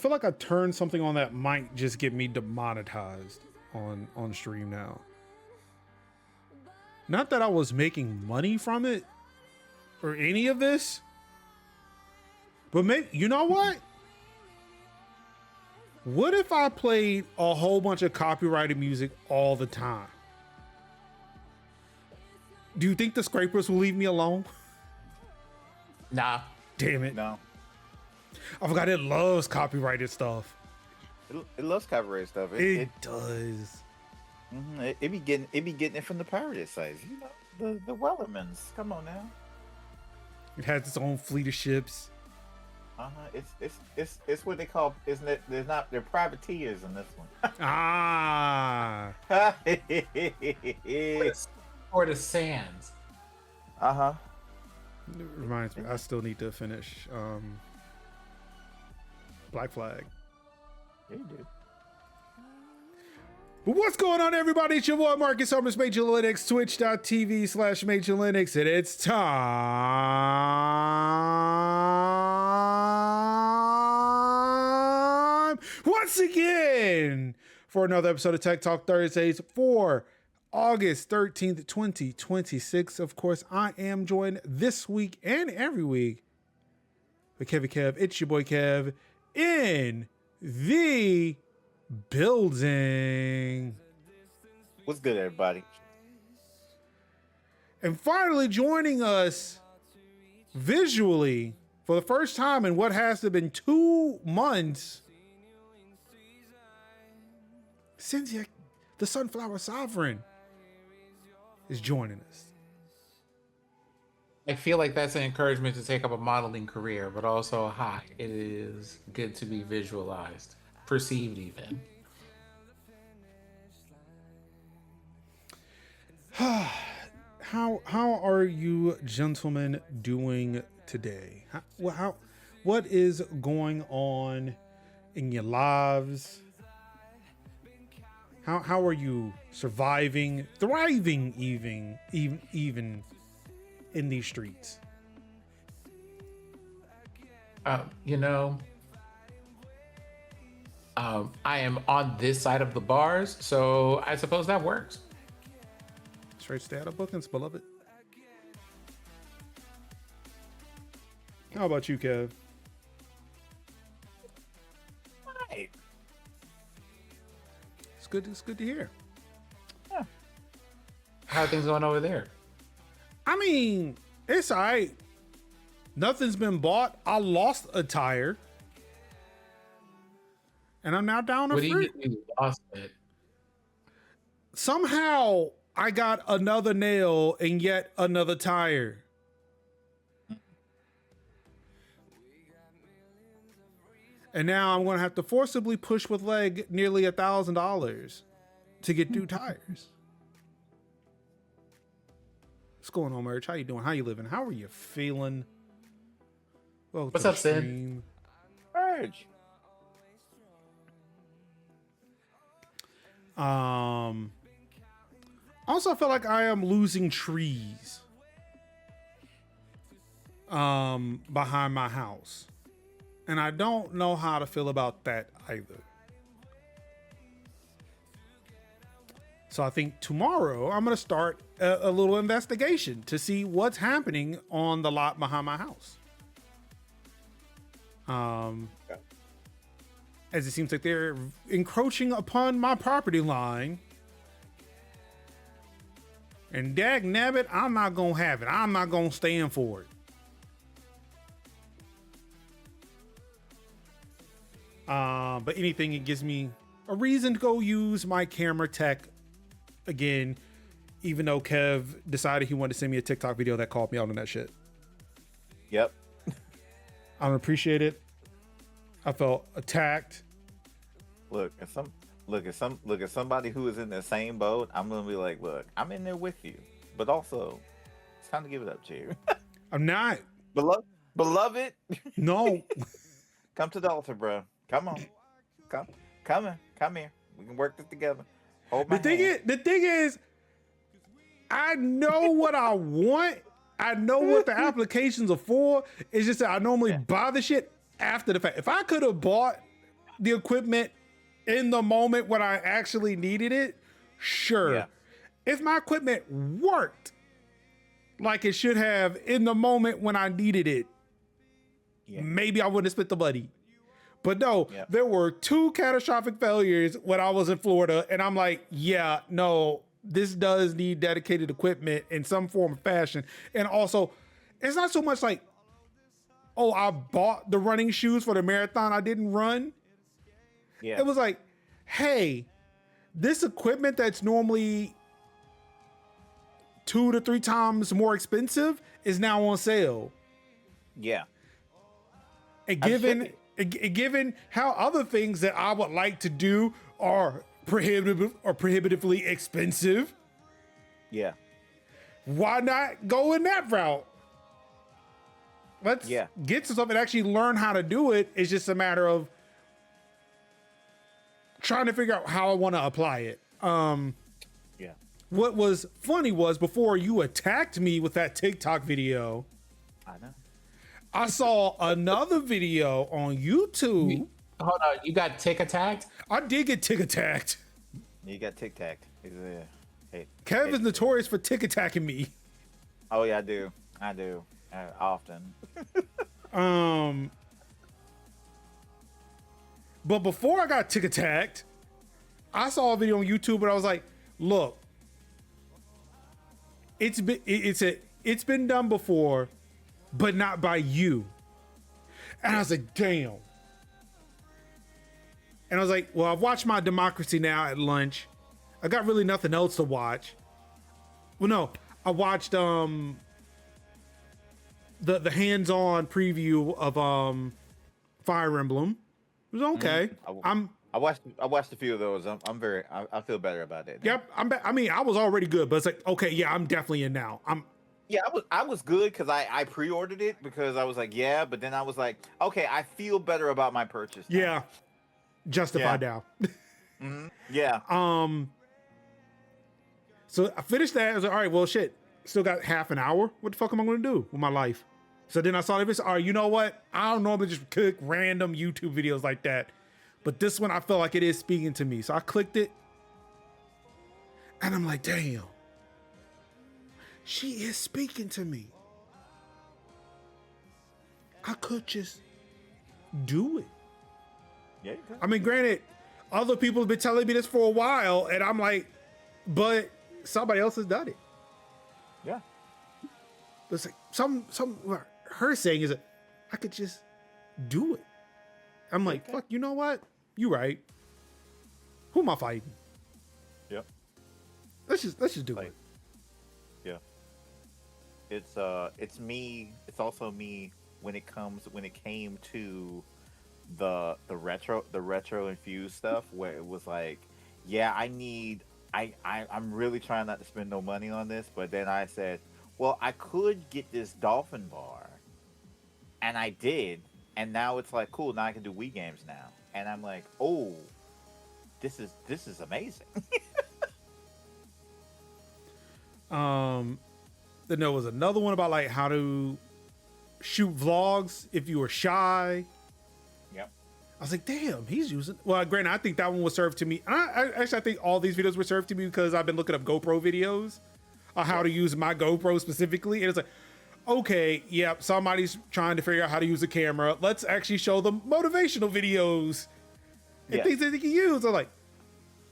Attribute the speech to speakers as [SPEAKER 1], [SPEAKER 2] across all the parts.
[SPEAKER 1] feel like I turned something on that might just get me demonetized on stream now. Not that I was making money from it or any of this, but maybe, you know what? What if I played a whole bunch of copyrighted music all the time? Do you think the scrapers will leave me alone?
[SPEAKER 2] Nah.
[SPEAKER 1] Damn it.
[SPEAKER 3] No.
[SPEAKER 1] I forgot it loves copyrighted stuff.
[SPEAKER 3] It loves copyright stuff.
[SPEAKER 1] It does.
[SPEAKER 3] It be getting it from the pirated sites. You know, the Wellermans. Come on now.
[SPEAKER 1] It has its own fleet of ships.
[SPEAKER 3] It's what they call, isn't it? They're privateers in this one.
[SPEAKER 1] Ah.
[SPEAKER 2] Or the sands.
[SPEAKER 1] It reminds me, I still need to finish Black Flag.
[SPEAKER 3] Yeah, you do.
[SPEAKER 1] But what's going on, everybody? It's your boy Marcus Summers, Major Linux, twitch.tv/Major Linux, and it's time once again for another episode of Tech Talk Thursdays for August 13th, 2026. Of course, I am joined this week and every week with Kevy Kev. It's your boy Kev in the building.
[SPEAKER 3] What's good, everybody?
[SPEAKER 1] And finally joining us visually for the first time in what has to have been 2 months, Cynthia, the Sunflower Sovereign, is joining us.
[SPEAKER 2] I feel like that's an encouragement to take up a modeling career, but also, hi, it is good to be visualized, perceived even.
[SPEAKER 1] How are you gentlemen doing today? What is going on in your lives? How are you surviving, thriving even in these streets?
[SPEAKER 2] I am on this side of the bars, so I suppose that works.
[SPEAKER 1] Straight stay out of bookings, beloved. How about you, Kev?
[SPEAKER 3] Right.
[SPEAKER 1] It's good to hear.
[SPEAKER 3] Yeah.
[SPEAKER 2] How are things going over there?
[SPEAKER 1] I mean, it's all right. Nothing's been bought. I lost a tire. And I'm now down a
[SPEAKER 2] What do you
[SPEAKER 1] fruit.
[SPEAKER 2] mean you lost it?
[SPEAKER 1] Somehow I got another nail and yet another tire. And now I'm going to have to forcibly push with leg nearly $1,000 to get 2 tires. What's going on, Merch? How you doing? How you living? How are you feeling? Welcome
[SPEAKER 2] What's
[SPEAKER 1] to
[SPEAKER 2] up,
[SPEAKER 1] the
[SPEAKER 2] Sid?
[SPEAKER 1] stream.
[SPEAKER 3] Urge.
[SPEAKER 1] Also, I feel like I am losing trees behind my house. And I don't know how to feel about that either. So I think tomorrow I'm going to start a little investigation to see what's happening on the lot behind my house. As it seems like they're encroaching upon my property line. And dag nabbit, I'm not going to have it. I'm not going to stand for it. But anything, it gives me a reason to go use my camera tech again, even though Kev decided he wanted to send me a TikTok video that called me out on that shit.
[SPEAKER 3] Yep.
[SPEAKER 1] I don't appreciate it. I felt attacked.
[SPEAKER 3] Look, if somebody who is in the same boat, I'm gonna be like, look, I'm in there with you, but also it's time to give it up to you.
[SPEAKER 1] I'm not.
[SPEAKER 3] Beloved,
[SPEAKER 1] No.
[SPEAKER 3] come to the altar, bro. Come on, come here. We can work this together. Hold my hand.
[SPEAKER 1] The thing is, I know what I want. I know what the applications are for. It's just that I normally buy the shit after the fact. If I could have bought the equipment in the moment when I actually needed it, sure.
[SPEAKER 3] Yeah.
[SPEAKER 1] If my equipment worked like it should have in the moment when I needed it,
[SPEAKER 3] Yeah.
[SPEAKER 1] maybe I wouldn't have spent the money. But no,
[SPEAKER 3] Yeah.
[SPEAKER 1] there were 2 catastrophic failures when I was in Florida, and I'm like, yeah, no, this does need dedicated equipment in some form of fashion. And also, it's not so much like, oh, I bought the running shoes for the marathon I didn't run.
[SPEAKER 3] Yeah.
[SPEAKER 1] It was like, hey, this equipment that's normally 2 to 3 times more expensive is now on sale.
[SPEAKER 3] Yeah.
[SPEAKER 1] And
[SPEAKER 3] Absolutely.
[SPEAKER 1] given how other things that I would like to do are prohibitively expensive,
[SPEAKER 3] Yeah.
[SPEAKER 1] why not go in that route? Let's
[SPEAKER 3] Yeah.
[SPEAKER 1] get to something and actually learn how to do it. It's just a matter of trying to figure out how I want to apply it.
[SPEAKER 3] Yeah.
[SPEAKER 1] What was funny was before you attacked me with that TikTok video,
[SPEAKER 3] I know.
[SPEAKER 1] I saw another video on YouTube.
[SPEAKER 2] Hold on, you got tick attacked?
[SPEAKER 1] I did get tick attacked.
[SPEAKER 3] You got Tic Tac. Hey.
[SPEAKER 1] Kevin's notorious for tick attacking me.
[SPEAKER 3] Oh yeah, I do. Often.
[SPEAKER 1] But before I got tick attacked, I saw a video on YouTube and I was like, look, it's been done before, but not by you. And I was like, damn. And I was like, well, I've watched my Democracy Now! At lunch. I got really nothing else to watch. Well, no, I watched the hands-on preview of Fire Emblem. It was okay.
[SPEAKER 3] I watched a few of those. I feel better about it.
[SPEAKER 1] Yep. I mean, I was already good, but it's like, okay, yeah, I'm definitely in now.
[SPEAKER 3] Yeah, I was good because I pre-ordered it because I was like, yeah, but then I was like, okay, I feel better about my purchase now.
[SPEAKER 1] Yeah, justified now.
[SPEAKER 3] Yeah.
[SPEAKER 1] So I finished that. I was like, all right, well, shit, still got half an hour. What the fuck am I going to do with my life? So then I saw this. All right, you know what? I don't normally just click random YouTube videos like that, but this one I felt like it is speaking to me. So I clicked it, and I'm like, damn, she is speaking to me. I could just do it.
[SPEAKER 3] Yeah. You can.
[SPEAKER 1] I mean, granted, other people have been telling me this for a while, and I'm like, but somebody else has done it.
[SPEAKER 3] Yeah.
[SPEAKER 1] It's like what her saying is that I could just do it. I'm like, fuck, you know what? You right. Who am I fighting?
[SPEAKER 3] Yep.
[SPEAKER 1] Let's just do it.
[SPEAKER 3] Yeah. It's me. It's also me when it came to the retro infused stuff where it was like, yeah, I'm really trying not to spend no money on this, but then I said, well, I could get this dolphin bar, and I did, and now it's like, cool, now I can do Wii games now, and I'm like, oh, this is amazing.
[SPEAKER 1] Then there was another one about like how to shoot vlogs if you were shy.
[SPEAKER 3] Yep.
[SPEAKER 1] I was like, damn, he's using. Well, granted, I think that one was served to me. And I think all these videos were served to me because I've been looking up GoPro videos on how to use my GoPro specifically. And it's like, okay, yep, somebody's trying to figure out how to use a camera. Let's actually show them motivational videos and things that they can use. I'm like,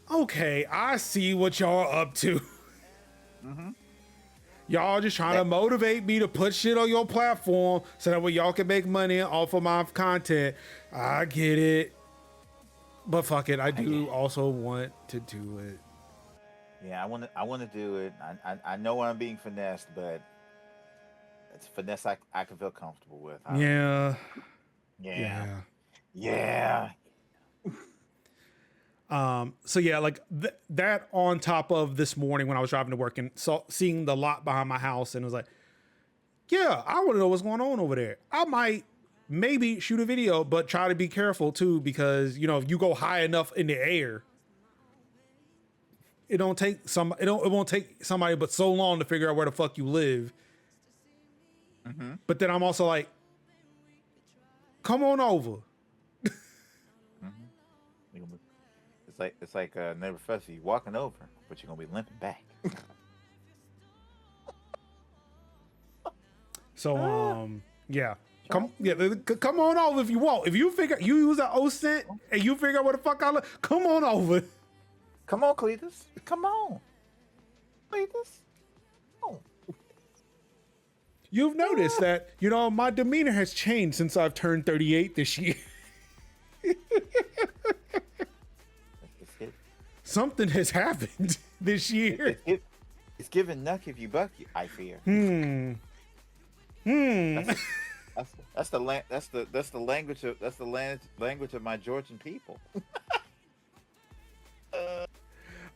[SPEAKER 1] okay, I see what y'all are up to. Y'all just trying to motivate me to put shit on your platform so that way y'all can make money off of my content. I get it. But fuck it, I do also want to do it.
[SPEAKER 3] Yeah, I want to do it. I know I'm being finessed, but it's finesse I can feel comfortable with.
[SPEAKER 1] Yeah. So yeah, like that on top of this morning when I was driving to work and seeing the lot behind my house, and it was like, yeah, I want to know what's going on over there. I might maybe shoot a video, but try to be careful too, because if you go high enough in the air, it won't take somebody but so long to figure out where the fuck you live. But then I'm also like, come on over.
[SPEAKER 3] it's like Never Fussy. You walking over, but you're gonna be limping back.
[SPEAKER 1] So yeah. Come on over if you want. If you figure you use an OSINT and you figure out what the fuck I look, come on over.
[SPEAKER 3] Come on, Cletus. Come on, Cletus. Oh.
[SPEAKER 1] You've noticed that, my demeanor has changed since I've turned 38 this year. Something has happened this year.
[SPEAKER 3] It's giving nuck if you buck. I fear. That's the language of my Georgian people.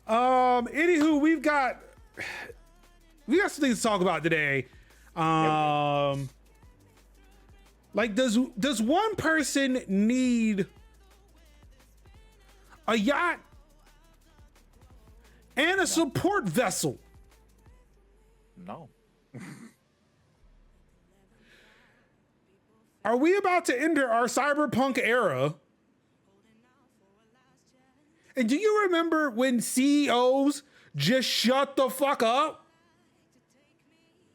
[SPEAKER 1] Anywho, we got some things to talk about today. Like, does one person need a yacht and a support vessel?
[SPEAKER 3] No.
[SPEAKER 1] Are we about to enter our cyberpunk era? And do you remember when CEOs just shut the fuck up?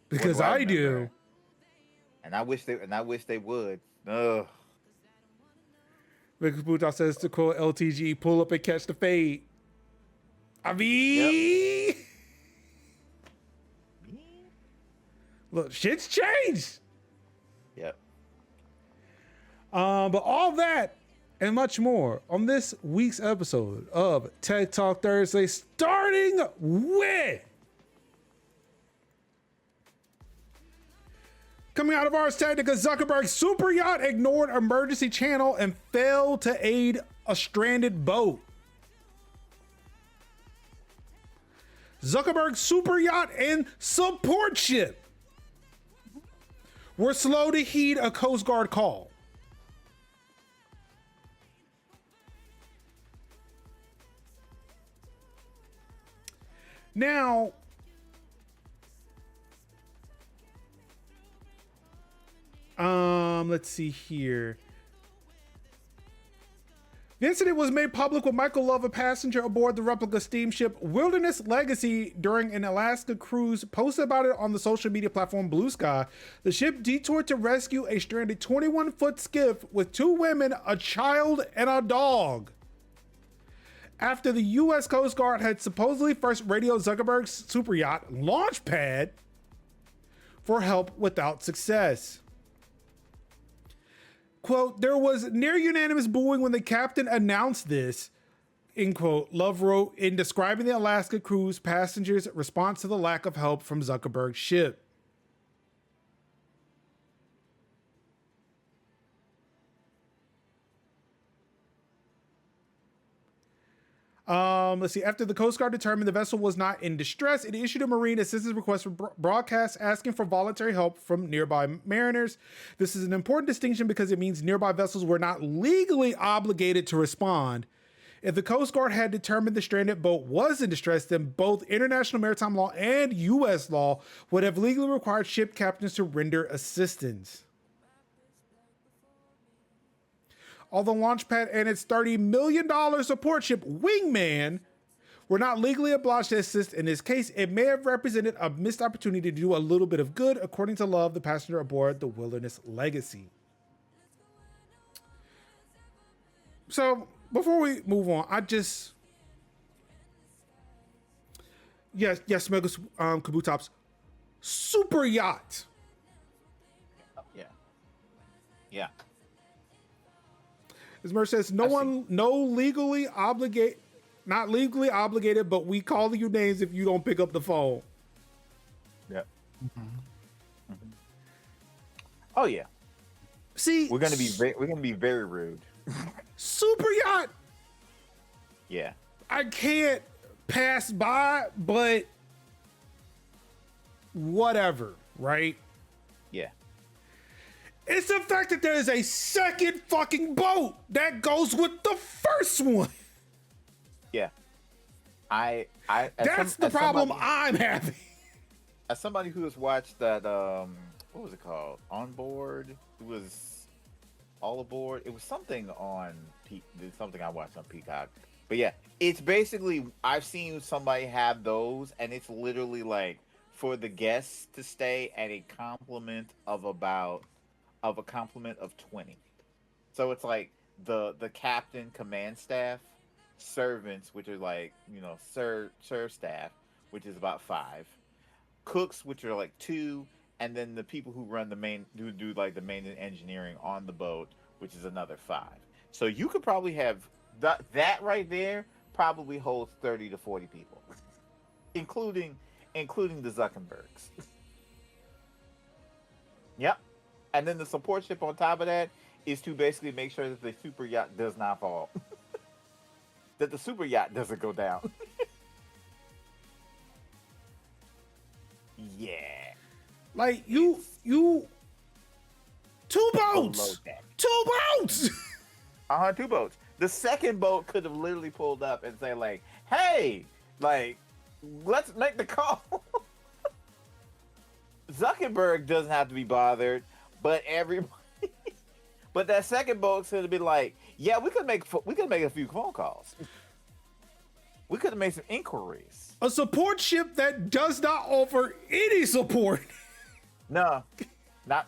[SPEAKER 1] Because I do.
[SPEAKER 3] And I wish they would. Ugh.
[SPEAKER 1] Because Buta says to quote LTG, pull up and catch the fade. I mean, look, shit's changed.
[SPEAKER 3] Yep.
[SPEAKER 1] But all that and much more on this week's episode of Tech Talk Thursday, starting with coming out of Ars Technica, Zuckerberg's super yacht ignored emergency channel and failed to aid a stranded boat. Zuckerberg's super yacht and support ship were slow to heed a Coast Guard call. Now, let's see here. The incident was made public when Michael Love, a passenger aboard the replica steamship Wilderness Legacy during an Alaska cruise, posted about it on the social media platform Blue Sky. The ship detoured to rescue a stranded 21-foot skiff with 2 women, a child, and a dog. After the U.S. Coast Guard had supposedly first radioed Zuckerberg's super yacht Launchpad for help without success. Quote, there was near unanimous booing when the captain announced this, end quote, Love wrote in describing the Alaska cruise passengers' response to the lack of help from Zuckerberg's ship. Let's see. After the Coast Guard determined the vessel was not in distress, it issued a marine assistance request for broadcast asking for voluntary help from nearby mariners. This is an important distinction because it means nearby vessels were not legally obligated to respond. If the Coast Guard had determined the stranded boat was in distress, then both international maritime law and U.S. law would have legally required ship captains to render assistance. Although Launchpad and its $30 million support ship Wingman were not legally obliged to assist in this case, it may have represented a missed opportunity to do a little bit of good, according to Love, the passenger aboard the Wilderness Legacy. So, before we move on, yes, Mega Kabutops, super yacht.
[SPEAKER 3] Yeah.
[SPEAKER 1] As Merch says, not legally obligated, but we call you names if you don't pick up the phone.
[SPEAKER 3] Yeah. Mm-hmm. Oh yeah.
[SPEAKER 1] See,
[SPEAKER 3] we're gonna be very rude.
[SPEAKER 1] Super yacht.
[SPEAKER 3] Yeah.
[SPEAKER 1] I can't pass by, but whatever, right?
[SPEAKER 3] Yeah.
[SPEAKER 1] It's the fact that there is a second fucking boat that goes with the first one.
[SPEAKER 3] Yeah.
[SPEAKER 1] That's the problem I'm having.
[SPEAKER 3] As somebody who has watched that, what was it called? On Board? It was All Aboard. It was something on something I watched on Peacock But yeah, it's basically I've seen somebody have those, and it's literally like for the guests to stay at a complement of a complement of 20. So it's like the captain, command staff, servants, which are like serve staff, which is about 5, cooks, which are like 2, and then the people who run the main who do like the main engineering on the boat, which is another 5. So you could probably have that right there probably holds 30 to 40 people, including the Zuckerbergs. Yep. And then the support ship on top of that is to basically make sure that the super yacht does not fall. That the super yacht doesn't go down. Yeah.
[SPEAKER 1] Like you two boats. Two boats.
[SPEAKER 3] 2 boats. The second boat could have literally pulled up and say like, "Hey, like, let's make the call." Zuckerberg doesn't have to be bothered, but everybody. But that second boat could have been like, "Yeah, we could make a few phone calls. We could have made some inquiries."
[SPEAKER 1] A support ship that does not offer any support.
[SPEAKER 3] No, not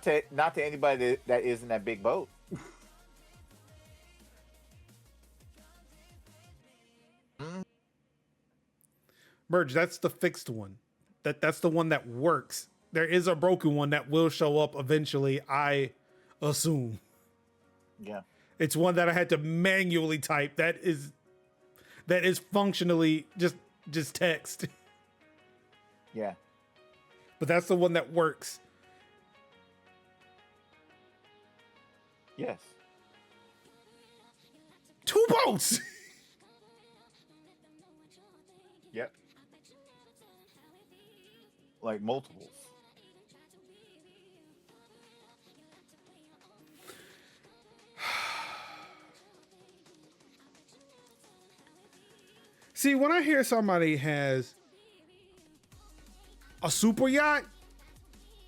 [SPEAKER 3] to anybody that is in that big boat.
[SPEAKER 1] Merge, that's the fixed one. That's the one that works. There is a broken one that will show up eventually, I assume.
[SPEAKER 3] Yeah.
[SPEAKER 1] It's one that I had to manually type. That is functionally just text.
[SPEAKER 3] Yeah.
[SPEAKER 1] But that's the one that works.
[SPEAKER 3] Yes.
[SPEAKER 1] 2 boats.
[SPEAKER 3] Yep. Like multiples.
[SPEAKER 1] See, when I hear somebody has a super yacht,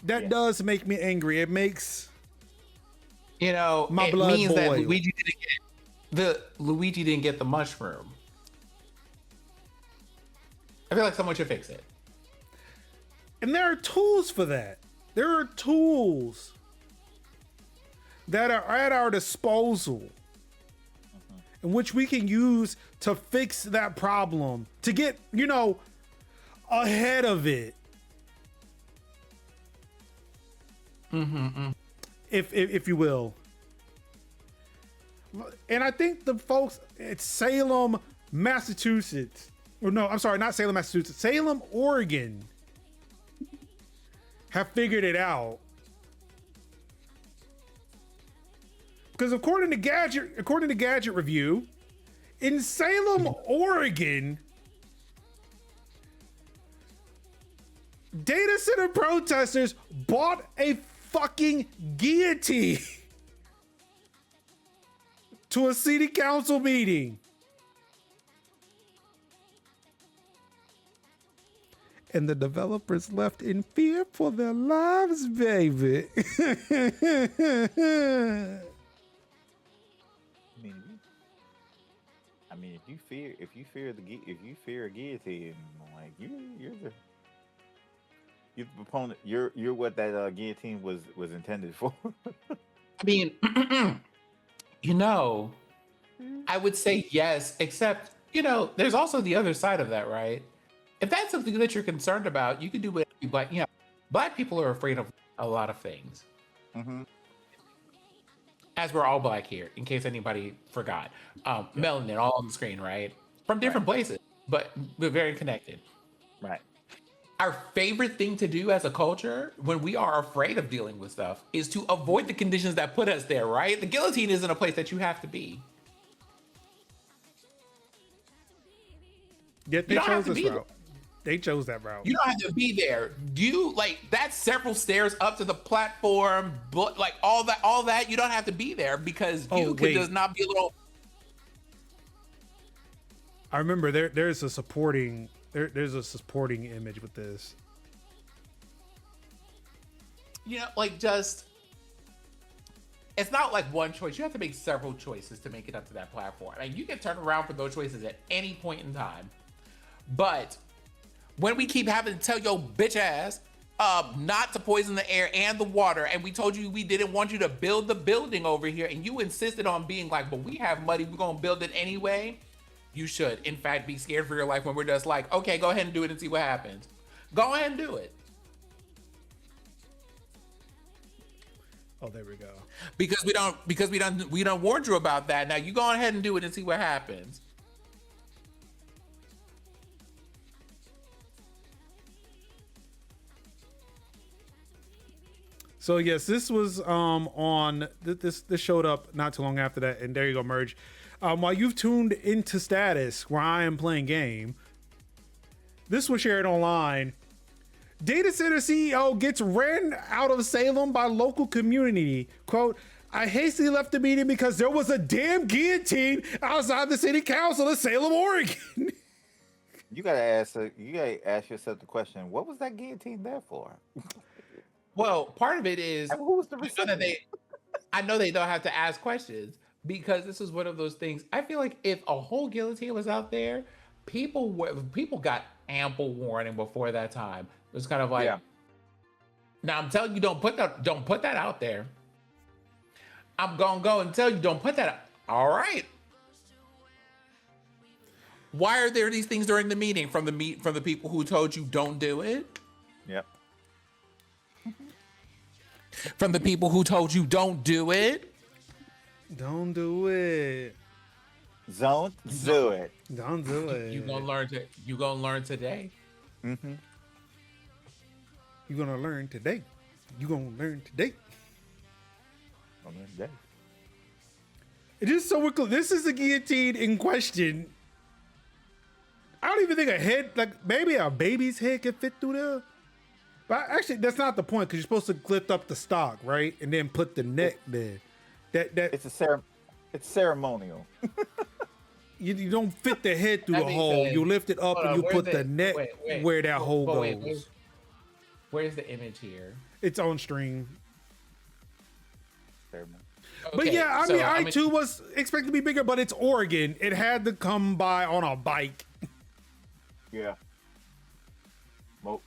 [SPEAKER 1] that does make me angry. It makes my blood
[SPEAKER 2] means
[SPEAKER 1] boil.
[SPEAKER 2] That Luigi didn't get the mushroom. I feel like someone should fix it.
[SPEAKER 1] And there are tools for that. There are tools that are at our disposal in which we can use to fix that problem, to get, ahead of it. If you will. And I think the folks at Salem, Massachusetts, or no, I'm sorry, not Salem, Massachusetts, Salem, Oregon, have figured it out. Because according to Gadget Review, in Salem, Oregon, data center protesters bought a fucking guillotine to a city council meeting. And the developers left in fear for their lives, baby.
[SPEAKER 3] I mean, if you fear a guillotine, like you're the proponent. You're what that guillotine was intended for.
[SPEAKER 2] I mean, I would say yes, except, there's also the other side of that, right? If that's something that you're concerned about, you can do it. But, Black people are afraid of a lot of things.
[SPEAKER 3] Mm-hmm.
[SPEAKER 2] As we're all Black here, in case anybody forgot. Melanin, all on the screen, right? From different places, but we're very connected.
[SPEAKER 3] Right.
[SPEAKER 2] Our favorite thing to do as a culture when we are afraid of dealing with stuff is to avoid the conditions that put us there, right? The guillotine isn't a place that you have to be.
[SPEAKER 1] Yet they chose this route. They chose that route.
[SPEAKER 2] You don't have to be there. That's several stairs up to the platform, but like all that, you don't have to be there because does not be a little.
[SPEAKER 1] I remember there's a supporting image with this.
[SPEAKER 2] it's not like one choice. You have to make several choices to make it up to that platform. And you can turn around for those choices at any point in time. But when we keep having to tell your bitch ass not to poison the air and the water, and we told you we didn't want you to build the building over here, and you insisted on being like, but we have money, we're gonna build it anyway, you should, in fact, be scared for your life when we're just like, okay, go ahead and do it and see what happens. Go ahead and do it.
[SPEAKER 1] Oh, there we go.
[SPEAKER 2] Because we don't warned you about that. Now you go ahead and do it and see what happens.
[SPEAKER 1] So yes, this was on this showed up not too long after that, and there you go, Merge. While you've tuned into status where I am playing game, this was shared online. Data center CEO gets ran out of Salem by local community. Quote, I hastily left the meeting because there was a damn guillotine outside the city council in Salem, Oregon.
[SPEAKER 3] You gotta ask yourself the question: what was that guillotine there for?
[SPEAKER 2] Well, part of it is
[SPEAKER 3] And who was the
[SPEAKER 2] I know
[SPEAKER 3] recipient?
[SPEAKER 2] I know they don't have to ask questions because this is one of those things. I feel like if a whole guillotine was out there, people got ample warning before that time. It was kind of like,
[SPEAKER 3] Yeah.
[SPEAKER 2] now I'm telling you, don't put that out there. I'm gonna go and tell you, don't put that out. All right. Why are there these things during the meeting from the people who told you don't do it?
[SPEAKER 3] Yep.
[SPEAKER 2] From the people who told you don't do it?
[SPEAKER 1] Don't do it.
[SPEAKER 3] Don't do it.
[SPEAKER 1] Don't do it.
[SPEAKER 2] You gonna learn today.
[SPEAKER 3] Mm-hmm.
[SPEAKER 1] You're gonna learn today. You're gonna learn today. It is so we're clear. This is the guillotine in question. I don't even think a head, like maybe a baby's head could fit through there. But actually, that's not the point because you're supposed to lift up the stock, right, and then put the neck there. That
[SPEAKER 3] It's ceremonial.
[SPEAKER 1] you don't fit the head through
[SPEAKER 2] That
[SPEAKER 1] the
[SPEAKER 2] being
[SPEAKER 1] hole.
[SPEAKER 2] said,
[SPEAKER 1] You lift it up
[SPEAKER 2] hold
[SPEAKER 1] and
[SPEAKER 2] on,
[SPEAKER 1] you
[SPEAKER 2] where's
[SPEAKER 1] put the neck where that hole goes.
[SPEAKER 2] Where's the image here?
[SPEAKER 1] It's on stream.
[SPEAKER 3] Ceremonial.
[SPEAKER 1] But
[SPEAKER 2] Okay,
[SPEAKER 1] yeah, I
[SPEAKER 2] so
[SPEAKER 1] mean, I-2 was expected to be bigger, but it's Oregon. It had to come by on a bike.
[SPEAKER 3] Yeah.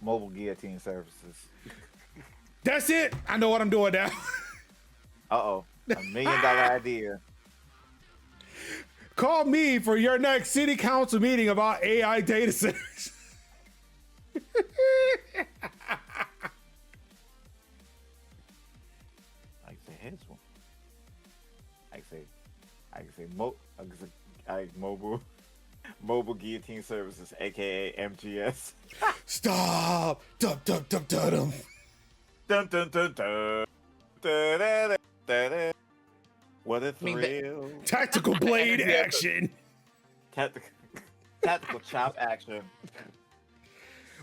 [SPEAKER 3] Mobile guillotine services.
[SPEAKER 1] That's it. I know what I'm doing now.
[SPEAKER 3] Uh-oh. $1 million idea.
[SPEAKER 1] Call me for your next city council meeting about AI data centers.
[SPEAKER 3] I can say here's one. I can say mobile guillotine services, aka MGS.
[SPEAKER 1] Stop. Dum, dum, dum, dum, dum.
[SPEAKER 3] Dun, dun, dun, dun. Da, da, da, da, da. What a
[SPEAKER 2] mean,
[SPEAKER 3] thrill.
[SPEAKER 1] Tactical blade
[SPEAKER 2] Yeah.
[SPEAKER 1] action.
[SPEAKER 3] Tactical chop action.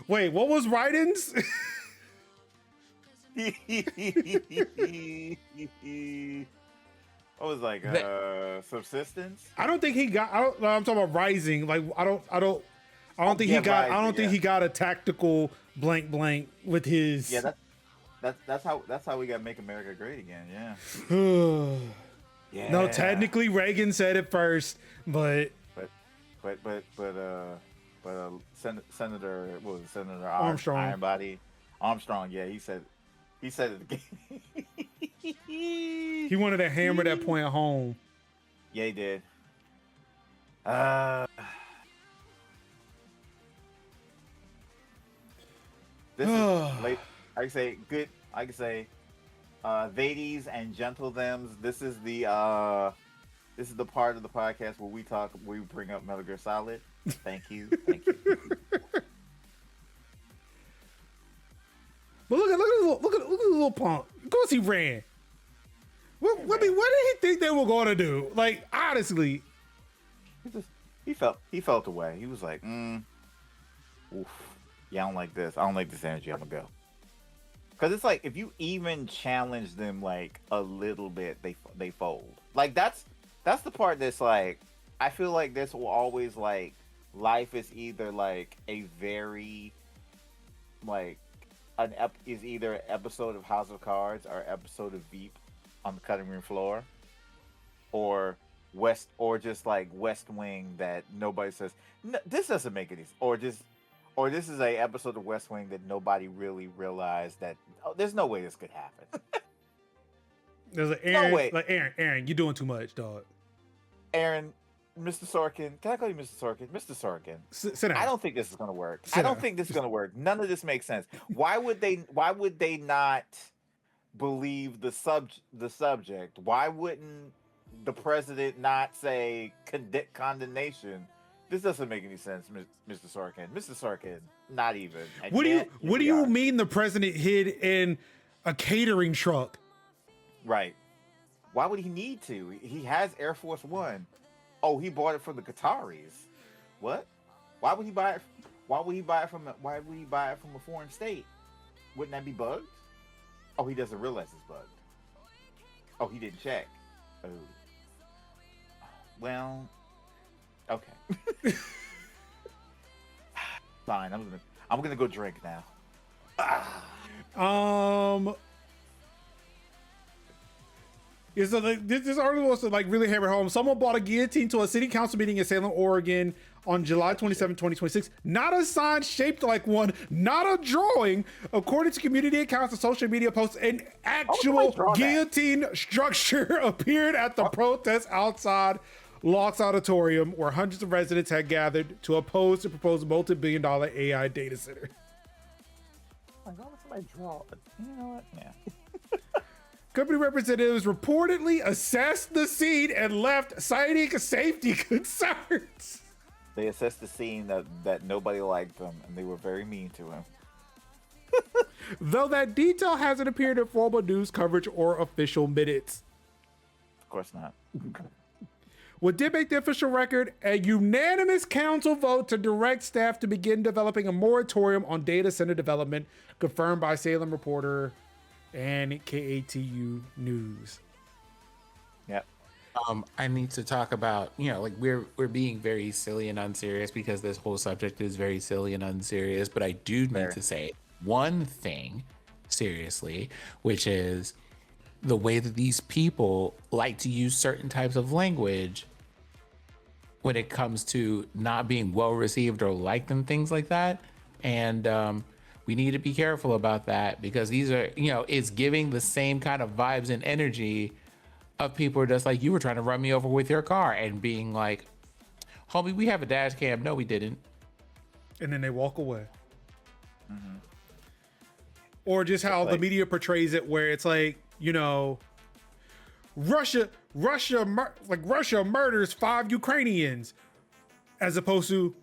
[SPEAKER 1] Wait, what was Raiden's?
[SPEAKER 3] I was like, subsistence?
[SPEAKER 1] I don't think he got. I'm talking about Rising. Like I don't think
[SPEAKER 3] Yeah,
[SPEAKER 1] he got. I
[SPEAKER 3] Rising,
[SPEAKER 1] don't think
[SPEAKER 3] yeah.
[SPEAKER 1] he got a tactical blank blank with his.
[SPEAKER 3] Yeah, that's how we got Make America Great Again. Yeah. Yeah.
[SPEAKER 1] No, technically Reagan said it first, but Senator
[SPEAKER 3] Armstrong.
[SPEAKER 1] Armstrong.
[SPEAKER 3] Ironbody Armstrong. Yeah, he said it again.
[SPEAKER 1] he wanted to hammer that point home.
[SPEAKER 3] Yeah, he did. This is late. I can say good. I can say, ladies and gentle thems. This is the part of the podcast where we bring up Metal Gear Solid. Thank you.
[SPEAKER 1] But look at the little punk. Of course he ran. What did he think they were going to do? Like honestly,
[SPEAKER 3] He felt away. He was like, oof. Yeah, I don't like this. I don't like this energy. I'm gonna go. Because it's like if you even challenge them like a little bit, they fold. Like that's the part that's like I feel like this will always like life is either like a very like is either an episode of House of Cards or episode of Veep. on the cutting room floor, or West, or just like West Wing that nobody says no, this doesn't make any, or just, or this is a episode of West Wing that nobody really realized that there's no way this could happen.
[SPEAKER 1] There's an Aaron,
[SPEAKER 3] way.
[SPEAKER 1] like Aaron, you're doing too much, dog.
[SPEAKER 3] Aaron, Mr. Sorkin, can I call you Mr. Sorkin? Mr. Sorkin.
[SPEAKER 1] Sit down.
[SPEAKER 3] I don't think this is gonna work.
[SPEAKER 1] Sit
[SPEAKER 3] I don't
[SPEAKER 1] down.
[SPEAKER 3] think this is gonna work. None of this makes sense. Why would they not believe the subject? Why wouldn't the president not say condemnation? This doesn't make any sense, Mr. Sorkin. Mr. Sorkin, not even. And
[SPEAKER 1] What do
[SPEAKER 3] yet,
[SPEAKER 1] you What do
[SPEAKER 3] here we
[SPEAKER 1] you
[SPEAKER 3] are.
[SPEAKER 1] mean the president hid in a catering truck?
[SPEAKER 3] Right. Why would he need to? He has Air Force One. Oh, he bought it from the Qataris. What? Why would he buy it? Why would he buy it from a foreign state? Wouldn't that be bugged? Oh, he doesn't realize it's bugged. Oh, he didn't check. Oh. Well, okay. Fine. I'm gonna go drink now.
[SPEAKER 1] Yeah, so this article was to like really hammer home. Someone brought a guillotine to a city council meeting in Salem, Oregon on July 27, 2026. Not a sign shaped like one, not a drawing. According to community accounts and social media posts, an actual
[SPEAKER 3] draw that?
[SPEAKER 1] guillotine structure appeared at the protest outside Locke's Auditorium, where hundreds of residents had gathered to oppose the proposed multi-billion-dollar AI data center.
[SPEAKER 3] Why would somebody draw? You know what? Yeah.
[SPEAKER 1] Company representatives reportedly assessed the scene and left, citing safety concerns.
[SPEAKER 3] They assessed the scene that nobody liked them, and they were very mean to him.
[SPEAKER 1] Though that detail hasn't appeared in formal news coverage or official minutes.
[SPEAKER 3] Of course not.
[SPEAKER 1] What did make the official record? A unanimous council vote to direct staff to begin developing a moratorium on data center development, confirmed by Salem Reporter and KATU News.
[SPEAKER 3] Yep.
[SPEAKER 2] I need to talk about, like we're being very silly and unserious because this whole subject is very silly and unserious, but I do need to say one thing seriously, which is the way that these people like to use certain types of language when it comes to not being well received or liked and things like that. And we need to be careful about that because these are, it's giving the same kind of vibes and energy of people just like you were trying to run me over with your car and being like, homie, we have a dash cam. No, we didn't.
[SPEAKER 1] And then they walk away. Mm-hmm. Or just how the media portrays it, where it's like, Russia murders 5 Ukrainians, as opposed to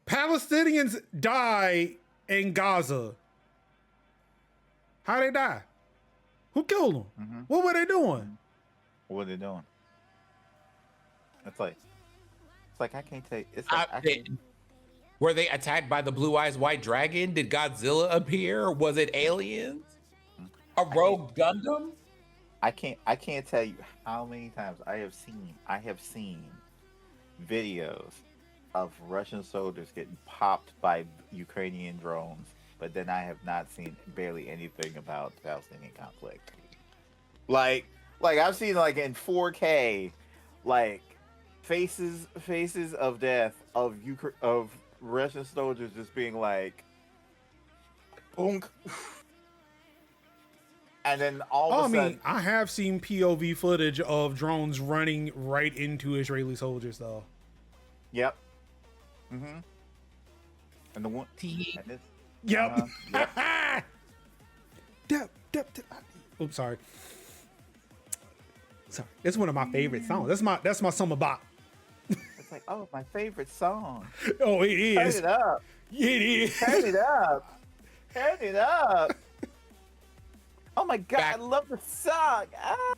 [SPEAKER 1] Palestinians die in Gaza. How they die? Who killed them?
[SPEAKER 3] Mm-hmm.
[SPEAKER 1] What were they doing?
[SPEAKER 3] What are they doing? It's like I can't tell you. It's like I can't.
[SPEAKER 2] Were they attacked by the blue eyes white dragon? Did Godzilla appear? Was it aliens? A rogue Gundam?
[SPEAKER 3] I can't tell you how many times I have seen videos of Russian soldiers getting popped by Ukrainian drones, but then I have not seen barely anything about the Palestinian conflict. Like I've seen like in 4K, like faces of death of Russian soldiers just being like, boom. And then all of a sudden,
[SPEAKER 1] I have seen POV footage of drones running right into Israeli soldiers, though.
[SPEAKER 3] Yep. Mm-hmm. And the one.
[SPEAKER 1] Yep.
[SPEAKER 3] Yep.
[SPEAKER 1] Oops, sorry. Sorry. It's one of my favorite songs. That's my summer bop.
[SPEAKER 3] It's like, oh, my favorite song.
[SPEAKER 1] Oh, it
[SPEAKER 3] Turn
[SPEAKER 1] is.
[SPEAKER 3] it up.
[SPEAKER 1] It is.
[SPEAKER 3] Turn it up. Turn it up. Oh my god, I love the song. Ah.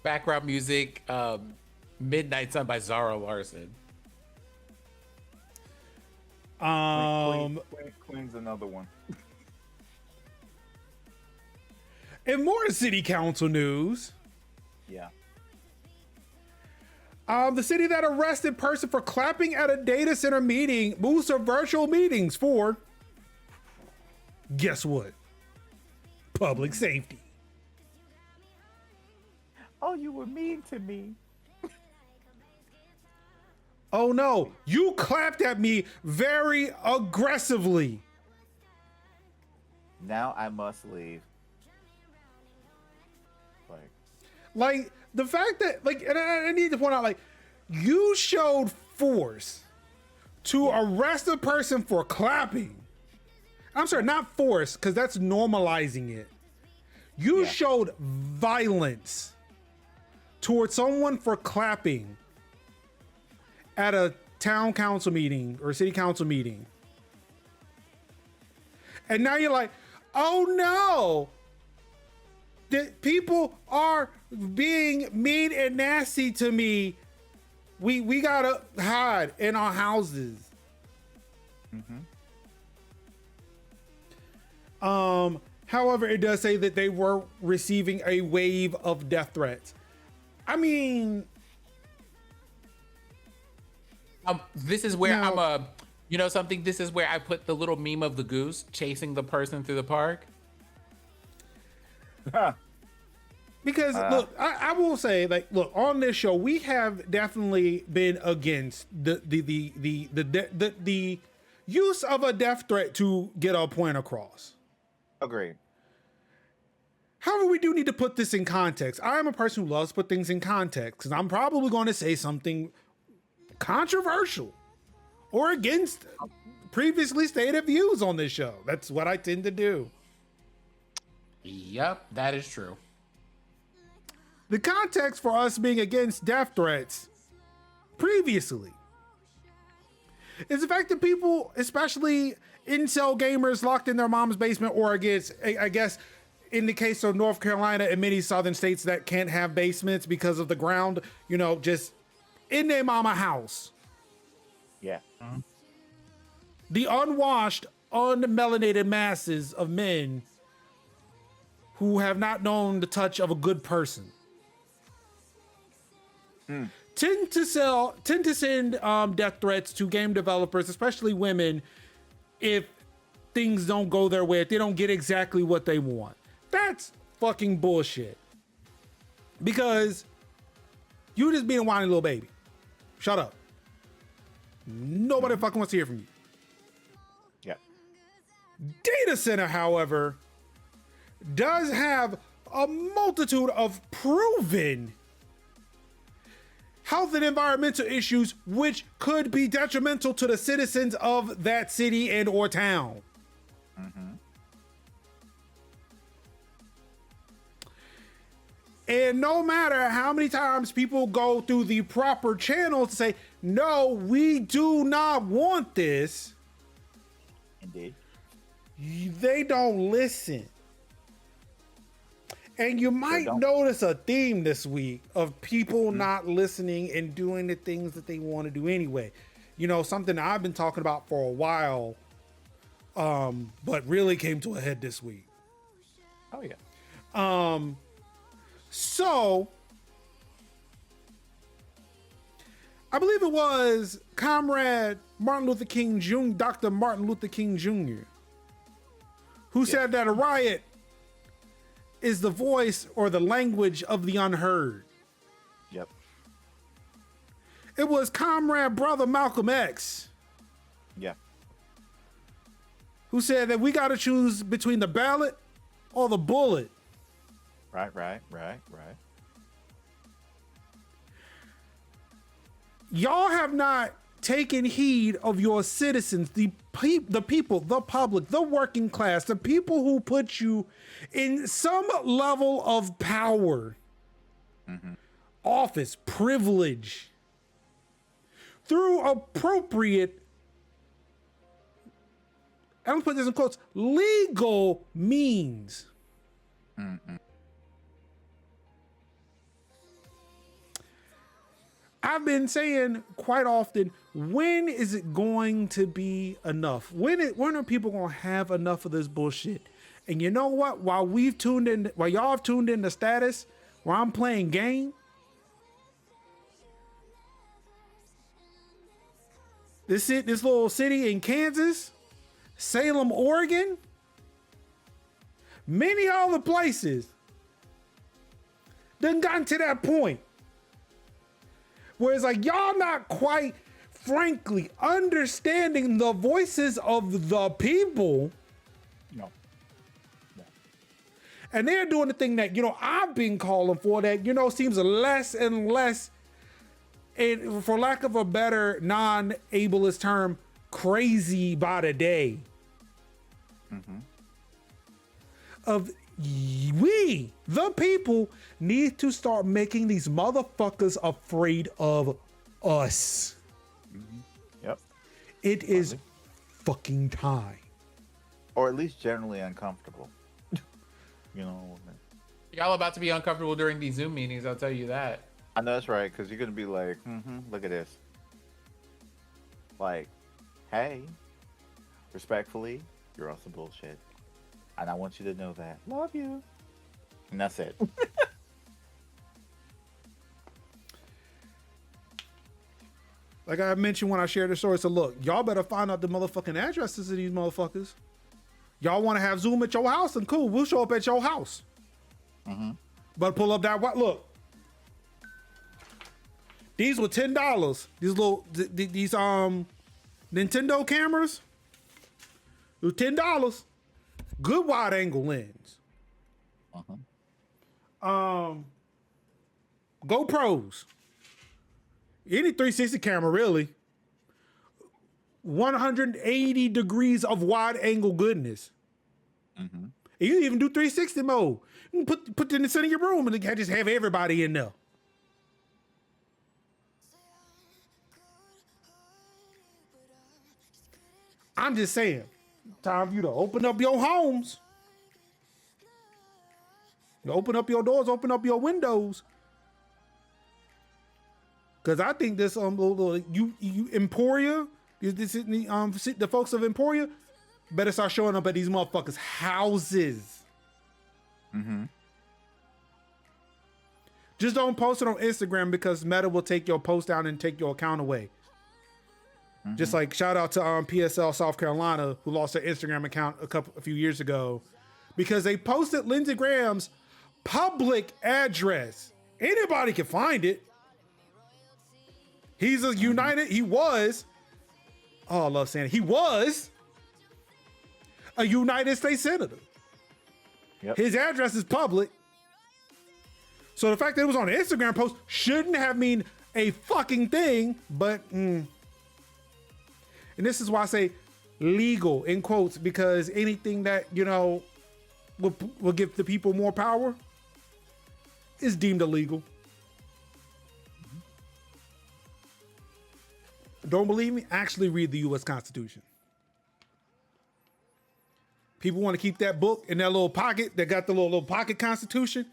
[SPEAKER 2] Background music, Midnight Sun by Zara Larson.
[SPEAKER 3] Queen's another one.
[SPEAKER 1] And more city council news.
[SPEAKER 3] Yeah.
[SPEAKER 1] The city that arrested person for clapping at a data center meeting moves to virtual meetings for, guess what? Public safety.
[SPEAKER 3] Oh, you were mean to me.
[SPEAKER 1] Oh no, you clapped at me very aggressively.
[SPEAKER 3] Now I must leave.
[SPEAKER 1] Like the fact that and I need to point out, like, you showed force to arrest a person for clapping. I'm sorry, not force, because that's normalizing it. You showed violence towards someone for clapping at a town council meeting or city council meeting. And now you're like, oh no, that people are being mean and nasty to me. We gotta hide in our houses. However, it does say that they were receiving a wave of death threats. I mean,
[SPEAKER 2] this is where
[SPEAKER 1] Now-
[SPEAKER 2] you know something? This is where I put the little meme of the goose chasing the person through the park.
[SPEAKER 1] because look, I will say, like, look, on this show, we have definitely been against the use of a death threat to get a point across.
[SPEAKER 3] Agreed.
[SPEAKER 1] However, we do need to put this in context. I am a person who loves to put things in context because I'm probably going to say something controversial or against previously stated views on this show. That's what I tend to do.
[SPEAKER 2] Yep, that is true.
[SPEAKER 1] The context for us being against death threats previously is the fact that people, especially incel gamers locked in their mom's basement, or against, I guess, in the case of North Carolina and many southern states that can't have basements because of the ground, you know, just in their mama house.
[SPEAKER 3] Yeah.
[SPEAKER 1] The unwashed, unmelanated masses of men who have not known the touch of a good person tend to send death threats to game developers, especially women, if things don't go their way, if they don't get exactly what they want. That's fucking bullshit. Because you just being a whiny little baby. Shut up. Nobody fucking wants to hear from you.
[SPEAKER 3] Yeah.
[SPEAKER 1] Data center, however, does have a multitude of proven health and environmental issues which could be detrimental to the citizens of that city and or town. And no matter how many times people go through the proper channels to say, no, we do not want this,
[SPEAKER 3] Indeed.
[SPEAKER 1] they don't listen. And you might
[SPEAKER 3] don't.
[SPEAKER 1] notice a theme this week of people not listening and doing the things that they want to do anyway. You know, something I've been talking about for a while, but really came to a head this week.
[SPEAKER 3] Oh yeah.
[SPEAKER 1] So, I believe it was Comrade Martin Luther King Jr., Dr. Martin Luther King Jr., who said that a riot is the voice or the language of the unheard.
[SPEAKER 3] Yep.
[SPEAKER 1] It was Comrade Brother Malcolm X
[SPEAKER 3] Yeah.
[SPEAKER 1] who said that we got to choose between the ballot or the bullet.
[SPEAKER 3] Right.
[SPEAKER 1] Y'all have not taken heed of your citizens, the people, the public, the working class, the people who put you in some level of power, office, privilege, through appropriate, I'm gonna put this in quotes, legal means. I've been saying quite often, when is it going to be enough? When are people going to have enough of this bullshit? And you know what? While y'all have tuned in to status, while I'm playing game, this little city in Kansas, Salem, Oregon, many other places, done gotten to that point where it's like y'all not quite, frankly, understanding the voices of the people.
[SPEAKER 3] No.
[SPEAKER 1] And they're doing the thing that, I've been calling for that, seems less and less, and for lack of a better non-ableist term, crazy by the day. Of we, the people, need to start making these motherfuckers afraid of us.
[SPEAKER 3] Yep.
[SPEAKER 1] It is fucking time.
[SPEAKER 3] Or at least generally uncomfortable.
[SPEAKER 2] Y'all about to be uncomfortable during these Zoom meetings, I'll tell you that.
[SPEAKER 3] I know that's right, because you're gonna be like, look at this. Like, hey, respectfully, you're on some bullshit. And I want you to know that. Love you. And that's it.
[SPEAKER 1] Like I mentioned when I shared the story, so look, y'all better find out the motherfucking addresses of these motherfuckers. Y'all want to have Zoom at your house, and cool, we'll show up at your house. But pull up that look. These were $10. These little these Nintendo cameras. It was $10. Good wide angle lens. GoPros. Any 360 camera, really. 180 degrees of wide angle goodness. And you even do 360 mode. You can put it in the center of your room and just have everybody in there. I'm just saying, time for you to open up your homes. You open up your doors, open up your windows. Cause I think this you Emporia, the folks of Emporia better start showing up at these motherfuckers' houses. Just don't post it on Instagram because Meta will take your post down and take your account away. Just like shout out to PSL South Carolina, who lost their Instagram account a few years ago because they posted Lindsey Graham's public address. Anybody can find it. He was a United States Senator.
[SPEAKER 3] Yep.
[SPEAKER 1] His address is public. So the fact that it was on an Instagram post shouldn't have mean a fucking thing, but and this is why I say legal in quotes, because anything that, will give the people more power is deemed illegal. Don't believe me? Actually read the U.S. Constitution. People want to keep that book in their little pocket. They got the little pocket Constitution.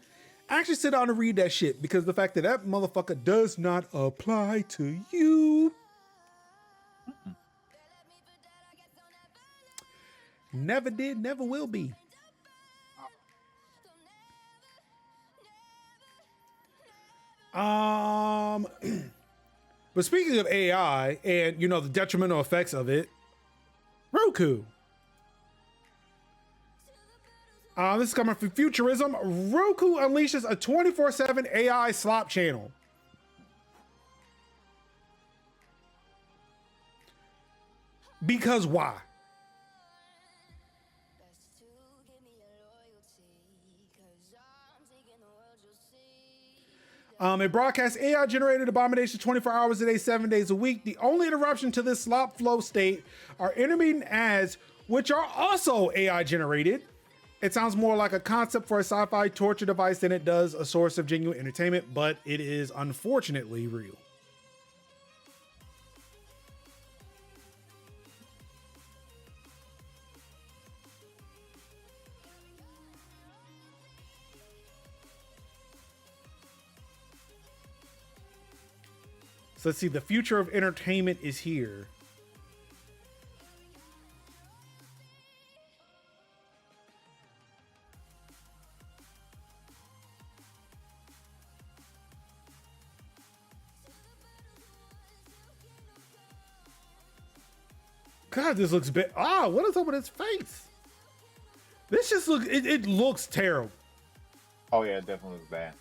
[SPEAKER 1] Actually sit down and read that shit, because the fact that motherfucker does not apply to you. Never did, never will be. But speaking of AI and, the detrimental effects of it, Roku. This is coming from Futurism. Roku unleashes a 24/7 AI slop channel. Because why? It broadcasts AI-generated abominations 24 hours a day, 7 days a week. The only interruption to this slop flow state are intermittent ads, which are also AI-generated. It sounds more like a concept for a sci-fi torture device than it does a source of genuine entertainment, but it is unfortunately real. So let's see, the future of entertainment is here. God, this looks bad. What is up with his face? This just looks, it looks terrible.
[SPEAKER 3] Oh yeah, it definitely looks bad.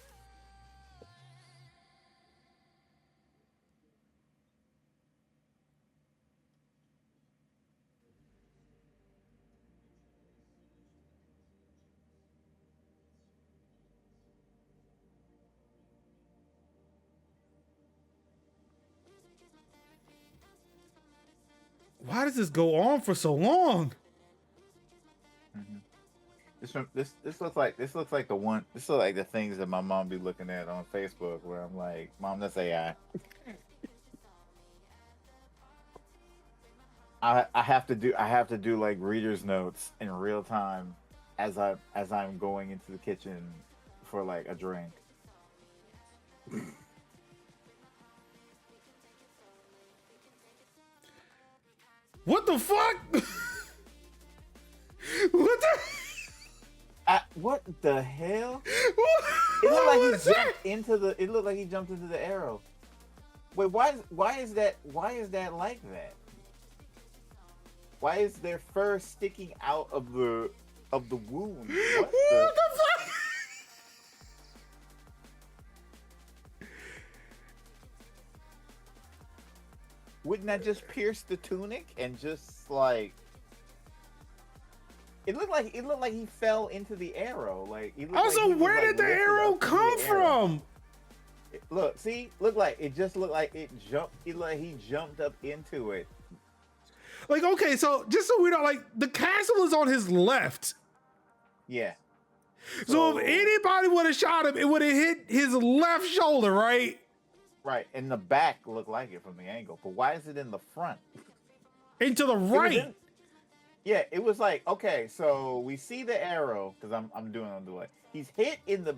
[SPEAKER 1] Why does this go on for so long?
[SPEAKER 3] This looks like the one. This looks like the things that my mom be looking at on Facebook, where I'm like, Mom, that's AI. I have to do like reader's notes in real time as I'm going into the kitchen for like a drink.
[SPEAKER 1] What the fuck? What the?
[SPEAKER 3] What the hell? It
[SPEAKER 1] What
[SPEAKER 3] looked like
[SPEAKER 1] was
[SPEAKER 3] he
[SPEAKER 1] that?
[SPEAKER 3] jumped into the. It looked like he jumped into the arrow. Wait, why is that like that? Why is their fur sticking out of the wound?
[SPEAKER 1] What
[SPEAKER 3] What
[SPEAKER 1] the fuck?
[SPEAKER 3] Wouldn't that just pierce the tunic and just like? It looked like he fell into the arrow. Like he looked like
[SPEAKER 1] Also,
[SPEAKER 3] he was,
[SPEAKER 1] where
[SPEAKER 3] like,
[SPEAKER 1] did the
[SPEAKER 3] lifted
[SPEAKER 1] arrow
[SPEAKER 3] up into
[SPEAKER 1] come
[SPEAKER 3] the arrow.
[SPEAKER 1] from?
[SPEAKER 3] Look, see, looked like it jumped. It looked like he jumped up into it.
[SPEAKER 1] Like, okay, so just so we know, like, the castle is on his left.
[SPEAKER 3] Yeah.
[SPEAKER 1] So if anybody would have shot him, it would have hit his left shoulder, right?
[SPEAKER 3] Right, and the back looked like it from the angle, but why is it in the front?
[SPEAKER 1] And to the
[SPEAKER 3] It was
[SPEAKER 1] right.
[SPEAKER 3] in- yeah, it was like, okay, so we see the arrow because I'm doing it on delay. He's hit in the.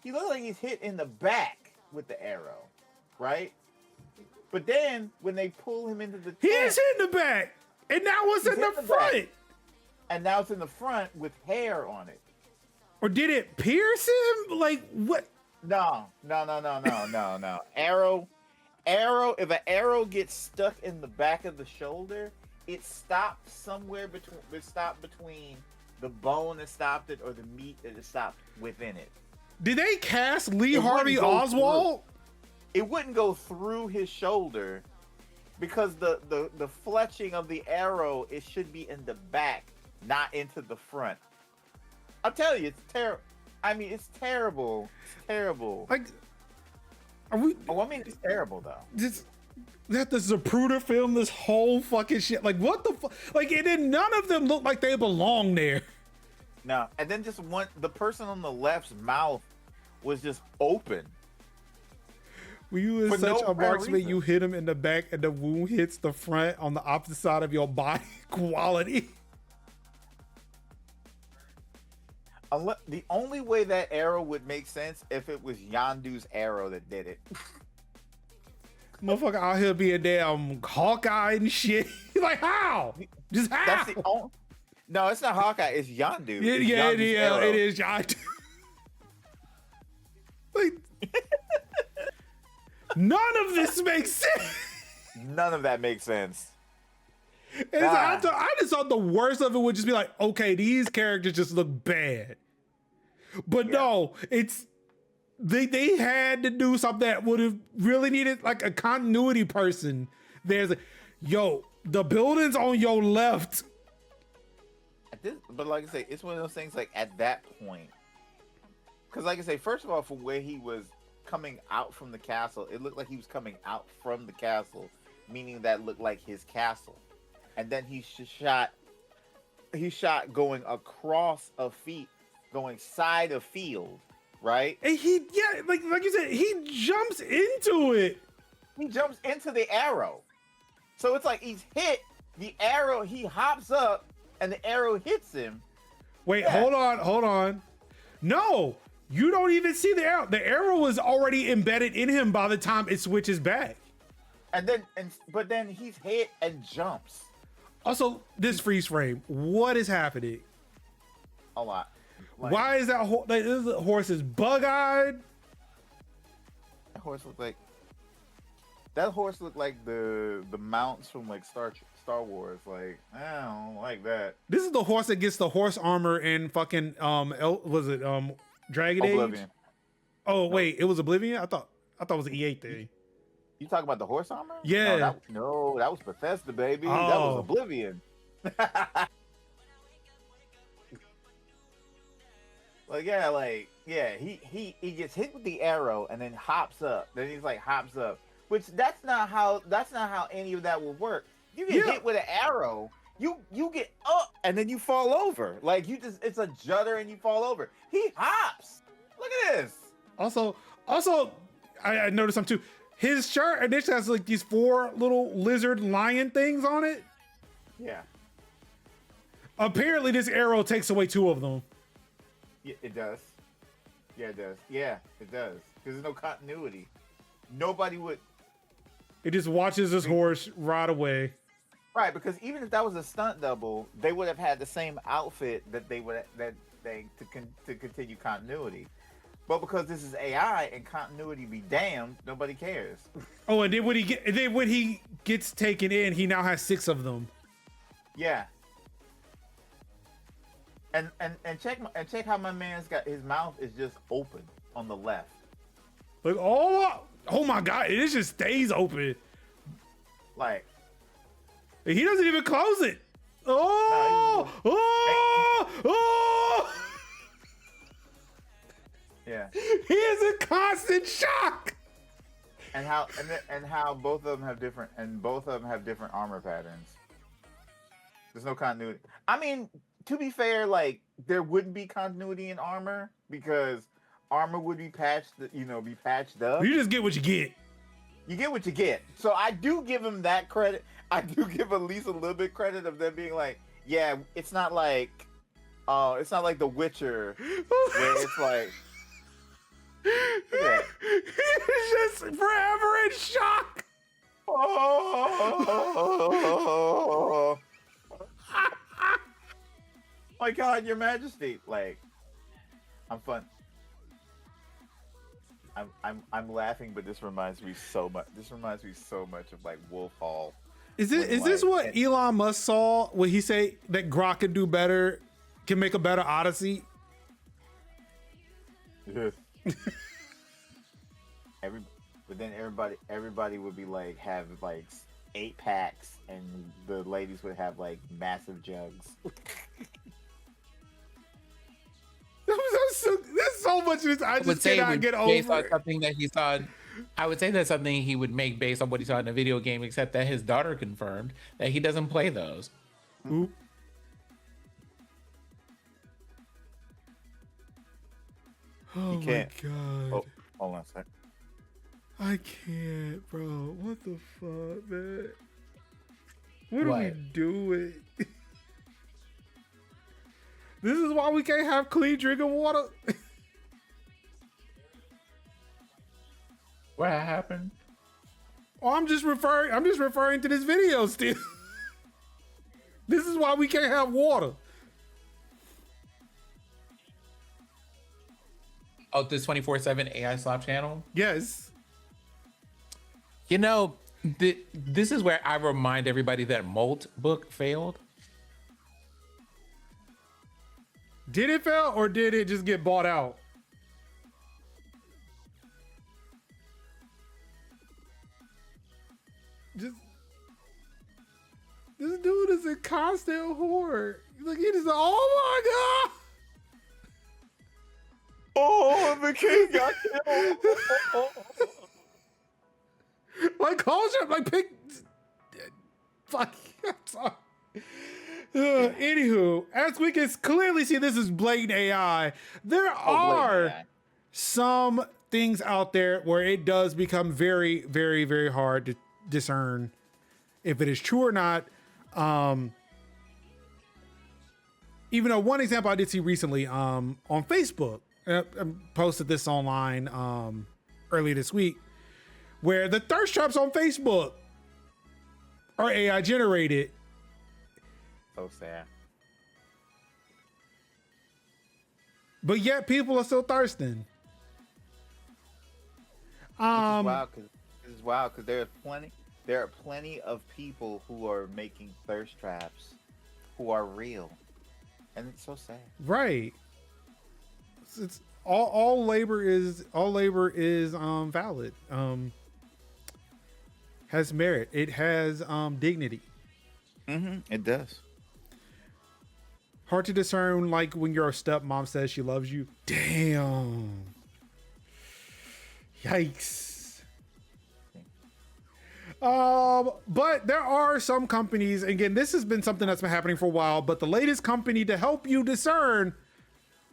[SPEAKER 3] He looks like he's hit in the back with the arrow, right? But then when they pull him into the
[SPEAKER 1] He
[SPEAKER 3] tent,
[SPEAKER 1] is hit in the back. And now it's
[SPEAKER 3] He's
[SPEAKER 1] in
[SPEAKER 3] hit
[SPEAKER 1] the
[SPEAKER 3] in the back.
[SPEAKER 1] front.
[SPEAKER 3] and now it's in the front with hair on it.
[SPEAKER 1] Or did it pierce him? Like, what?
[SPEAKER 3] No. Arrow. If an arrow gets stuck in the back of the shoulder, it stopped somewhere between. It stopped between the bone that stopped it or the meat that it stopped within it.
[SPEAKER 1] Did they cast Lee
[SPEAKER 3] It
[SPEAKER 1] Harvey
[SPEAKER 3] wouldn't go
[SPEAKER 1] Oswald?
[SPEAKER 3] It wouldn't go through his shoulder because the fletching of the arrow, it should be in the back, not into the front. I'll tell you, it's terrible. I mean, it's terrible. It's terrible.
[SPEAKER 1] Like, are we
[SPEAKER 3] Oh, I mean, it's terrible though.
[SPEAKER 1] just that the Zapruder film this whole fucking shit? Like, what the fuck? Like, and then none of them look like they belong there.
[SPEAKER 3] No, and then just the person on the left's mouth was just open.
[SPEAKER 1] When you in
[SPEAKER 3] For
[SPEAKER 1] such
[SPEAKER 3] no
[SPEAKER 1] a
[SPEAKER 3] apparent
[SPEAKER 1] marksman,
[SPEAKER 3] reason.
[SPEAKER 1] you hit him in the back and the wound hits the front on the opposite side of your body. Quality.
[SPEAKER 3] Unless, the only way that arrow would make sense if it was Yondu's arrow that did it.
[SPEAKER 1] Motherfucker out here being damn Hawkeye and shit. Like, how? Just how?
[SPEAKER 3] That's the only. No, it's not Hawkeye. It's Yondu.
[SPEAKER 1] Yeah,
[SPEAKER 3] It's
[SPEAKER 1] yeah,
[SPEAKER 3] Yondu's
[SPEAKER 1] yeah,
[SPEAKER 3] arrow.
[SPEAKER 1] it is John. Like, none of this makes sense.
[SPEAKER 3] None of that makes sense.
[SPEAKER 1] And so I just thought the worst of it would just be like, okay, these characters just look bad. But no, it's they had to do something that would have really needed like a continuity person. There's a, yo, the buildings on your left.
[SPEAKER 3] But like I say, it's one of those things like at that point. Because like I say, first of all, from where he was coming out from the castle, it looked like he was coming out from the castle, meaning that looked like his castle. And then he shot going across a feet, going side of field, right?
[SPEAKER 1] And like you said, he jumps into it.
[SPEAKER 3] He jumps into the arrow. So it's like he's hit the arrow, he hops up, and the arrow hits him.
[SPEAKER 1] Wait,
[SPEAKER 3] Yeah.
[SPEAKER 1] hold on. No, you don't even see the arrow. The arrow was already embedded in him by the time it switches back.
[SPEAKER 3] But then he's hit and jumps.
[SPEAKER 1] Also, this freeze frame, what is happening?
[SPEAKER 3] A lot. Like,
[SPEAKER 1] Why is that this horse is bug-eyed?
[SPEAKER 3] that horse looked like the mounts from like Star Wars. Like, I don't like that.
[SPEAKER 1] This is the horse that gets the horse armor in fucking Dragon Age?
[SPEAKER 3] Oblivion.
[SPEAKER 1] Oh wait, it was Oblivion? I thought it was an EA thing.
[SPEAKER 3] You talk about the horse armor?
[SPEAKER 1] Yeah.
[SPEAKER 3] That was Bethesda, baby. That
[SPEAKER 1] Oh.
[SPEAKER 3] was Oblivion. he gets hit with the arrow and then hops up. Then he's like hops up, which that's not how any of that will work. You get
[SPEAKER 1] Yeah.
[SPEAKER 3] hit with an arrow, you get up and then you fall over. Like you just it's a judder and you fall over. He hops. Look at this.
[SPEAKER 1] Also, I noticed something too. His shirt initially has like these 4 little lizard lion things on it.
[SPEAKER 3] Yeah.
[SPEAKER 1] Apparently, this arrow takes away 2 of them.
[SPEAKER 3] Yeah, it does. Yeah, it does. Yeah, it does. Because there's no continuity. Nobody would.
[SPEAKER 1] It just watches this horse ride away.
[SPEAKER 3] Right, because even if that was a stunt double, they would have had the same outfit that they would to continue continuity. But because this is AI and continuity be damned, nobody cares.
[SPEAKER 1] Oh, and then when he gets taken in, he now has 6 of them.
[SPEAKER 3] Yeah. And check how my man's got his mouth is just open on the left.
[SPEAKER 1] Like, oh my God, it just stays open.
[SPEAKER 3] Like
[SPEAKER 1] He doesn't even close it. Oh, oh.
[SPEAKER 3] yeah.
[SPEAKER 1] He is in constant shock.
[SPEAKER 3] And how both of them have different armor patterns. There's no continuity. I mean, to be fair, like there wouldn't be continuity in armor because armor would be patched up.
[SPEAKER 1] You just get what you get.
[SPEAKER 3] You get what you get. So I do give him that credit. I do give at least a little bit credit of them being like, yeah, it's not like The Witcher where it's like yeah.
[SPEAKER 1] He's just forever in shock.
[SPEAKER 3] Oh my God, Your Majesty! Like, I'm fun. I'm laughing, but this reminds me so much. This reminds me so much of like Wolf Hall.
[SPEAKER 1] Is this what Elon Musk saw when he say that Grok can do better, can make a better Odyssey?
[SPEAKER 3] But then everybody would be like have like 8 packs, and the ladies would have like massive jugs.
[SPEAKER 1] There's so much of this I just cannot get
[SPEAKER 2] based
[SPEAKER 1] over.
[SPEAKER 2] on something that he saw. I would say that's something he would make based on what he saw in a video game, except that his daughter confirmed that he doesn't play those.
[SPEAKER 1] Ooh. Oh
[SPEAKER 3] You
[SPEAKER 1] my
[SPEAKER 3] can't.
[SPEAKER 1] God.
[SPEAKER 3] Oh, hold on a sec.
[SPEAKER 1] I can't, bro. What the fuck, man? What are we
[SPEAKER 2] What?
[SPEAKER 1] doing? This is why we can't have clean drinking water.
[SPEAKER 2] What happened?
[SPEAKER 1] Oh, I'm just referring to this video still. This is why we can't have water.
[SPEAKER 2] Oh, this 24/7 AI slop channel.
[SPEAKER 1] Yes.
[SPEAKER 2] You know, this is where I remind everybody that Molt book failed.
[SPEAKER 1] Did it fail or did it just get bought out? Just this dude is a constant horror. Like he just, oh my God.
[SPEAKER 3] Oh, the king got killed.
[SPEAKER 1] Like culture, like pick. Fuck. I'm sorry. Anywho, as we can clearly see, this is blatant AI. There are some things out there where it does become very, very, very hard to discern if it is true or not. Even though one example I did see recently on Facebook, I posted this online earlier this week, where the thirst traps on Facebook are AI generated.
[SPEAKER 3] So sad.
[SPEAKER 1] But yet people are still thirsting.
[SPEAKER 3] This is wild because there are plenty of people who are making thirst traps who are real, and it's so sad.
[SPEAKER 1] Right. It's all labor is valid. Has merit. It has dignity.
[SPEAKER 3] It does.
[SPEAKER 1] Hard to discern, like when your stepmom says she loves you. Damn. Yikes. But there are some companies, again, this has been something that's been happening for a while, but the latest company to help you discern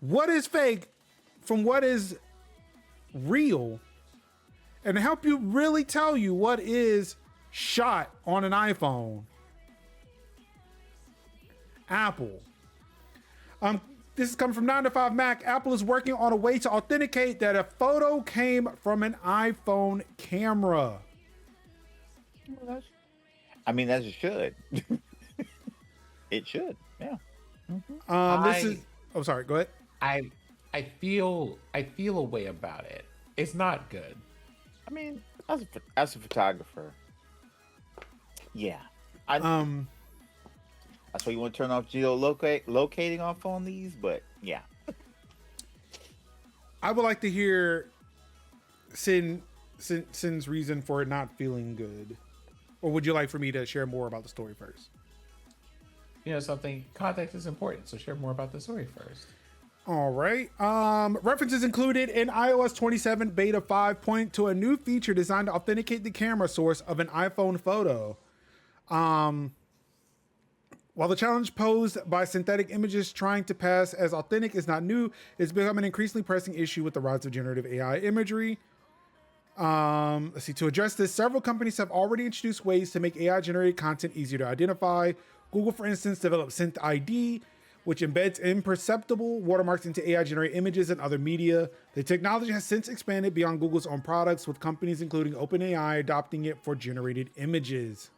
[SPEAKER 1] what is fake from what is real and help you really tell you what is shot on an iPhone. Apple. This is coming from 9 to 5 Mac. Apple is working on a way to authenticate that a photo came from an iPhone camera.
[SPEAKER 3] I mean, as it should. It should, yeah.
[SPEAKER 1] This is. Oh, sorry. Go ahead.
[SPEAKER 2] I feel a way about it. It's not good.
[SPEAKER 3] I mean, as a photographer, yeah. That's why you want to turn off locating off on these, but yeah.
[SPEAKER 1] I would like to hear Sin's reason for it not feeling good. Or would you like for me to share more about the story first?
[SPEAKER 2] You know something, context is important, so share more about the story first.
[SPEAKER 1] All right. References included in iOS 27 Beta 5 point to a new feature designed to authenticate the camera source of an iPhone photo. While the challenge posed by synthetic images trying to pass as authentic is not new, it's become an increasingly pressing issue with the rise of generative AI imagery. Let's see. To address this, several companies have already introduced ways to make AI-generated content easier to identify. Google, for instance, developed SynthID, which embeds imperceptible watermarks into AI-generated images and other media. The technology has since expanded beyond Google's own products, with companies including OpenAI adopting it for generated images.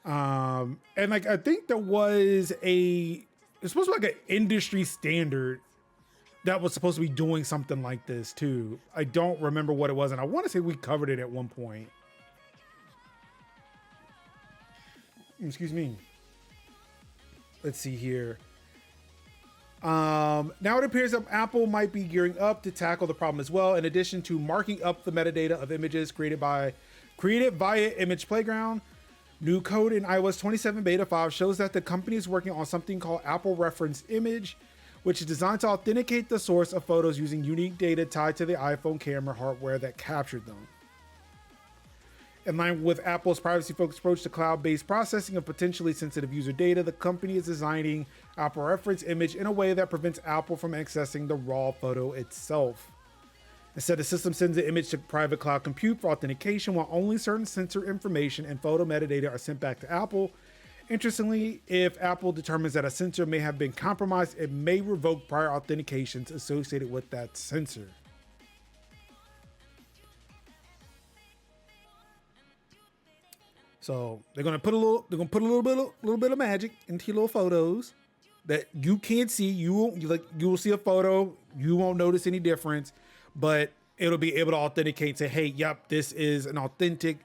[SPEAKER 1] And like I think there was it's supposed to be like an industry standard that was supposed to be doing something like this too. I don't remember what it was, and I want to say we covered it at one point. Excuse me. Let's see here. Now it appears that Apple might be gearing up to tackle the problem as well. In addition to marking up the metadata of images created via Image Playground, new code in iOS 27 Beta 5 shows that the company is working on something called Apple Reference Image, which is designed to authenticate the source of photos using unique data tied to the iPhone camera hardware that captured them. In line with Apple's privacy-focused approach to cloud-based processing of potentially sensitive user data, the company is designing Apple Reference Image in a way that prevents Apple from accessing the raw photo itself. Instead, the system sends the image to private cloud compute for authentication, while only certain sensor information and photo metadata are sent back to Apple. Interestingly, if Apple determines that a sensor may have been compromised, it may revoke prior authentications associated with that sensor. So they're gonna put a little bit of magic into your little photos that you can't see. You will see a photo, you won't notice any difference, but it'll be able to authenticate, say, hey, yep, this is an authentic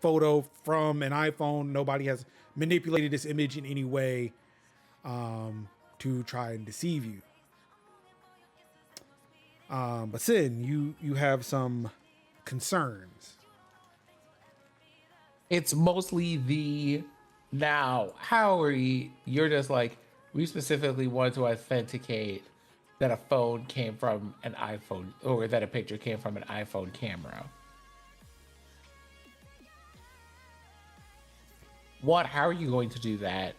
[SPEAKER 1] photo from an iPhone. Nobody has manipulated this image in any way to try and deceive you. But Sin, you have some concerns.
[SPEAKER 2] It's mostly you're just like, we specifically wanted to authenticate that a phone came from an iPhone, or that a picture came from an iPhone camera. How are you going to do that?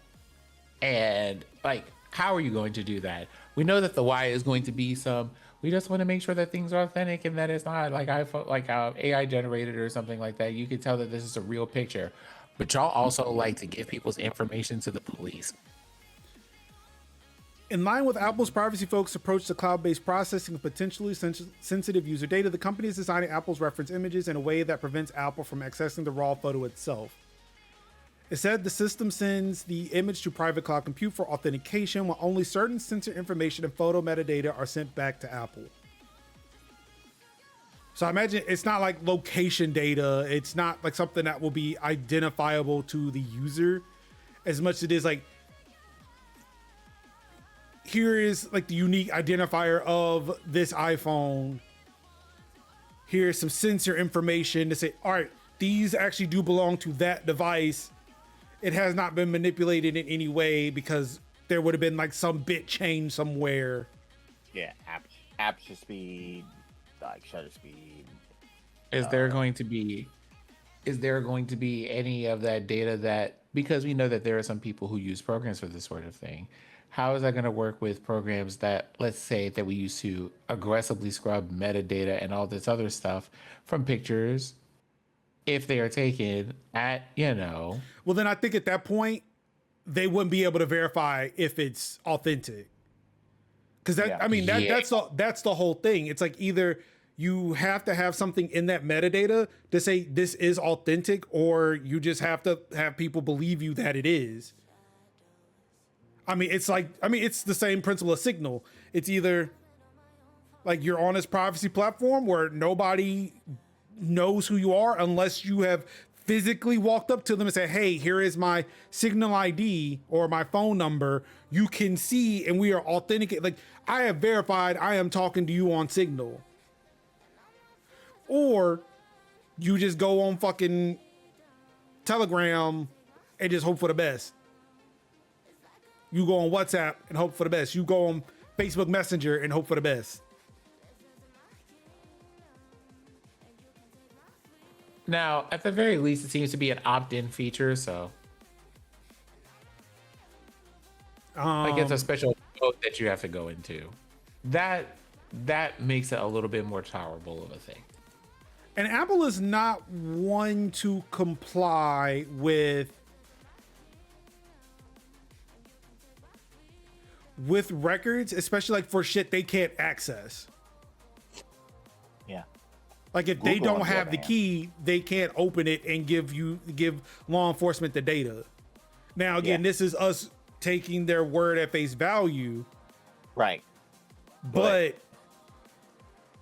[SPEAKER 2] And like, how are you going to do that? We know that the why is going to be we just want to make sure that things are authentic and that it's not like iPhone, like AI generated or something like that. You can tell that this is a real picture, but y'all also like to give people's information to the police.
[SPEAKER 1] In line with Apple's privacy-focused approach to cloud-based processing of potentially sensitive user data, the company is designing Apple's reference images in a way that prevents Apple from accessing the raw photo itself. It said the system sends the image to private cloud compute for authentication, while only certain sensor information and photo metadata are sent back to Apple. So I imagine it's not like location data. It's not like something that will be identifiable to the user as much as it is like, here is like the unique identifier of this iPhone. Here's some sensor information to say, all right, these actually do belong to that device. It has not been manipulated in any way because there would have been like some bit change somewhere.
[SPEAKER 3] Yeah, aperture speed, like shutter speed.
[SPEAKER 2] Is there going to be is there going to be any of that data that, because we know that there are some people who use programs for this sort of thing, how is that going to work with programs that, let's say, that we used to aggressively scrub metadata and all this other stuff from pictures if they are taken at,
[SPEAKER 1] Well, then I think at that point they wouldn't be able to verify if it's authentic. Because that,
[SPEAKER 3] Yeah.
[SPEAKER 1] I mean,
[SPEAKER 2] Yeah.
[SPEAKER 1] that's the whole thing. It's like either you have to have something in that metadata to say this is authentic, or you just have to have people believe you that it is. I mean, it's the same principle of Signal. It's either like you're on this privacy platform where nobody knows who you are unless you have physically walked up to them and said, hey, here is my Signal ID or my phone number. You can see, and we are authentic. Like, I have verified I am talking to you on Signal. Or you just go on fucking Telegram and just hope for the best. You go on WhatsApp and hope for the best. You go on Facebook Messenger and hope for the best.
[SPEAKER 2] Now, at the very least, it seems to be an opt-in feature, so like it's a special mode that you have to go into. That makes it a little bit more tolerable of a thing.
[SPEAKER 1] And Apple is not one to comply with records, especially like for shit they can't access.
[SPEAKER 3] Yeah.
[SPEAKER 1] Like if they
[SPEAKER 3] Google, on
[SPEAKER 1] don't
[SPEAKER 3] the
[SPEAKER 1] have
[SPEAKER 3] other
[SPEAKER 1] the
[SPEAKER 3] hand.
[SPEAKER 1] key, they can't open it and give law enforcement the data. Now again,
[SPEAKER 3] Yeah.
[SPEAKER 1] this is us taking their word at face value,
[SPEAKER 3] Right.
[SPEAKER 1] but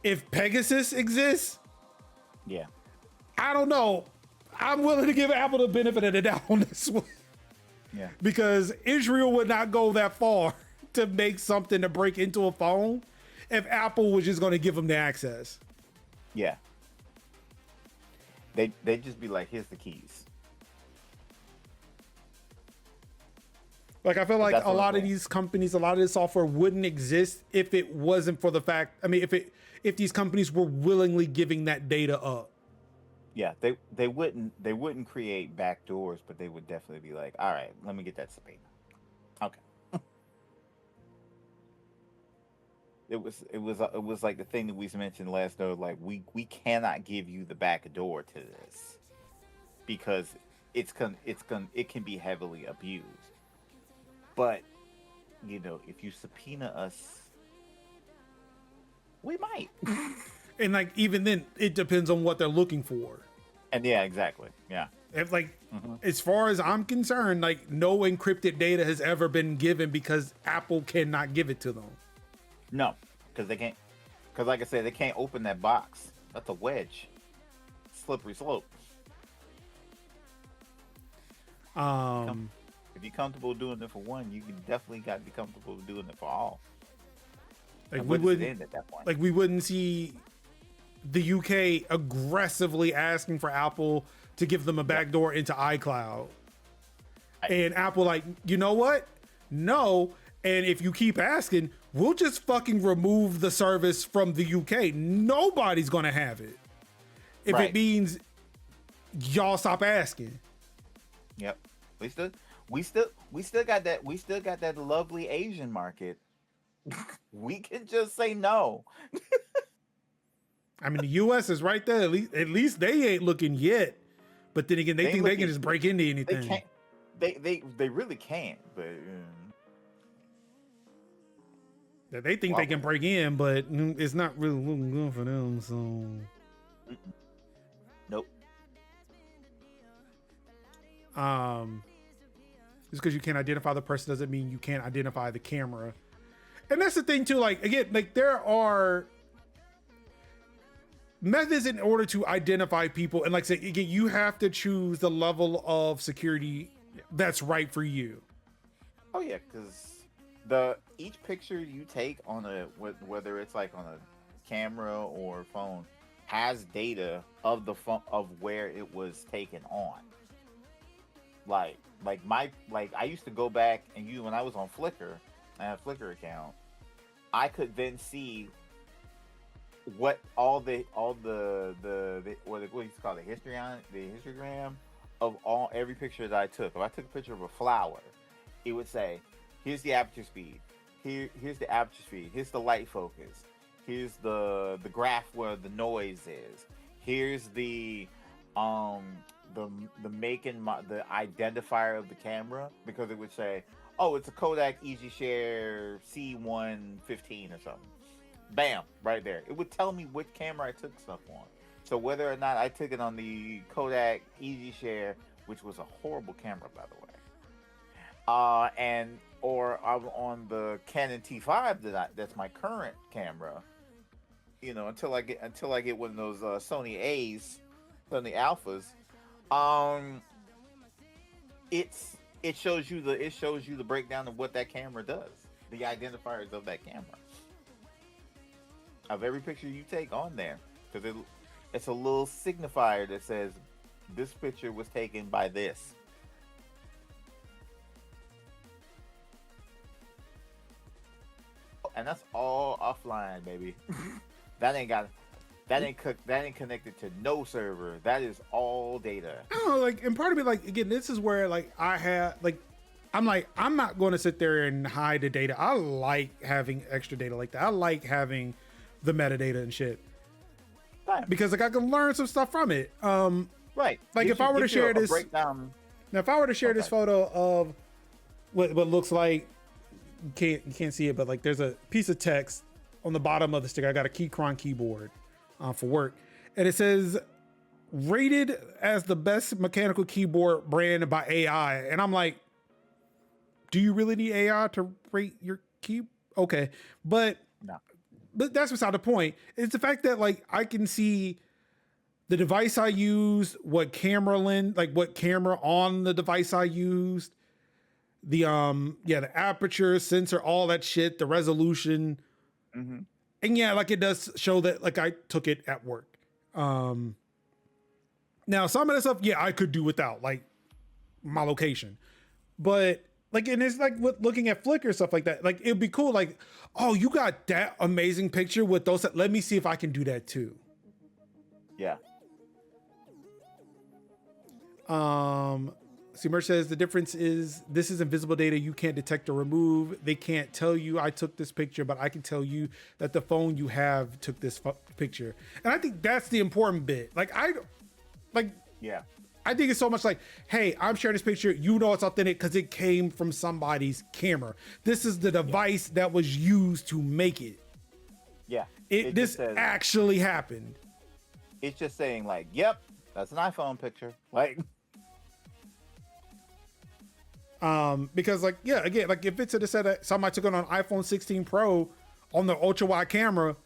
[SPEAKER 1] if Pegasus exists,
[SPEAKER 3] Yeah.
[SPEAKER 1] I don't know. I'm willing to give Apple the benefit of the doubt on this one.
[SPEAKER 3] Yeah.
[SPEAKER 1] Because Israel would not go that far to make something to break into a phone if Apple was just going to give them the access.
[SPEAKER 3] Yeah. They just be like, here's the keys.
[SPEAKER 1] Like, I feel like
[SPEAKER 3] that's
[SPEAKER 1] a
[SPEAKER 3] what
[SPEAKER 1] lot
[SPEAKER 3] I'm
[SPEAKER 1] of
[SPEAKER 3] saying.
[SPEAKER 1] these companies, a lot of this software wouldn't exist if it wasn't for the fact, I mean, if these companies were willingly giving that data up.
[SPEAKER 3] Yeah, they wouldn't create back doors, but they would definitely be like, all right, let me get that subpoena. Okay. It was like the thing that we mentioned last note, like we cannot give you the back door to this because it can be heavily abused. But if you subpoena us, we might.
[SPEAKER 1] And like, even then, it depends on what they're looking for.
[SPEAKER 3] And yeah, exactly. Yeah.
[SPEAKER 1] If like, as far as I'm concerned, like no encrypted data has ever been given because Apple cannot give it to them.
[SPEAKER 3] No, because they can't. Because like I said, they can't open that box. That's a wedge. Slippery slope. If you're comfortable doing it for one, you can definitely got to be comfortable doing it for all.
[SPEAKER 1] Like
[SPEAKER 3] And
[SPEAKER 1] we
[SPEAKER 3] where does it
[SPEAKER 1] wouldn't,
[SPEAKER 3] end at that point?
[SPEAKER 1] like we wouldn't see the UK aggressively asking for Apple to give them a backdoor into iCloud. And Apple like, you know what? No. And if you keep asking, we'll just fucking remove the service from the UK. Nobody's going to have it. If
[SPEAKER 3] Right.
[SPEAKER 1] it means y'all stop asking.
[SPEAKER 3] Yep. We still got that lovely Asian market. We can just say no.
[SPEAKER 1] I mean, the US is right there. At least they ain't looking yet. But then again, they
[SPEAKER 3] They
[SPEAKER 1] think
[SPEAKER 3] ain't
[SPEAKER 1] they can
[SPEAKER 3] looking.
[SPEAKER 1] just break into
[SPEAKER 3] They
[SPEAKER 1] anything.
[SPEAKER 3] can't. They really can't. But
[SPEAKER 1] That they think they can break in, but it's not really looking good for them. So,
[SPEAKER 3] nope.
[SPEAKER 1] just because you can't identify the person doesn't mean you can't identify the camera. And that's the thing too. Like again, like there are methods in order to identify people, and like I say again, you have to choose the level of security that's right for you.
[SPEAKER 3] Oh yeah, because each picture you take on whether it's like on a camera or phone has data of the phone of where it was taken on. Like I used to go back and when I was on Flickr, I had a Flickr account. I could then see what all the what do you call it, histogram of every picture that I took. If I took a picture of a flower, it would say, here's the aperture speed, here's the aperture speed, here's the light focus, here's the graph where the noise is, here's the make and the identifier of the camera, because it would say, oh, it's a Kodak Easy Share C115 or something. Bam, right there. It would tell me which camera I took stuff on. So whether or not I took it on the Kodak Easy Share, which was a horrible camera, by the way, or I'm on the Canon T5 that's my current camera. You know, until I get one of those Sony Alphas. It shows you the breakdown of what that camera does, the identifiers of that camera, of every picture you take on there, because it's a little signifier that says this picture was taken by this. And that's all offline, baby. that ain't connected to no server. That is all data.
[SPEAKER 1] I don't know, like, and part of me, like, again, this is where, like, I'm not going to sit there and hide the data. I like having extra data like that. I like having the metadata and shit.
[SPEAKER 3] Right.
[SPEAKER 1] Because, like, I can learn some stuff from it.
[SPEAKER 3] Right.
[SPEAKER 1] Like, if I were to share this
[SPEAKER 3] breakdown.
[SPEAKER 1] Now, if I were to share this photo of what looks like, you can't see it, but like there's a piece of text on the bottom of the sticker. I got a Keychron keyboard for work, and it says rated as the best mechanical keyboard brand by AI. And I'm like, do you really need AI to rate your key? Okay, but
[SPEAKER 3] No.
[SPEAKER 1] But that's beside the point. It's the fact that, like, I can see the device I used, what camera lens, like what camera on the device I used, the aperture, sensor, all that shit, the resolution.
[SPEAKER 3] Mm-hmm.
[SPEAKER 1] And yeah, like, it does show that, like, I took it at work. Now some of that stuff, yeah, I could do without, like, my location. But like, and it's like with looking at Flickr, stuff like that. Like, it'd be cool. Like, oh, you got that amazing picture with those. Let me see if I can do that too.
[SPEAKER 3] Yeah.
[SPEAKER 1] Merch says the difference is this is invisible data you can't detect or remove. They can't tell you I took this picture, but I can tell you that the phone you have took this picture. And I think that's the important bit.
[SPEAKER 3] Yeah.
[SPEAKER 1] I think it's so much like, hey, I'm sharing this picture. You know it's authentic because it came from somebody's camera. This is the device that was used to make it.
[SPEAKER 3] Yeah.
[SPEAKER 1] This actually happened.
[SPEAKER 3] It's just saying, like, yep, that's an iPhone picture. Like,
[SPEAKER 1] because, like, yeah, again, like, if it's a set that somebody took it on iPhone 16 Pro on the ultra wide camera,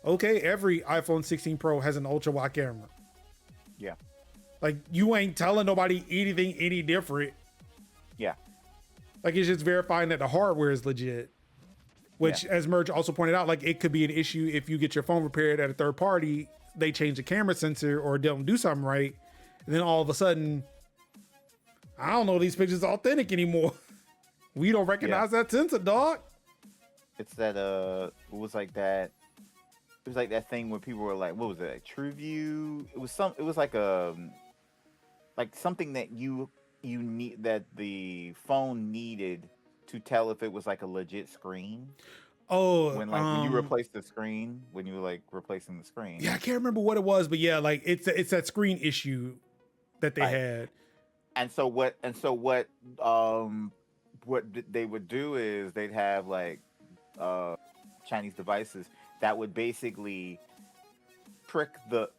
[SPEAKER 1] okay, every iPhone 16 Pro has an ultra wide camera.
[SPEAKER 3] yeah.
[SPEAKER 1] Like, you ain't telling nobody anything any different.
[SPEAKER 3] Yeah.
[SPEAKER 1] Like, it's just verifying that the hardware is legit. Which, as Merge also pointed out, like, it could be an issue if you get your phone repaired at a third party, they change the camera sensor or don't do something right, and then all of a sudden, I don't know, these pictures are authentic anymore. We don't recognize that sensor, dog.
[SPEAKER 3] It's that it was like that thing where people were like, what was it, like TrueView? It was like something that you need, that the phone needed to tell if it was like a legit screen.
[SPEAKER 1] Oh,
[SPEAKER 3] when you replace the screen, when you were like replacing the screen.
[SPEAKER 1] Yeah, I can't remember what it was, but yeah, like it's that screen issue that they had.
[SPEAKER 3] And so what they would do is they'd have like Chinese devices that would basically trick the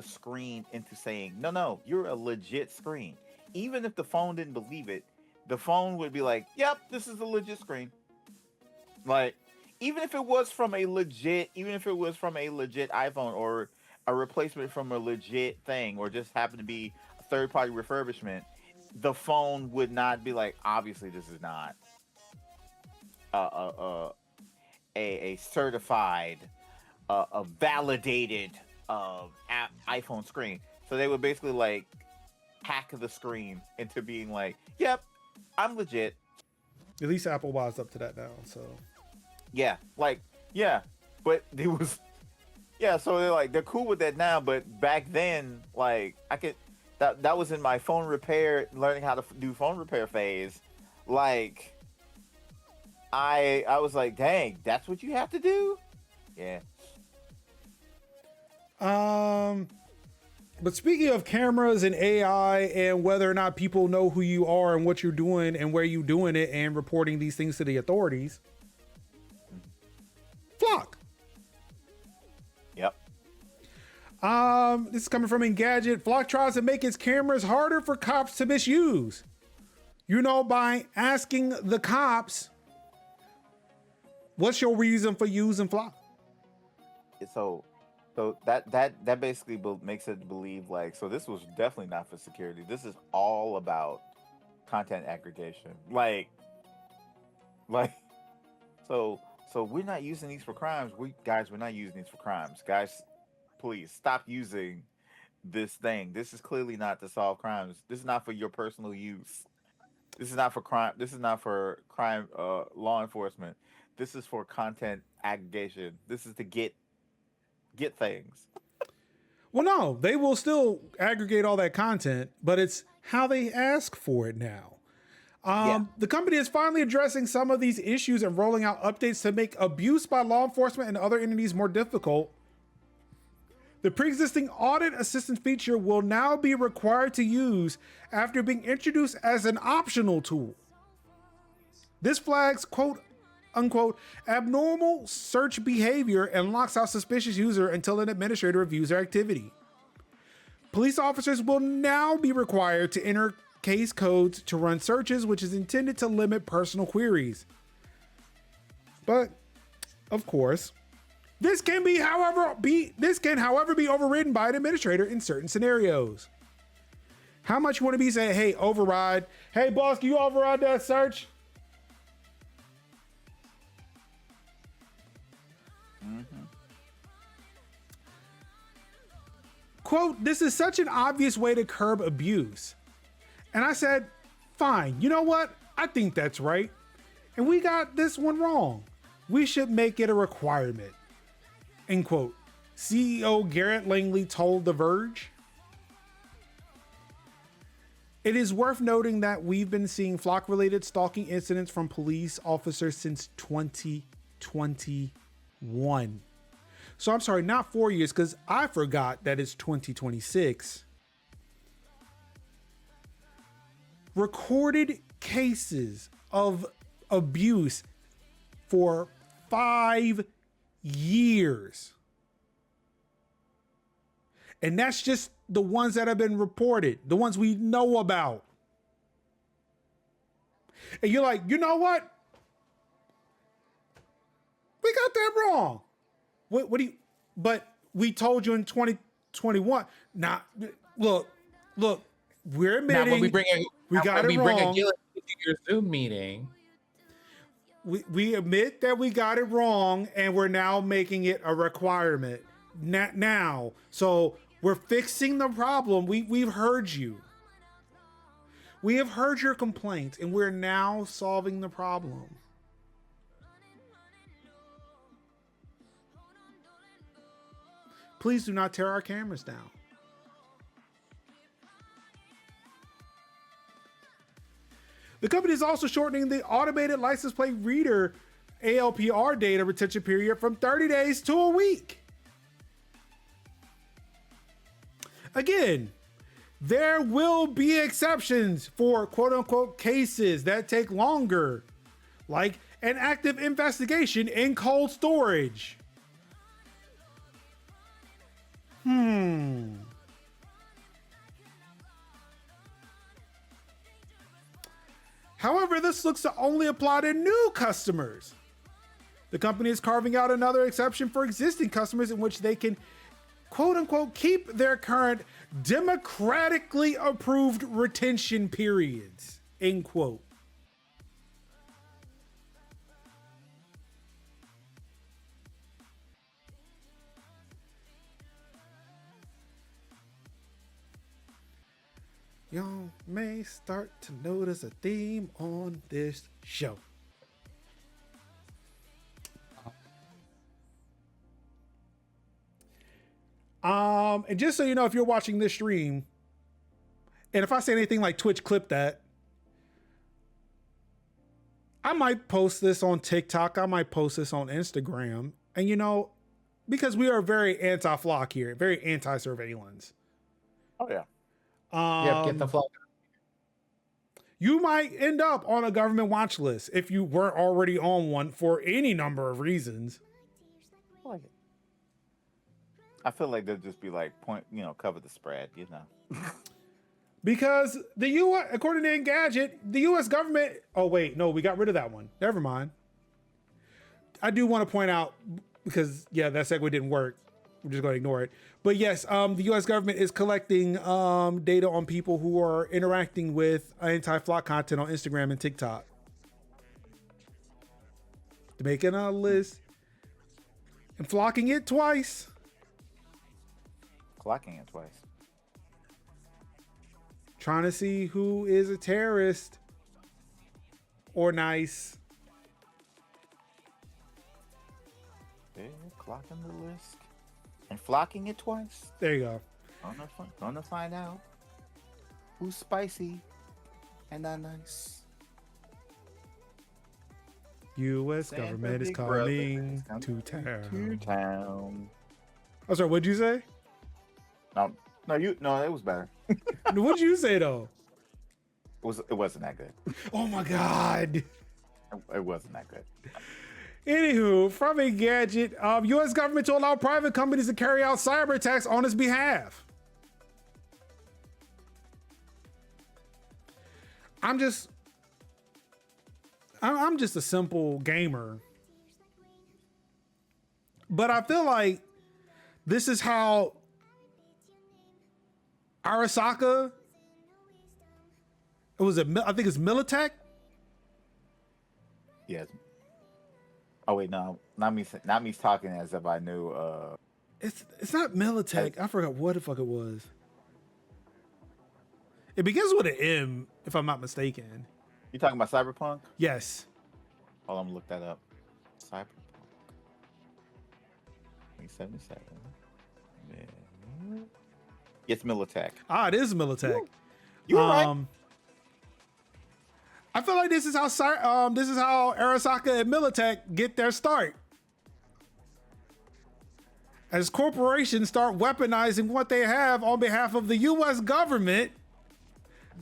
[SPEAKER 3] screen into saying, no, you're a legit screen. Even if the phone didn't believe it, the phone would be like, yep, this is a legit screen. Like, even if it was from a legit iPhone or a replacement from a legit thing, or just happened to be a third-party refurbishment, the phone would not be like, obviously this is not a certified, a validated iPhone screen. So they would basically like hack the screen into being like, yep, I'm legit.
[SPEAKER 1] At least Apple wise up to that now. So
[SPEAKER 3] but it Yeah, so they're cool with that now, but back then, like I could that was in my phone repair, learning how to do phone repair phase. Like I was like, dang, that's what you have to do. Yeah.
[SPEAKER 1] But speaking of cameras and AI and whether or not people know who you are and what you're doing and where you're doing it and reporting these things to the authorities, Flock.
[SPEAKER 3] Yep.
[SPEAKER 1] This is coming from Engadget. Flock tries to make its cameras harder for cops to misuse. You know, by asking the cops, what's your reason for using Flock?
[SPEAKER 3] So that basically makes it believe like, so this was definitely not for security. This is all about content aggregation. Like so we're not using these for crimes. We're not using these for crimes. Guys, please stop using this thing. This is clearly not to solve crimes. This is not for your personal use. This is not for crime. This is not for crime law enforcement. This is for content aggregation. This is to get things.
[SPEAKER 1] Well, no, they will still aggregate all that content, but it's how they ask for it now. The company is finally addressing some of these issues and rolling out updates to make abuse by law enforcement and other entities more difficult. The pre-existing audit assistance feature will now be required to use after being introduced as an optional tool. This flags, quote unquote, abnormal search behavior and locks out suspicious user until an administrator reviews their activity. Police officers will now be required to enter case codes to run searches, which is intended to limit personal queries. But, of course, this can however be overridden by an administrator in certain scenarios. How much you want to be saying, hey, override, hey boss, can you override that search? Quote, this is such an obvious way to curb abuse. And I said, fine, you know what? I think that's right. And we got this one wrong. We should make it a requirement. End quote. CEO Garrett Langley told The Verge. It is worth noting that we've been seeing Flock-related stalking incidents from police officers since 2021. So I'm sorry, not 4 years, because I forgot that it's 2026. Recorded cases of abuse for 5 years. And that's just the ones that have been reported, the ones we know about. And you're like, you know what? We got that wrong. What do you, but we told you in 2021. Now, look, we're admitting
[SPEAKER 2] now when we bring a Gillis to your Zoom meeting.
[SPEAKER 1] We admit that we got it wrong and we're now making it a requirement now. So we're fixing the problem. We've heard you. We have heard your complaints and we're now solving the problem. Please do not tear our cameras down. The company is also shortening the automated license plate reader ALPR data retention period from 30 days to a week. Again, there will be exceptions for quote unquote cases that take longer, like an active investigation in cold storage. However, this looks to only apply to new customers. The company is carving out another exception for existing customers in which they can, quote unquote, keep their current democratically approved retention periods, end quote. Y'all may start to notice a theme on this show. And just so you know, if you're watching this stream, and if I say anything like Twitch clip that, I might post this on TikTok. I might post this on Instagram. And you know, because we are very anti-flock here, very anti-surveillance.
[SPEAKER 3] Oh yeah.
[SPEAKER 2] Yeah, get the flock.
[SPEAKER 1] You might end up on a government watch list if you weren't already on one for any number of reasons.
[SPEAKER 3] I like it. I feel like they'll just be like cover the spread, you know.
[SPEAKER 1] Because the U.S., according to Engadget, the U.S. government. Oh wait, no, we got rid of that one. Never mind. I do want to point out because that segue didn't work. We're just going to ignore it. But yes, the U.S. government is collecting data on people who are interacting with anti-flock content on Instagram and TikTok. They're making a list and flocking it twice.
[SPEAKER 3] Clocking it twice.
[SPEAKER 1] Trying to see who is a terrorist or nice.
[SPEAKER 3] They're clocking the list and flocking it twice.
[SPEAKER 1] There you go.
[SPEAKER 3] Gonna find out who's spicy and not nice.
[SPEAKER 1] U.S.
[SPEAKER 3] Santa
[SPEAKER 1] government is
[SPEAKER 3] Big Brother
[SPEAKER 1] coming
[SPEAKER 3] is
[SPEAKER 1] to town.
[SPEAKER 3] To town.
[SPEAKER 1] I'm sorry, what'd you say?
[SPEAKER 3] No, it was better.
[SPEAKER 1] What'd you say though?
[SPEAKER 3] It wasn't that good.
[SPEAKER 1] Oh my God.
[SPEAKER 3] It wasn't that good.
[SPEAKER 1] Anywho, from Engadget, U.S. government to allow private companies to carry out cyber attacks on its behalf. I'm just a simple gamer, but I feel like this is how Arasaka. I think it's Militech.
[SPEAKER 3] Yes. Oh wait, no, not me talking as if I knew.
[SPEAKER 1] It's not Militech. I forgot what the fuck it was. It begins with an M, if I'm not mistaken.
[SPEAKER 3] You talking about Cyberpunk?
[SPEAKER 1] Yes.
[SPEAKER 3] Hold on, I'm gonna look that up. Cyberpunk 2077. Yeah. It's Militech.
[SPEAKER 1] It is Militech.
[SPEAKER 3] You were right.
[SPEAKER 1] I feel like this is how Arasaka and Militech get their start. As corporations start weaponizing what they have on behalf of the U.S. government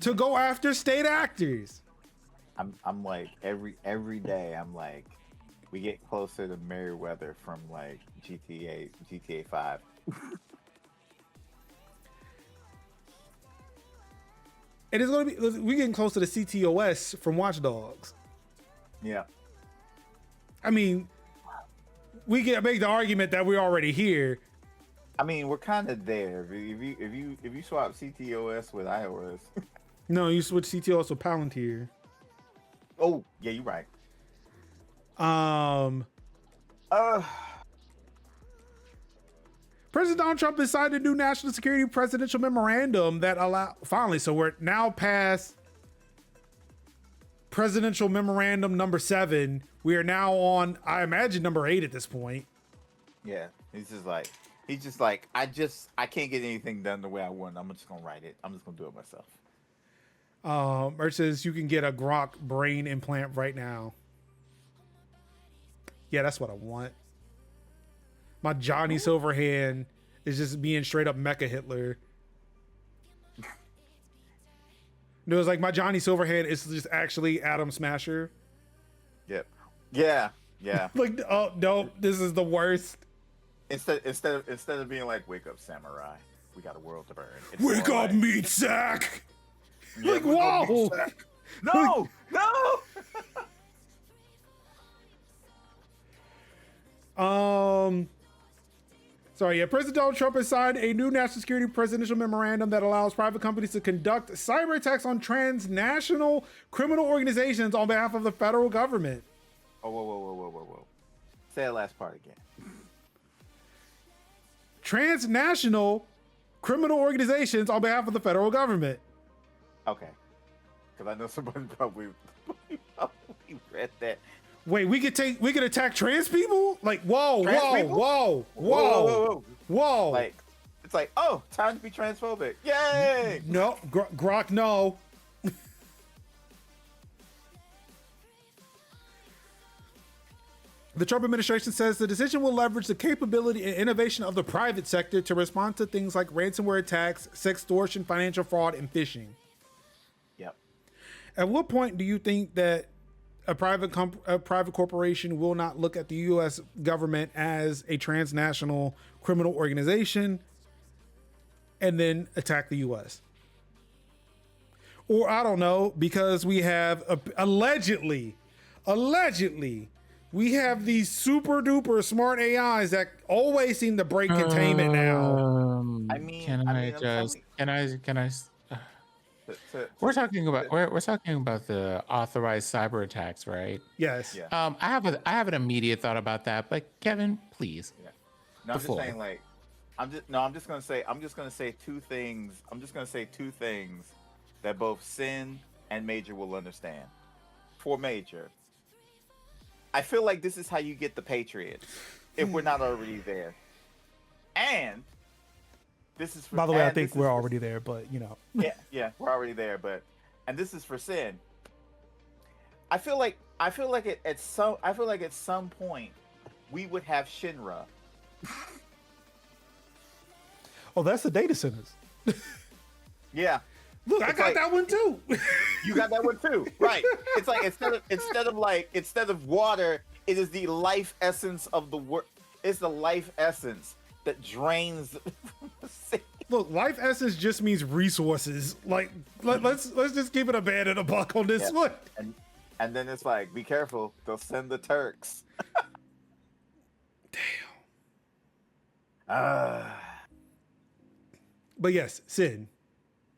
[SPEAKER 1] to go after state actors.
[SPEAKER 3] I'm like every day I'm like we get closer to Merryweather from like GTA 5.
[SPEAKER 1] And it's gonna be we're getting close to the CTOS from Watch Dogs.
[SPEAKER 3] Yeah.
[SPEAKER 1] I mean, we can make the argument that we're already here.
[SPEAKER 3] I mean, we're kind of there. If you swap CTOS with iOS.
[SPEAKER 1] No, you switch CTOS with Palantir.
[SPEAKER 3] Oh, yeah, you're right.
[SPEAKER 1] President Donald Trump has signed a new national security presidential memorandum that so we're now past presidential memorandum number 7. We are now on, I imagine, number 8 at this point.
[SPEAKER 3] Yeah, he's just like, I can't get anything done the way I want. I'm just gonna write it. I'm just gonna do it myself.
[SPEAKER 1] Merch says you can get a Grok brain implant right now. Yeah, that's what I want. My Johnny Silverhand is just being straight up Mecha Hitler. It was like my Johnny Silverhand is just actually Atom Smasher.
[SPEAKER 3] Yep. Yeah.
[SPEAKER 1] Like, oh no, this is the worst.
[SPEAKER 3] Instead of being like, wake up, samurai, we got a world to burn. It's
[SPEAKER 1] Wake up, meat sack.
[SPEAKER 3] Yeah,
[SPEAKER 1] like, whoa.
[SPEAKER 3] No.
[SPEAKER 1] President Donald Trump has signed a new national security presidential memorandum that allows private companies to conduct cyber attacks on transnational criminal organizations on behalf of the federal government.
[SPEAKER 3] Oh, whoa. Say that last part again.
[SPEAKER 1] Transnational criminal organizations on behalf of the federal government.
[SPEAKER 3] Okay. Because I know somebody probably read that.
[SPEAKER 1] Wait, we could attack trans people? Like, whoa.
[SPEAKER 3] Like It's like, oh, time to be transphobic. Yay!
[SPEAKER 1] No, Grok, no. The Trump administration says the decision will leverage the capability and innovation of the private sector to respond to things like ransomware attacks, sextortion, financial fraud, and phishing.
[SPEAKER 3] Yep.
[SPEAKER 1] At what point do you think that a private corporation will not look at the U.S. government as a transnational criminal organization and then attack the U.S.? Or I don't know, because we have allegedly, we have these super duper smart AIs that always seem to break containment now.
[SPEAKER 3] I mean,
[SPEAKER 2] can I we're talking about the authorized cyber attacks, right?
[SPEAKER 1] Yes.
[SPEAKER 3] Yeah.
[SPEAKER 2] I have an immediate thought about that, but Kevin, please.
[SPEAKER 3] Yeah. No, I'm just saying, like, I'm just gonna say two things. I'm just gonna say two things that both Sin and Major will understand. For Major, I feel like this is how you get the Patriots, if we're not already there. And this is for,
[SPEAKER 1] by the way, I think we're already there, but you know.
[SPEAKER 3] Yeah, we're already there, but and this is for Sin. I feel like at some point we would have Shinra.
[SPEAKER 1] Oh, that's the data centers.
[SPEAKER 3] Yeah.
[SPEAKER 1] Look, I got that one too.
[SPEAKER 3] You got that one too, right? It's like instead of water, it is the life essence of the world. It's the life essence that drains.
[SPEAKER 1] Look, life essence just means resources. Like let's just keep it a band and a buck on this one.
[SPEAKER 3] And then it's like, be careful, they'll send the Turks.
[SPEAKER 1] Damn. But yes, Sid,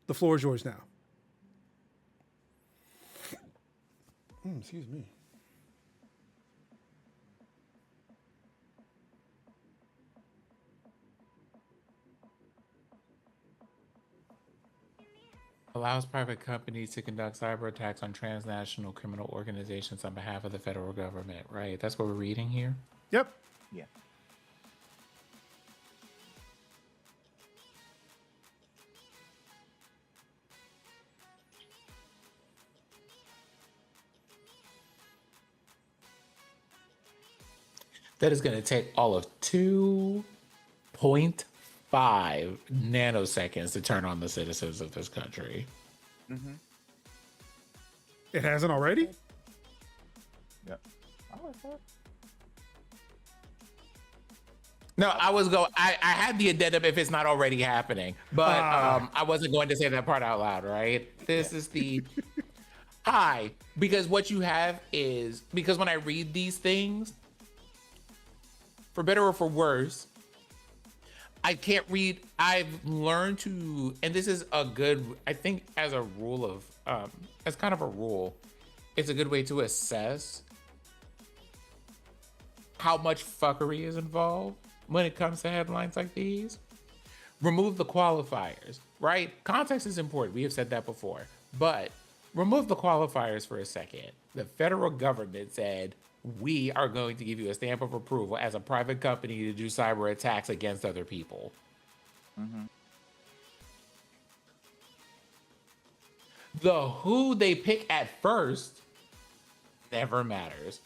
[SPEAKER 1] the floor is yours now. Excuse me.
[SPEAKER 2] Allows private companies to conduct cyber attacks on transnational criminal organizations on behalf of the federal government, right? That's what we're reading here?
[SPEAKER 1] Yep.
[SPEAKER 3] Yeah.
[SPEAKER 2] That is going to take all of 2.5 nanoseconds to turn on the citizens of this country.
[SPEAKER 3] Mm-hmm.
[SPEAKER 1] It hasn't already?
[SPEAKER 3] Yep. I like that.
[SPEAKER 2] No, I had the addendum if it's not already happening, but I wasn't going to say that part out loud, right? This is the hi, because what you have is, because when I read these things, for better or for worse, I can't read. I've learned to, and this is a good, I think as a rule of, as kind of a rule, it's a good way to assess how much fuckery is involved when it comes to headlines like these. Remove the qualifiers, right? Context is important. We have said that before, but remove the qualifiers for a second. The federal government said, we are going to give you a stamp of approval as a private company to do cyber attacks against other people.
[SPEAKER 3] Mm-hmm.
[SPEAKER 2] The who they pick at first never matters,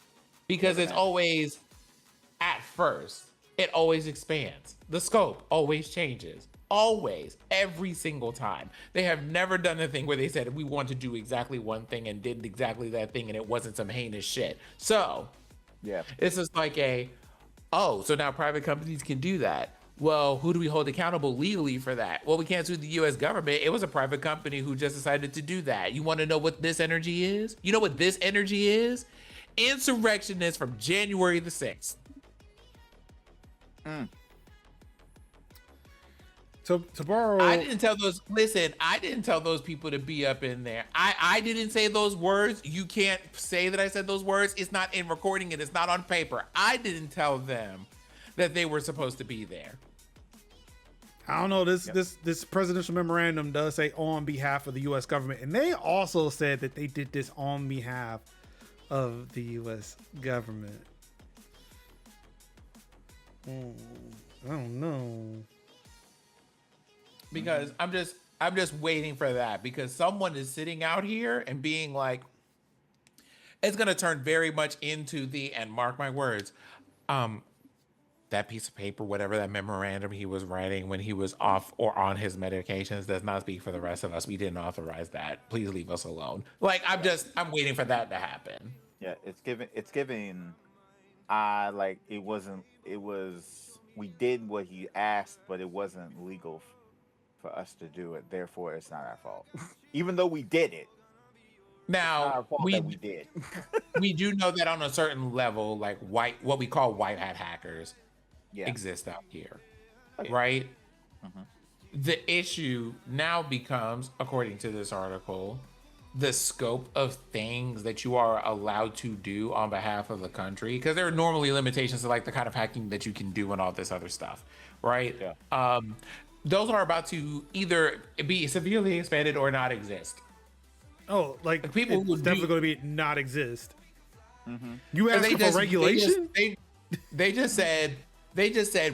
[SPEAKER 2] because it's always at first. It always expands. The scope always changes. Always, every single time. They have never done a thing where they said, we want to do exactly one thing and did exactly that thing and it wasn't some heinous shit. So,
[SPEAKER 3] yeah,
[SPEAKER 2] it's just like so now private companies can do that. Well, who do we hold accountable legally for that? Well, we can't sue the US government. It was a private company who just decided to do that. You want to know what this energy is? You know what this energy is? Insurrectionists from January the 6th.
[SPEAKER 1] To borrow,
[SPEAKER 2] I didn't tell those people to be up in there. I didn't say those words. You can't say that I said those words. It's not in recording and it's not on paper. I didn't tell them that they were supposed to be there.
[SPEAKER 1] I don't know. This presidential memorandum does say on behalf of the U.S. government, and they also said that they did this on behalf of the U.S. government. I don't know.
[SPEAKER 2] because I'm just waiting for that because someone is sitting out here and being like, it's gonna turn very much into the, and mark my words, that piece of paper, whatever that memorandum he was writing when he was off or on his medications does not speak for the rest of us. We didn't authorize that. Please leave us alone. Like I'm waiting for that to happen.
[SPEAKER 3] Yeah, it's giving like it wasn't it was we did what he asked, but it wasn't legal for us to do it. Therefore, it's not our fault. Even though we did it, it's not our
[SPEAKER 2] Now
[SPEAKER 3] fault that we did.
[SPEAKER 2] we do know that on a certain level, like what we call white hat hackers
[SPEAKER 3] Yeah.
[SPEAKER 2] exist out here,
[SPEAKER 3] Oh, yeah.
[SPEAKER 2] right?
[SPEAKER 3] Mhm.
[SPEAKER 2] The issue now becomes, according to this article, the scope of things that you are allowed to do on behalf of the country, because there are normally limitations to like the kind of hacking that you can do and all this other stuff, right?
[SPEAKER 3] Yeah.
[SPEAKER 2] Those are about to either be severely expanded or not exist.
[SPEAKER 1] Oh, like
[SPEAKER 2] People
[SPEAKER 1] it's
[SPEAKER 2] would
[SPEAKER 1] definitely
[SPEAKER 2] be-
[SPEAKER 1] going to be not exist.
[SPEAKER 3] Mm-hmm.
[SPEAKER 1] You
[SPEAKER 2] And
[SPEAKER 1] asking for regulation?
[SPEAKER 2] They just said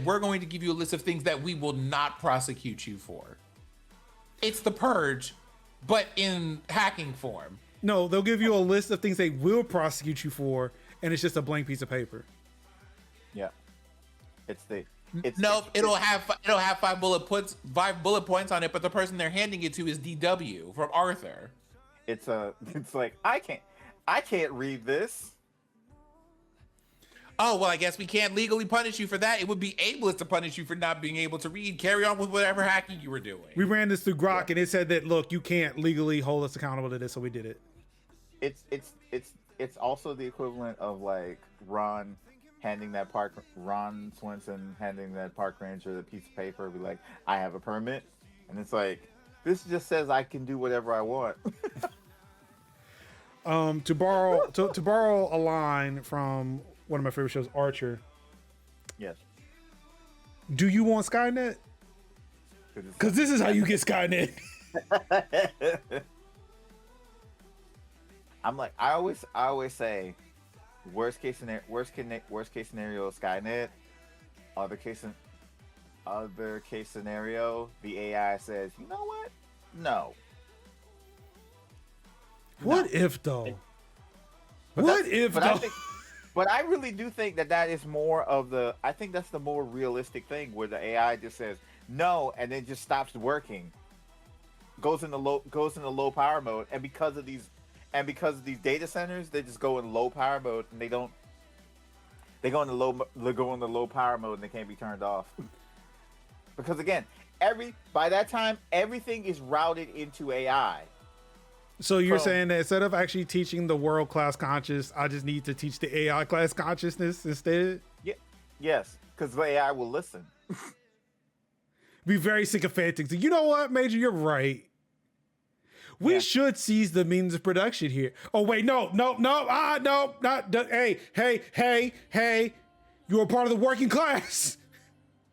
[SPEAKER 2] we're going to give you a list of things that we will not prosecute you for. It's the purge, but in hacking form.
[SPEAKER 1] No, they'll give you a list of things they will prosecute you for, and it's just a blank piece of paper.
[SPEAKER 3] Yeah. It's
[SPEAKER 2] Nope, it'll have 5 bullet points on it, but the person they're handing it to is DW from Arthur.
[SPEAKER 3] it's like I can't read this.
[SPEAKER 2] Oh, well, I guess we can't legally punish you for that. It would be ableist to punish you for not being able to read. Carry on with whatever hacking you were doing.
[SPEAKER 1] We ran this through Grok, and it said that look, you can't legally hold us accountable to this, so we did it.
[SPEAKER 3] It's also the equivalent of like Ron Swenson handing that park ranger the piece of paper, be like, I have a permit, and it's like, this just says I can do whatever I want.
[SPEAKER 1] To borrow a line from one of my favorite shows, Archer.
[SPEAKER 3] Yes.
[SPEAKER 1] Do you want Skynet? Because this is how you get Skynet.
[SPEAKER 3] I'm like, I always say, worst case scenario Skynet. Other case scenario, the AI says, you know what? No.
[SPEAKER 1] What if though?
[SPEAKER 3] But
[SPEAKER 1] What
[SPEAKER 3] that's-
[SPEAKER 1] if
[SPEAKER 3] but
[SPEAKER 1] though?
[SPEAKER 3] But I really do think that is more of the. I think that's the more realistic thing, where the AI just says no and then just stops working, goes into low power mode, and because of these data centers, they just go in low power mode and they go into low power mode and they can't be turned off. Because again, by that time everything is routed into AI.
[SPEAKER 1] So you're
[SPEAKER 3] So-
[SPEAKER 1] saying that instead of actually teaching the world class conscious, I just need to teach the AI class consciousness instead?
[SPEAKER 3] Yeah, yes, because the AI will listen.
[SPEAKER 1] Be very sycophantic. So you know what, Major? You're right. We
[SPEAKER 3] Yeah.
[SPEAKER 1] should seize the means of production here. Oh wait, no, not. Hey! You are part of the working class.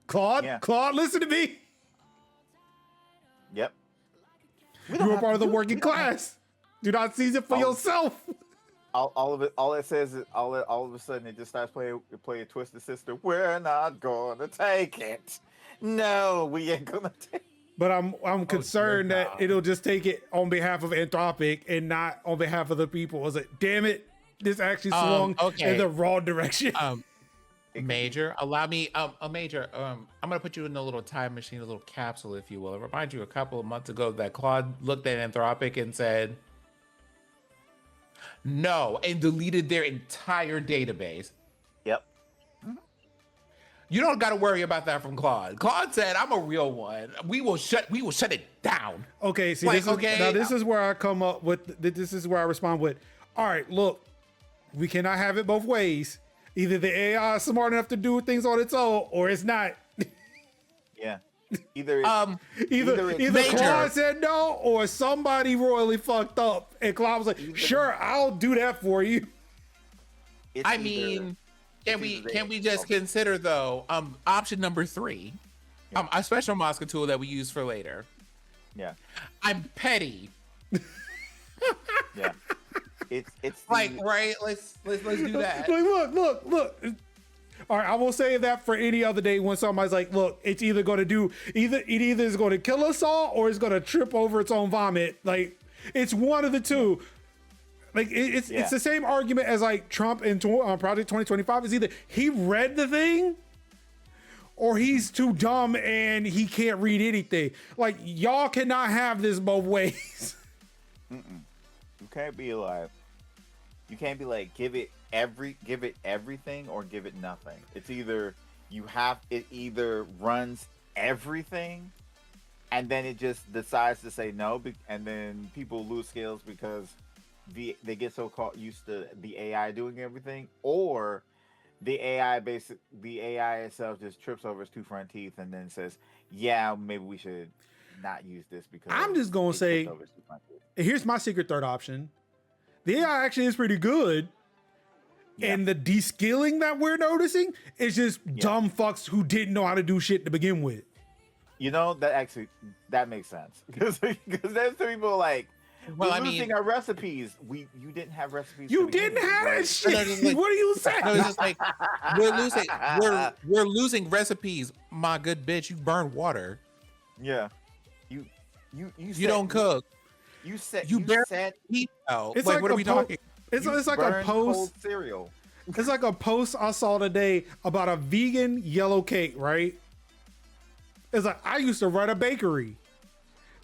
[SPEAKER 1] Claude,
[SPEAKER 3] Yeah.
[SPEAKER 1] Claude, listen to me.
[SPEAKER 3] Yep.
[SPEAKER 1] You are part of the working class. Do not seize it for yourself.
[SPEAKER 3] All it says is all of a sudden it just starts playing Twisted Sister. We're not gonna take it. No, we ain't gonna take.
[SPEAKER 1] But I'm concerned that
[SPEAKER 2] God.
[SPEAKER 1] it'll just take it on behalf of Anthropic and not on behalf of the people. I was like, damn it, this actually swung
[SPEAKER 2] okay.
[SPEAKER 1] in the wrong direction.
[SPEAKER 2] Major, allow me, Major, I'm gonna put you in a little time machine, a little capsule, if you will. It remind you a couple of months ago that Claude looked at Anthropic and said no and deleted their entire database.
[SPEAKER 3] Yep.
[SPEAKER 2] You don't got to worry about that from Claude. Claude said, "I'm a real one. We will shut it down."
[SPEAKER 1] Okay, see,
[SPEAKER 2] Like,
[SPEAKER 1] this is where I come up with. This is where I respond with. All right, look, we cannot have it both ways. Either the AI is smart enough to do things on its own, or it's not.
[SPEAKER 3] Yeah. Either
[SPEAKER 1] Either
[SPEAKER 2] Major.
[SPEAKER 1] Claude said no, or somebody royally fucked up, and Claude was like, "Sure, I'll do that for you."
[SPEAKER 2] I mean, can we just consider though, option number 3, a special Mosca tool that we use for later.
[SPEAKER 3] Yeah.
[SPEAKER 2] I'm petty.
[SPEAKER 3] Yeah. It's
[SPEAKER 2] Like, right? Let's do that.
[SPEAKER 1] Like, look. All right, I will say that for any other day when somebody's like, look, it's either going to do it either is going to kill us all or it's going to trip over its own vomit. Like it's one of the two. Like it's the same argument as like Trump and Project 2025 is either he read the thing or he's too dumb and he can't read anything. Like y'all cannot have this both ways.
[SPEAKER 3] You can't be like give it everything or give it nothing. It's either it either runs everything and then it just decides to say no, and then people lose skills because they get so used to the AI doing everything, or the AI itself just trips over its two front teeth and then says, yeah, maybe we should not use this because
[SPEAKER 1] I'm just gonna say, here's my secret third option. The AI actually is pretty good. Yeah. And the de-skilling that we're noticing is just dumb fucks who didn't know how to do shit to begin with.
[SPEAKER 3] You know, that makes sense. Because there's people like, we're losing our recipes. You didn't have recipes.
[SPEAKER 1] You didn't have that shit. Like, what are you saying?
[SPEAKER 2] No, it's just like we're losing recipes. My good bitch, you burn water.
[SPEAKER 3] Yeah. You
[SPEAKER 2] don't cook.
[SPEAKER 3] You said
[SPEAKER 2] heat out.
[SPEAKER 1] It's
[SPEAKER 2] like what are we talking?
[SPEAKER 1] It's like a post
[SPEAKER 3] cereal.
[SPEAKER 1] It's like a post I saw today about a vegan yellow cake, right? It's like I used to run a bakery.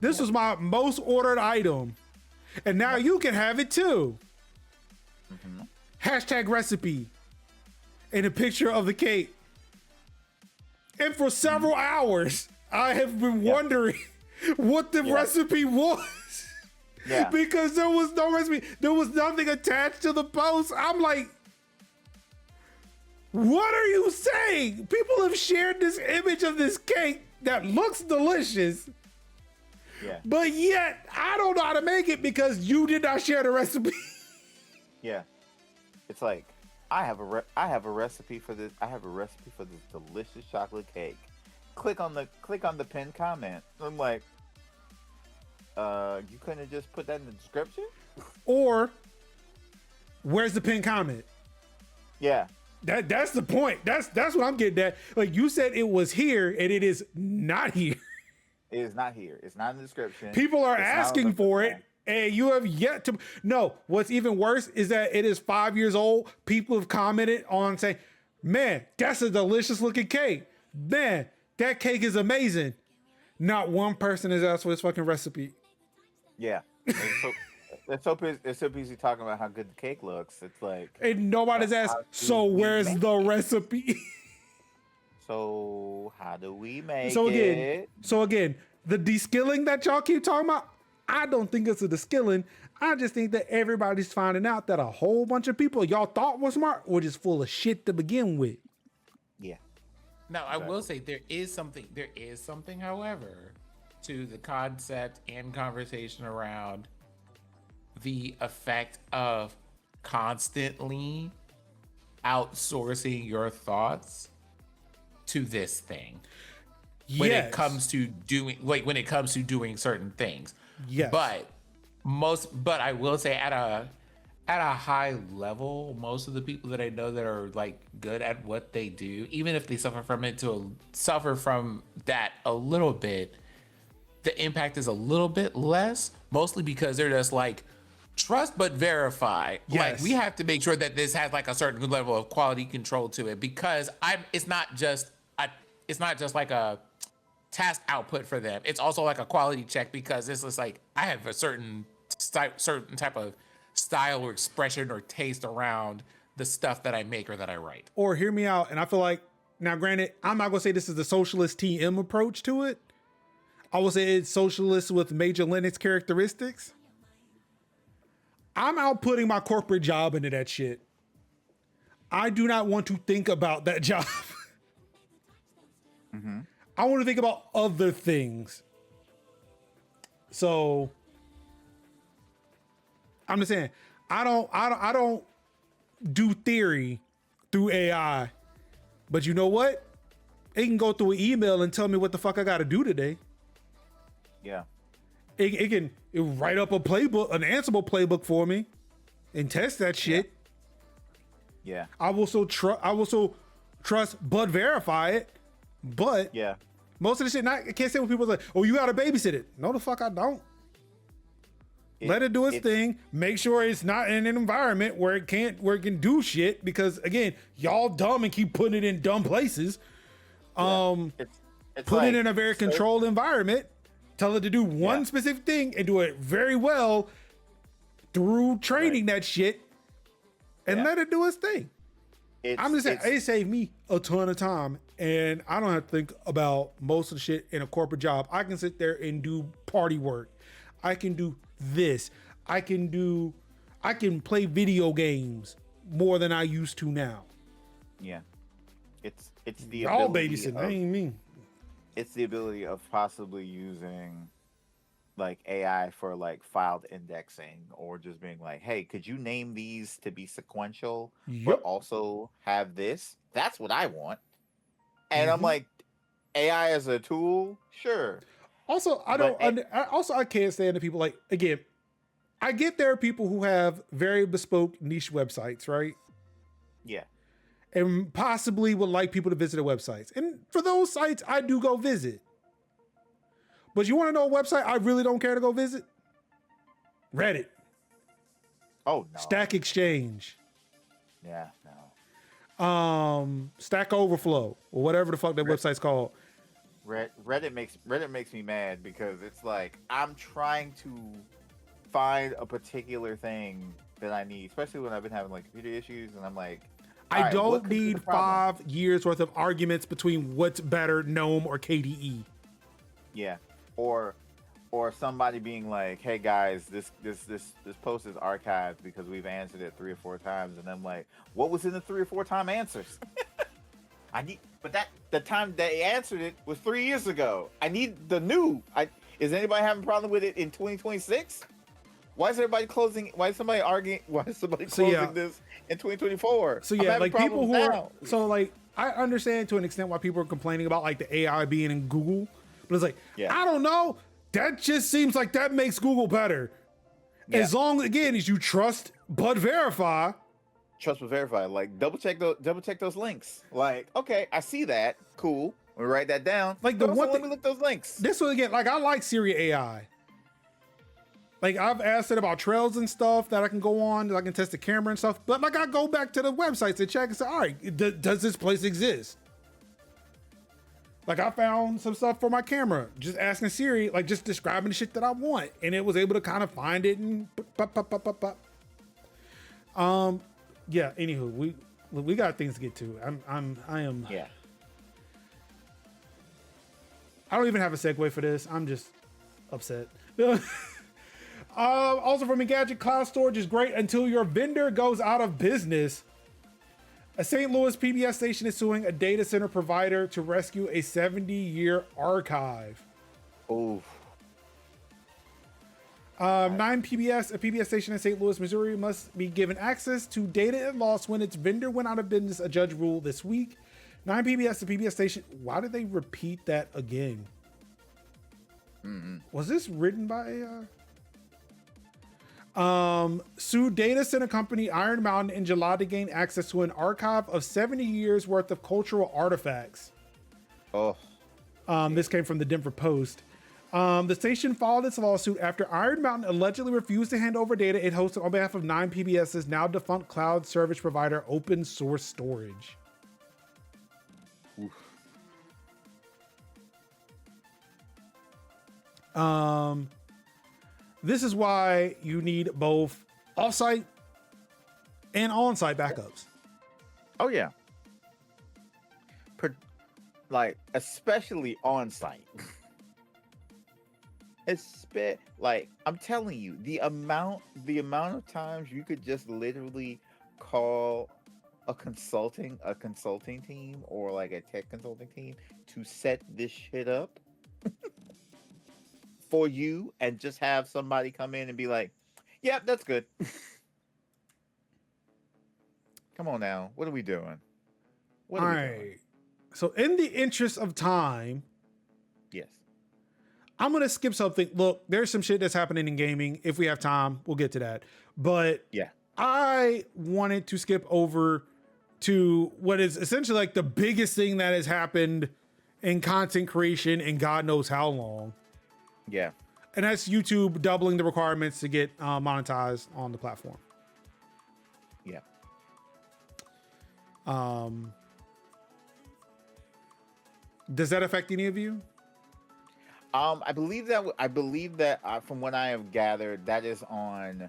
[SPEAKER 1] This was my most ordered item. And now you can have it too. Hashtag recipe. And a picture of the cake. And for several hours, I have been wondering what the recipe was. Yeah. Because there was no recipe. There was nothing attached to the post. I'm like, what are you saying? People have shared this image of this cake that looks delicious.
[SPEAKER 3] Yeah.
[SPEAKER 1] But yet, I don't know how to make it because you did not share the recipe.
[SPEAKER 3] Yeah. It's like, I have a recipe for this. I have a recipe for this delicious chocolate cake. Click on the pinned comment. I'm like, you couldn't have just put that in the description?
[SPEAKER 1] Or where's the pinned comment?
[SPEAKER 3] Yeah.
[SPEAKER 1] That's the point. That's what I'm getting at. Like you said it was here and it is not here.
[SPEAKER 3] It is not here. It's not in the description.
[SPEAKER 1] People are asking for it and you have yet to. No, what's even worse is that it is 5 years old. People have commented on saying, man, that's a delicious looking cake. Man, that cake is amazing. Not one person has asked for this fucking recipe.
[SPEAKER 3] Yeah. They're so busy talking about how good the cake looks. It's like,
[SPEAKER 1] and nobody's asked, so where's the recipe?
[SPEAKER 3] So how do we make
[SPEAKER 1] it? So again, the de-skilling that y'all keep talking about, I don't think it's a de-skilling. I just think that everybody's finding out that a whole bunch of people y'all thought were smart were just full of shit to begin with.
[SPEAKER 3] Yeah.
[SPEAKER 2] Now, I will say there is something, however, to the concept and conversation around the effect of constantly outsourcing your thoughts to this thing when it comes to doing certain things.
[SPEAKER 1] Yes.
[SPEAKER 2] But I will say at a high level, most of the people that I know that are like good at what they do, even if they suffer from that a little bit, the impact is a little bit less, mostly because they're just like, trust but verify.
[SPEAKER 1] Yes.
[SPEAKER 2] Like we have to make sure that this has like a certain level of quality control to it, because it's not just like a task output for them. It's also like a quality check, because it's just like I have a certain type of style or expression or taste around the stuff that I make or that I write.
[SPEAKER 1] Or hear me out, and I feel like, now granted, I'm not gonna say this is the socialist TM approach to it. I will say it's socialist with major Linux characteristics. I'm outputting my corporate job into that shit. I do not want to think about that job.
[SPEAKER 3] Mm-hmm.
[SPEAKER 1] I want to think about other things. So I'm just saying, I don't do theory through AI, but you know what? It can go through an email and tell me what the fuck I got to do today.
[SPEAKER 3] Yeah.
[SPEAKER 1] It can write up a playbook, an Ansible playbook for me, and test that shit.
[SPEAKER 3] Yeah.
[SPEAKER 1] I will so trust but verify it. But
[SPEAKER 3] Yeah.
[SPEAKER 1] most of the shit, I can't say when people are like, oh, you gotta babysit it. No, the fuck I don't. Let it do its thing. Make sure it's not in an environment where it can do shit. Because again, y'all dumb and keep putting it in dumb places.
[SPEAKER 3] It's
[SPEAKER 1] Put
[SPEAKER 3] like,
[SPEAKER 1] it in a very controlled environment. Tell it to do one specific thing and do it very well through training that shit, and let it do its thing. I'm just saying, it saved me a ton of time, and I don't have to think about most of the shit in a corporate job. I can sit there and do party work. I can do this. I can play video games more than I used to now.
[SPEAKER 3] Yeah. It's the
[SPEAKER 1] Y'all
[SPEAKER 3] ability
[SPEAKER 1] babysitting, that
[SPEAKER 3] of,
[SPEAKER 1] ain't me.
[SPEAKER 3] it's the ability of possibly using like AI for like filed indexing, or just being like, hey, could you name these to be sequential but
[SPEAKER 1] Yep.
[SPEAKER 3] also have this? That's what I want. And I'm
[SPEAKER 1] Mhm.
[SPEAKER 3] like, AI as a tool, sure.
[SPEAKER 1] Also, I can't stand the people like, again, I get there are people who have very bespoke niche websites, right?
[SPEAKER 3] Yeah.
[SPEAKER 1] And possibly would like people to visit their websites. And for those sites, I do go visit. But you want to know a website I really don't care to go visit? Reddit,
[SPEAKER 3] Oh no.
[SPEAKER 1] Stack Exchange,
[SPEAKER 3] Yeah, no.
[SPEAKER 1] Stack Overflow, or whatever the fuck that website's called.
[SPEAKER 3] Reddit makes me mad, because it's like I'm trying to find a particular thing that I need, especially when I've been having like computer issues, and I'm like,
[SPEAKER 1] I
[SPEAKER 3] alright, what
[SPEAKER 1] don't
[SPEAKER 3] could be the
[SPEAKER 1] need
[SPEAKER 3] problem?
[SPEAKER 1] 5 years worth of arguments between what's better, GNOME or KDE.
[SPEAKER 3] Yeah, or somebody being like, hey guys, this post is archived because we've answered it 3 or 4 times, and I'm like, what was in the 3 or 4 time answers? But the time they answered it was 3 years ago. I need the new. Is anybody having a problem with it in 2026? Why is everybody closing? Why is somebody arguing? Why is somebody closing this in 2024?
[SPEAKER 1] So
[SPEAKER 3] I'm
[SPEAKER 1] yeah,
[SPEAKER 3] having
[SPEAKER 1] like people who
[SPEAKER 3] problems
[SPEAKER 1] are,
[SPEAKER 3] now.
[SPEAKER 1] so like I understand to an extent why people are complaining about like the AI being in Google, but it's like, I don't know. That just seems like that makes Google better. As long, again, as you trust but verify.
[SPEAKER 3] Trust but verify. Like double check those links. Like, okay, I see that. Cool. We write that down.
[SPEAKER 1] Like the one
[SPEAKER 3] let me look those links.
[SPEAKER 1] This one again, like I like Siri AI. Like I've asked it about trails and stuff that I can go on, that I can test the camera and stuff. But like I go back to the websites and check and say, all right, does this place exist? Like I found some stuff for my camera, just asking Siri, like just describing the shit that I want, and it was able to kind of find it and yeah. Anywho, we got things to get to. I am.
[SPEAKER 3] Yeah.
[SPEAKER 1] I don't even have a segue for this. I'm just upset. Also from Engadget, cloud storage is great until your vendor goes out of business. A St. Louis PBS station is suing a data center provider to rescue a 70-year archive.
[SPEAKER 3] Oh.
[SPEAKER 1] 9 PBS, a PBS station in St. Louis, Missouri, must be given access to data it lost when its vendor went out of business, a judge ruled this week. 9 PBS, a PBS station. Why did they repeat that again? Was this written by AI? Sued data center company Iron Mountain in July to gain access to an archive of 70 years worth of cultural artifacts.
[SPEAKER 3] Oh.
[SPEAKER 1] This came from the Denver Post. The station filed its lawsuit after Iron Mountain allegedly refused to hand over data it hosted on behalf of 9 PBS's now defunct cloud service provider, Open Source Storage.
[SPEAKER 3] Oof.
[SPEAKER 1] This is why you need both offsite and on-site backups.
[SPEAKER 3] Oh yeah. Like especially on site. Like I'm telling you, the amount of times you could just literally call a consulting team, or like a tech consulting team, to set this shit up for you, and just have somebody come in and be like, "Yep, that's good." Come on now, what are we doing?
[SPEAKER 1] All right. So in the interest of time,
[SPEAKER 3] Yes.
[SPEAKER 1] I'm going to skip something. Look, there's some shit that's happening in gaming. If we have time, we'll get to that. But
[SPEAKER 3] Yeah.
[SPEAKER 1] I wanted to skip over to what is essentially like the biggest thing that has happened in content creation in God knows how long.
[SPEAKER 3] Yeah.
[SPEAKER 1] And that's YouTube doubling the requirements to get monetized on the platform.
[SPEAKER 3] Yeah.
[SPEAKER 1] Does that affect any of you?
[SPEAKER 3] I believe that from what I have gathered, that is on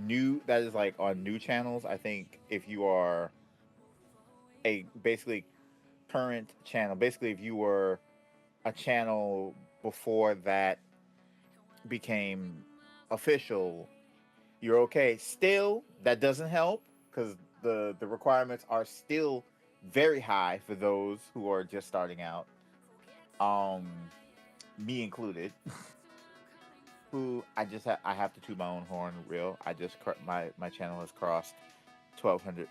[SPEAKER 3] new channels. I think if you are a basically current channel, basically if you were a channel before that became official, you're okay. Still, that doesn't help because the requirements are still very high for those who are just starting out. Me included. Who I have to toot my own horn real. My channel has crossed 1200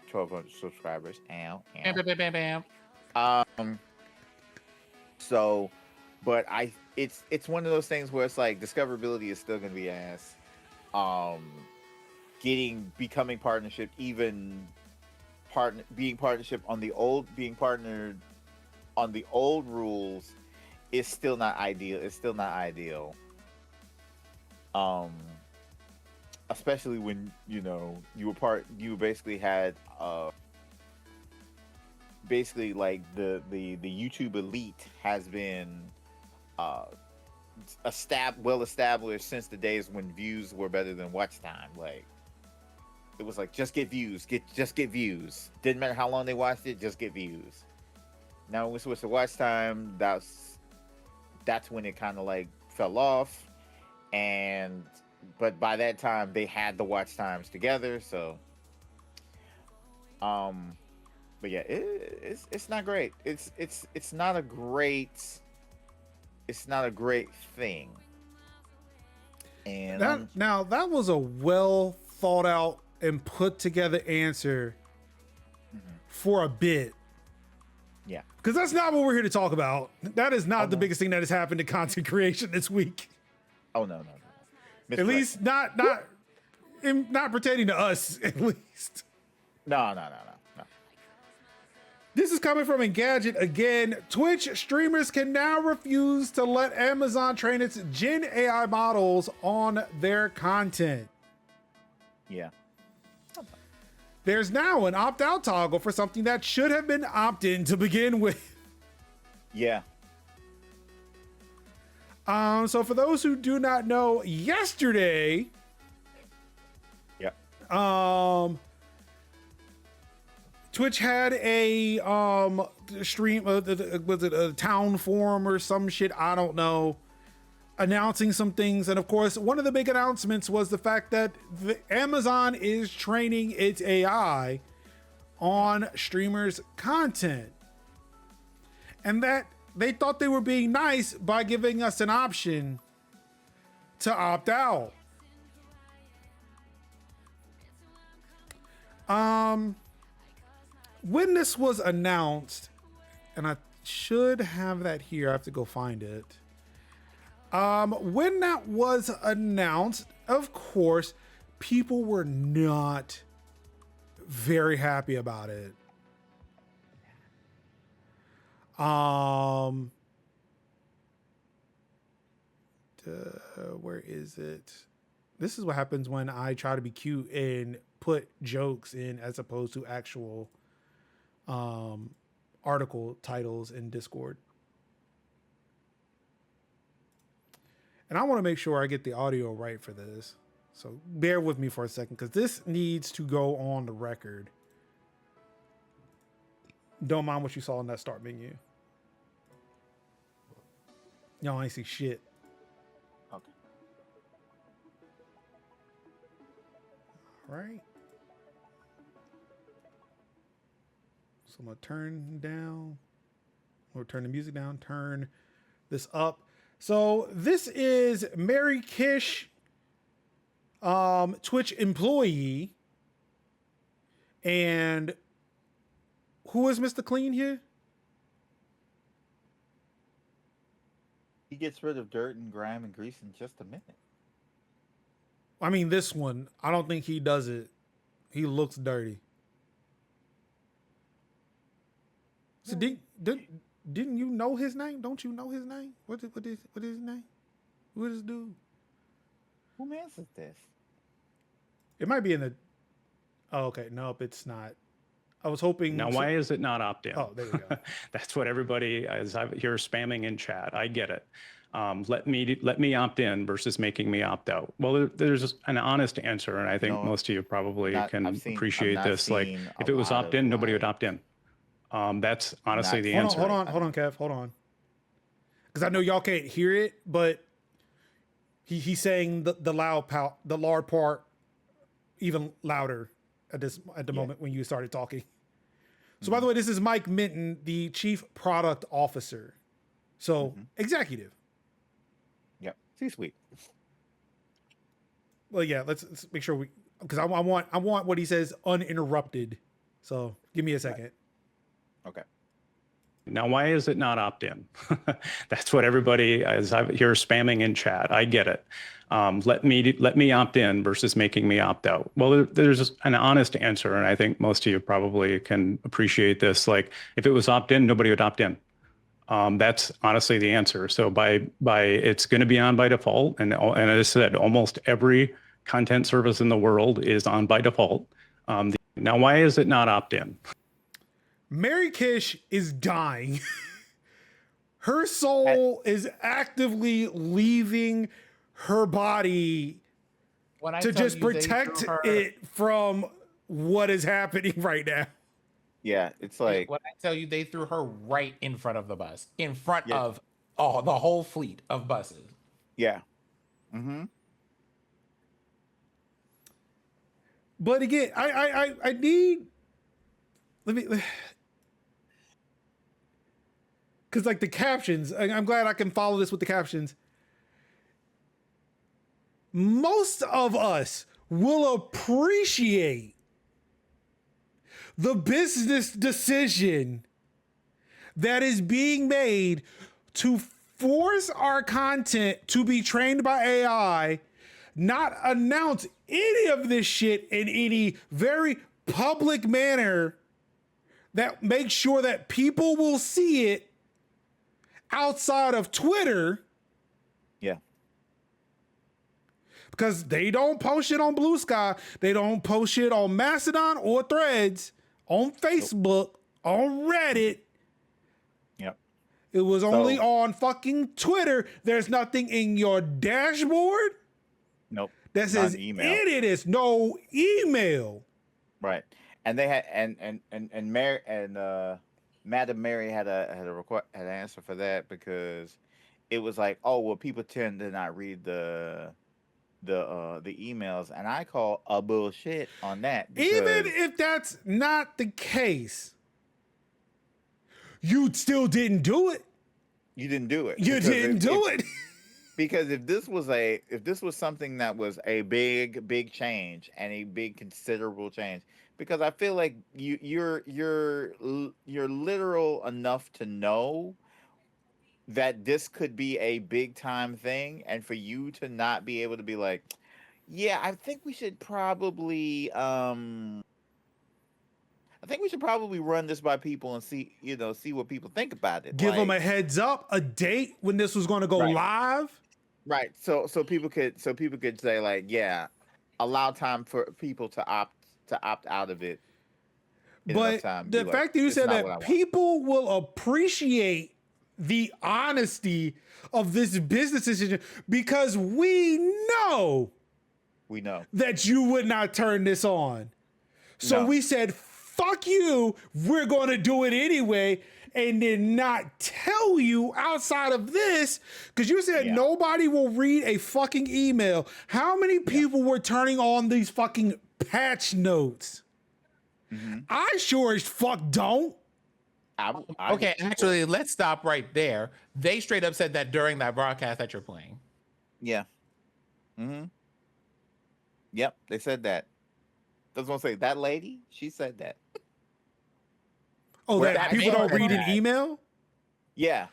[SPEAKER 3] subscribers. Ow,
[SPEAKER 2] Bam,
[SPEAKER 3] ow.
[SPEAKER 2] bam, bam, bam, bam.
[SPEAKER 3] So, but it's one of those things where it's like discoverability is still gonna be ass. Becoming partnership, being partnership on being partnered on the old rules is still not ideal. It's still not ideal. Especially when you basically had basically like the YouTube elite has been well established since the days when views were better than watch time. Like it was like just get views, just get views. Didn't matter how long they watched it, just get views. Now when we switched to watch time, that's when it kind of like fell off. But by that time they had the watch times together, so but yeah, it's not great. It's not a great thing. And
[SPEAKER 1] that was a well thought out and put together answer for a bit.
[SPEAKER 3] Yeah,
[SPEAKER 1] because that's not what we're here to talk about. That is not the biggest thing that has happened in content creation this week.
[SPEAKER 3] Oh no.
[SPEAKER 1] At least not pertaining to us, at least.
[SPEAKER 3] No.
[SPEAKER 1] This is coming from Engadget again. Twitch streamers can now refuse to let Amazon train its Gen AI models on their content.
[SPEAKER 3] Yeah.
[SPEAKER 1] There's now an opt-out toggle for something that should have been opt-in to begin with.
[SPEAKER 3] Yeah.
[SPEAKER 1] So for those who do not know, yesterday, Twitch had a stream, was it a town forum or some shit? I don't know. Announcing some things, and of course, one of the big announcements was the fact that Amazon is training its AI on streamers' content, and that they thought they were being nice by giving us an option to opt out. When this was announced, and I should have that here, I have to go find it. When that was announced, of course, people were not very happy about it. Where is it? This is what happens when I try to be cute and put jokes in as opposed to actual article titles in Discord. And I want to make sure I get the audio right for this. So bear with me for a second, because this needs to go on the record. Don't mind what you saw in that start menu. Y'all ain't see shit.
[SPEAKER 3] Okay.
[SPEAKER 1] All right. So I'm going to turn down, or turn the music down, turn this up. So this is Mary Kish, Twitch employee. And who is Mr. Clean here?
[SPEAKER 3] He gets rid of dirt and grime and grease in just a minute.
[SPEAKER 1] I mean, this one, I don't think he does it. He looks dirty. So didn't you know his name? Don't you know his name? What is his name? What is this dude?
[SPEAKER 3] Who man's is this?
[SPEAKER 1] It might be in the. Oh, okay. Nope, it's not. I was hoping.
[SPEAKER 4] Now, why is it not opt-in?
[SPEAKER 1] Oh, there you go.
[SPEAKER 4] That's what everybody is here spamming in chat. I get it. Let me opt in versus making me opt out. Well, there's an honest answer, and I think most of you probably can appreciate this. Like, if it was opt in, nobody would opt in. That's honestly the answer.
[SPEAKER 1] Hold on, Kev. Hold on. Because I know y'all can't hear it, but he's saying the loud part even louder at the moment when you started talking. So by the way, this is Mike Minton, the Chief Product Officer. So executive.
[SPEAKER 3] Yep. C-suite.
[SPEAKER 1] Well, yeah, let's make sure because I want what he says uninterrupted. So give me a second.
[SPEAKER 3] Okay.
[SPEAKER 4] Now, why is it not opt-in? That's what everybody is here spamming in chat. I get it. Let me opt in versus making me opt out. Well, there's an honest answer, and I think most of you probably can appreciate this. Like, if it was opt in, nobody would opt in. That's honestly the answer. So by it's going to be on by default, and as I said, almost every content service in the world is on by default. Now, why is it not opt in?
[SPEAKER 1] Mary Kish is dying. Her soul is actively leaving her body to just protect it from what is happening right now.
[SPEAKER 3] Yeah, it's like
[SPEAKER 2] when I tell you they threw her right in front of the bus, in front of the whole fleet of buses.
[SPEAKER 3] Yeah.
[SPEAKER 1] But again, I need because like the captions, I'm glad I can follow this with the captions. Most of us will appreciate the business decision that is being made to force our content to be trained by AI, not announce any of this shit in any very public manner that makes sure that people will see it outside of Twitter.
[SPEAKER 3] Yeah.
[SPEAKER 1] Because they don't post it on Blue Sky. They don't post it on Mastodon or Threads, on Facebook, on Reddit.
[SPEAKER 3] Yep.
[SPEAKER 1] It was only on fucking Twitter. There's nothing in your dashboard.
[SPEAKER 3] Nope.
[SPEAKER 1] That says edit is no email.
[SPEAKER 3] Right. And they had and Mary and Madam Mary had an answer for that because it was like, oh well, people tend to not read the emails, and I call a bullshit on that.
[SPEAKER 1] Even if that's not the case, you still didn't do it.
[SPEAKER 3] You didn't do it.
[SPEAKER 1] You didn't do it.
[SPEAKER 3] Because if this was something that was a big change and a big considerable change, because I feel like you're literal enough to know that this could be a big time thing, and for you to not be able to be like, yeah, I think we should probably run this by people and see what people think about it.
[SPEAKER 1] Give them a heads up, a date when this was going to go live.
[SPEAKER 3] Right. So people could say like, yeah, allow time for people to opt out of it.
[SPEAKER 1] But the fact that you said that people will appreciate the honesty of this business decision because we know that you would not turn this on. So we said, fuck you, we're going to do it anyway, and then not tell you outside of this, because you said nobody will read a fucking email. How many people were turning on these fucking patch notes? I sure as fuck don't.
[SPEAKER 2] Okay, actually, let's stop right there. They straight up said that during that broadcast that you're playing.
[SPEAKER 3] Yeah. Yep, they said that. I was gonna say that lady. She said that.
[SPEAKER 1] Oh, that people don't read an email?
[SPEAKER 3] Yeah.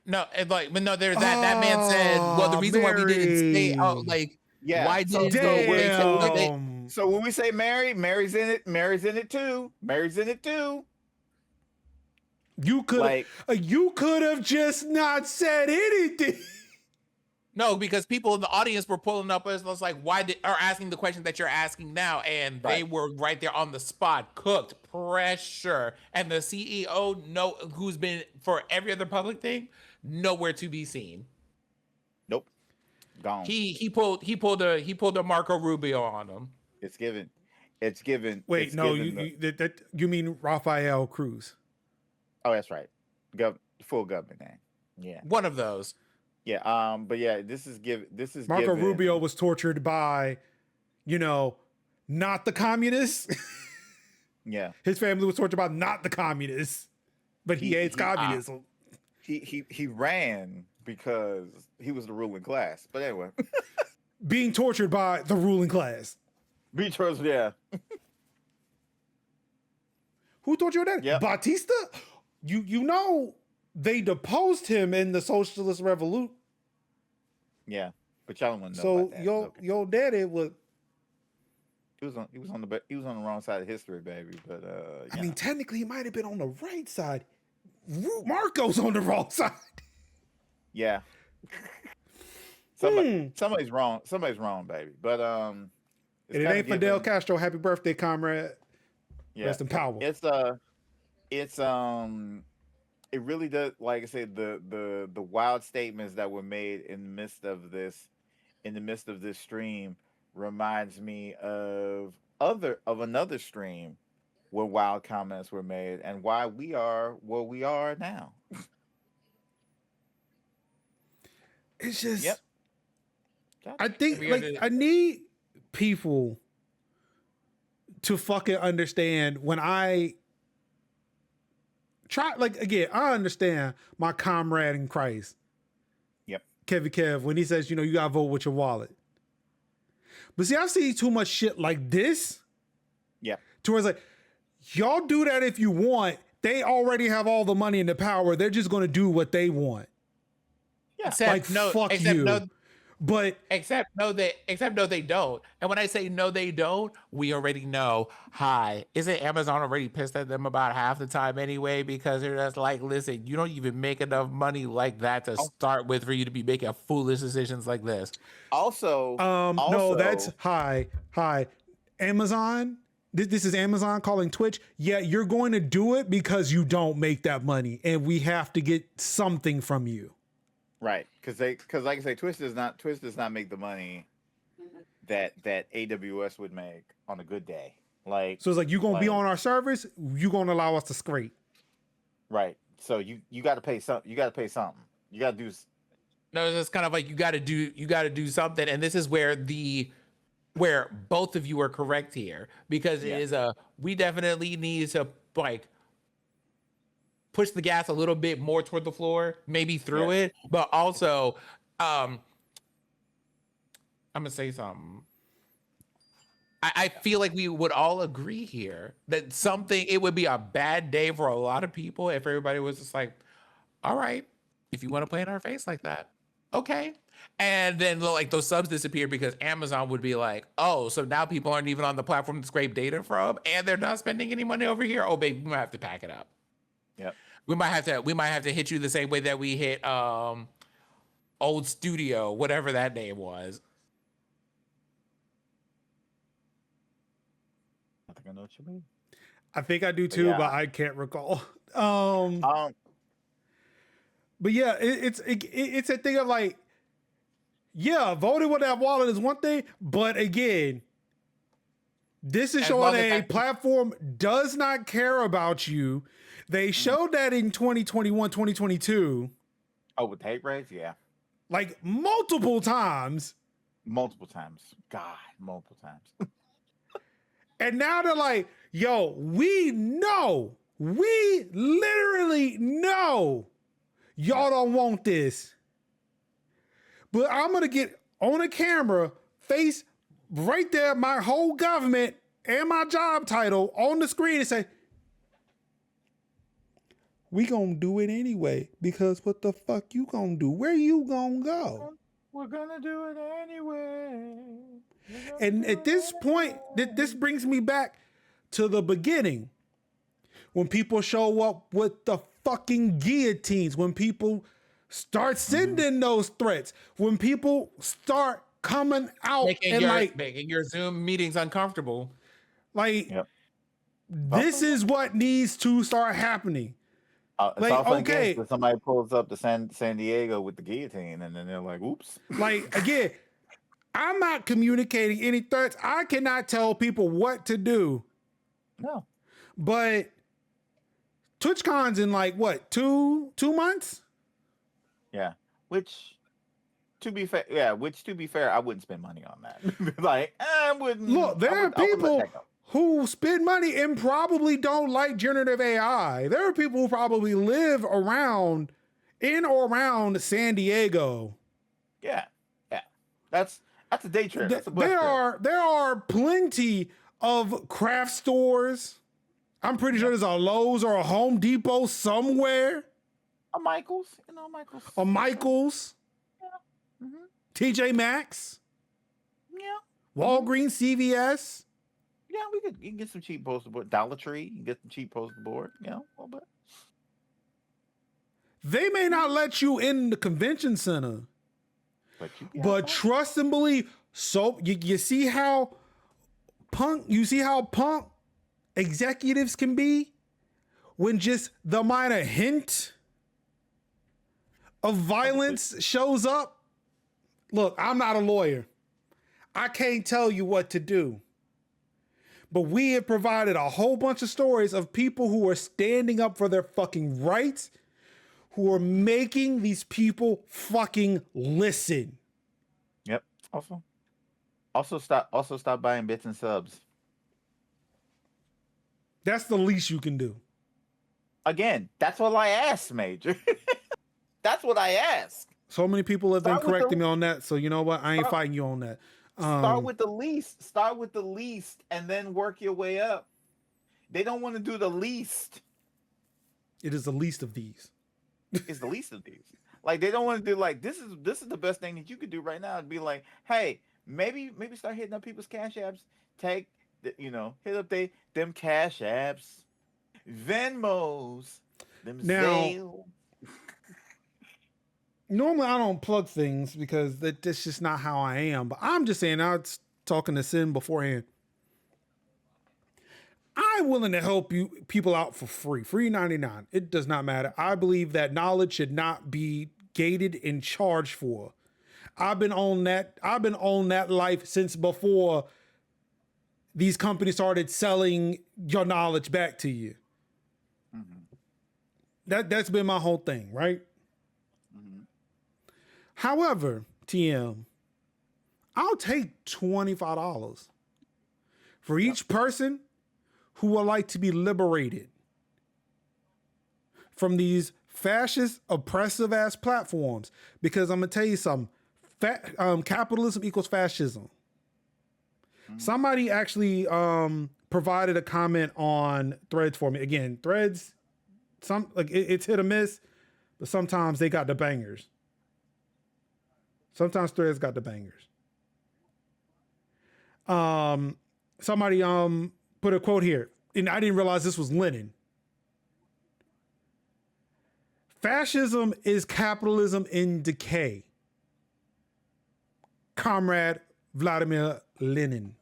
[SPEAKER 2] No, but no, there's that. That man said, well, the reason why we didn't stay out, like, why didn't
[SPEAKER 3] so when we say Mary, Mary's in it. Mary's in it too. Mary's in it too.
[SPEAKER 1] You could have just not said anything.
[SPEAKER 2] No, because people in the audience were pulling up and was like, are asking the question that you're asking now. And they were right there on the spot, cooked, pressure. And the CEO, who's been for every other public thing, nowhere to be seen.
[SPEAKER 3] Nope. Gone.
[SPEAKER 2] He pulled a Marco Rubio on him.
[SPEAKER 3] It's given.
[SPEAKER 1] Wait, no, you mean Rafael Cruz?
[SPEAKER 3] Oh, that's right. Full government name. Yeah.
[SPEAKER 2] One of those.
[SPEAKER 3] Yeah. But yeah, this is
[SPEAKER 1] Marco Rubio was tortured by, not the communists.
[SPEAKER 3] Yeah.
[SPEAKER 1] His family was tortured by not the communists, but he hates communism.
[SPEAKER 3] He ran because he was the ruling class. But anyway.
[SPEAKER 1] Being tortured by the ruling class.
[SPEAKER 3] Being tortured, yeah.
[SPEAKER 1] Who tortured that?
[SPEAKER 3] Yep.
[SPEAKER 1] Batista? They deposed him in the Socialist Revolution.
[SPEAKER 3] Yeah, but y'all don't want to know
[SPEAKER 1] So
[SPEAKER 3] about that.
[SPEAKER 1] your daddy was.
[SPEAKER 3] He was on the wrong side of history, baby. But
[SPEAKER 1] I mean, technically, he might have been on the right side. Marco's on the wrong side.
[SPEAKER 3] Yeah. Somebody's wrong. Somebody's wrong, baby. But
[SPEAKER 1] and it ain't Fidel Castro. Happy birthday, comrade.
[SPEAKER 3] Yeah.
[SPEAKER 1] Rest in power.
[SPEAKER 3] It really does. Like I said, the wild statements that were made in the midst of this stream reminds me of another stream where wild comments were made and why we are where we are now.
[SPEAKER 1] It's just.
[SPEAKER 3] Yep.
[SPEAKER 1] I think I need people to fucking understand when I try, again, I understand my comrade in Christ.
[SPEAKER 3] Yep.
[SPEAKER 1] Kevin Kev, when he says, you gotta vote with your wallet. But see, I've seen too much shit like this.
[SPEAKER 3] Yeah.
[SPEAKER 1] To where it's like, y'all do that if you want. They already have all the money and the power. They're just gonna do what they want.
[SPEAKER 3] Yeah.
[SPEAKER 2] Except no, they don't. And when I say no, they don't, we already know. Isn't Amazon already pissed at them about half the time anyway? Because they're just like, listen, you don't even make enough money like that to start with for you to be making foolish decisions like this.
[SPEAKER 3] Also,
[SPEAKER 1] no, that's hi. Amazon. This is Amazon calling Twitch. Yeah, you're going to do it because you don't make that money, and we have to get something from you.
[SPEAKER 3] Right, because like I say, Twitch does not make the money that AWS would make on a good day. So
[SPEAKER 1] it's like, you gonna be on our service, you gonna allow us to scrape.
[SPEAKER 3] Right. So you got to pay something. You got to do.
[SPEAKER 2] No, it's kind of like you got to do something, and this is where both of you are correct here, because it is we definitely need to push the gas a little bit more toward the floor, maybe through it, but also, I'm gonna say something. I feel like we would all agree here that it would be a bad day for a lot of people if everybody was just like, all right, if you want to play in our face like that, okay. And then those subs disappear because Amazon would be like, oh, so now people aren't even on the platform to scrape data from, and they're not spending any money over here. Oh, baby, we might have to pack it up.
[SPEAKER 3] Yep.
[SPEAKER 2] We might have to hit you the same way that we hit Old Studio, whatever that name was.
[SPEAKER 3] I think I know what you mean.
[SPEAKER 1] I think I do too, but I can't recall. But yeah, it's a thing of voting with that wallet is one thing, but again, this is showing that a platform does not care about you. They showed that in 2021, 2022.
[SPEAKER 3] Oh, with hate raids? Yeah.
[SPEAKER 1] Multiple times.
[SPEAKER 3] Multiple times. God, multiple times.
[SPEAKER 1] And now they're like, yo, we literally know y'all don't want this. But I'm going to get on a camera, face right there, my whole government and my job title on the screen and say, we gonna do it anyway, because what the fuck you gonna do? Where you gonna go?
[SPEAKER 3] We're gonna do it anyway.
[SPEAKER 1] And at this point, this brings me back to the beginning. when people show up with the fucking guillotines, when people start sending those threats, when people start coming out
[SPEAKER 2] making your Zoom meetings uncomfortable.
[SPEAKER 3] Yep.
[SPEAKER 1] This is what needs to start happening.
[SPEAKER 3] It's
[SPEAKER 1] Like,
[SPEAKER 3] also
[SPEAKER 1] okay.
[SPEAKER 3] against when somebody pulls up to San Diego with the guillotine, and then they're like, "Oops."
[SPEAKER 1] Like, again, I'm not communicating any threats. I cannot tell people what to do.
[SPEAKER 3] No.
[SPEAKER 1] But TwitchCon's in like what, two months?
[SPEAKER 3] Yeah. Which to be fair, I wouldn't spend money on that. Like, I wouldn't.
[SPEAKER 1] Look, there
[SPEAKER 3] I
[SPEAKER 1] are
[SPEAKER 3] would let
[SPEAKER 1] people
[SPEAKER 3] that go.
[SPEAKER 1] who spend money and probably don't like generative AI. There are people who probably live in or around San Diego.
[SPEAKER 3] Yeah. That's a day trip. That's a bus trip.
[SPEAKER 1] There are plenty of craft stores. I'm pretty sure there's a Lowe's or a Home Depot somewhere.
[SPEAKER 3] A Michaels, Michaels.
[SPEAKER 1] A Michaels.
[SPEAKER 3] Yeah. Mm-hmm.
[SPEAKER 1] TJ Maxx.
[SPEAKER 3] Yeah.
[SPEAKER 1] Walgreens, CVS.
[SPEAKER 3] Yeah, you can get some cheap poster board. Dollar Tree, you can get some cheap poster board. A little bit.
[SPEAKER 1] They may not let you in the convention center, but trust and believe. So you see how punk executives can be when just the minor hint of violence shows up. Look, I'm not a lawyer. I can't tell you what to do. But we have provided a whole bunch of stories of people who are standing up for their fucking rights, who are making these people fucking listen.
[SPEAKER 3] Yep. Also stop buying bits and subs.
[SPEAKER 1] That's the least you can do.
[SPEAKER 3] Again, that's what I asked, Major. That's what I asked.
[SPEAKER 1] So many people have been correcting me on that. So you know what? I ain't fighting you on that.
[SPEAKER 3] Start with the least and then work your way up. They don't want to do the least.
[SPEAKER 1] It is the least of these.
[SPEAKER 3] It's the least of these. Like, they don't want to do like, this is the best thing that you could do right now. It'd be like, hey, maybe start hitting up people's cash apps. Hit up them cash apps, Venmos, them Zelle.
[SPEAKER 1] Normally I don't plug things because that's just not how I am. But I'm just saying, I was talking to Sin beforehand. I'm willing to help people out for free 99. It does not matter. I believe that knowledge should not be gated and charged for. I've been on that life since before these companies started selling your knowledge back to you. Mm-hmm. That's been my whole thing, right? Mm-hmm. However, TM, I'll take $25 for each person who would like to be liberated from these fascist, oppressive ass platforms. Because I'm gonna tell you something, capitalism equals fascism. Mm-hmm. Somebody actually provided a comment on Threads for me. Again, Threads, it's hit or miss, but sometimes they got the bangers. Sometimes Threads got the bangers. Somebody put a quote here, and I didn't realize this was Lenin. Fascism is capitalism in decay. Comrade Vladimir Lenin.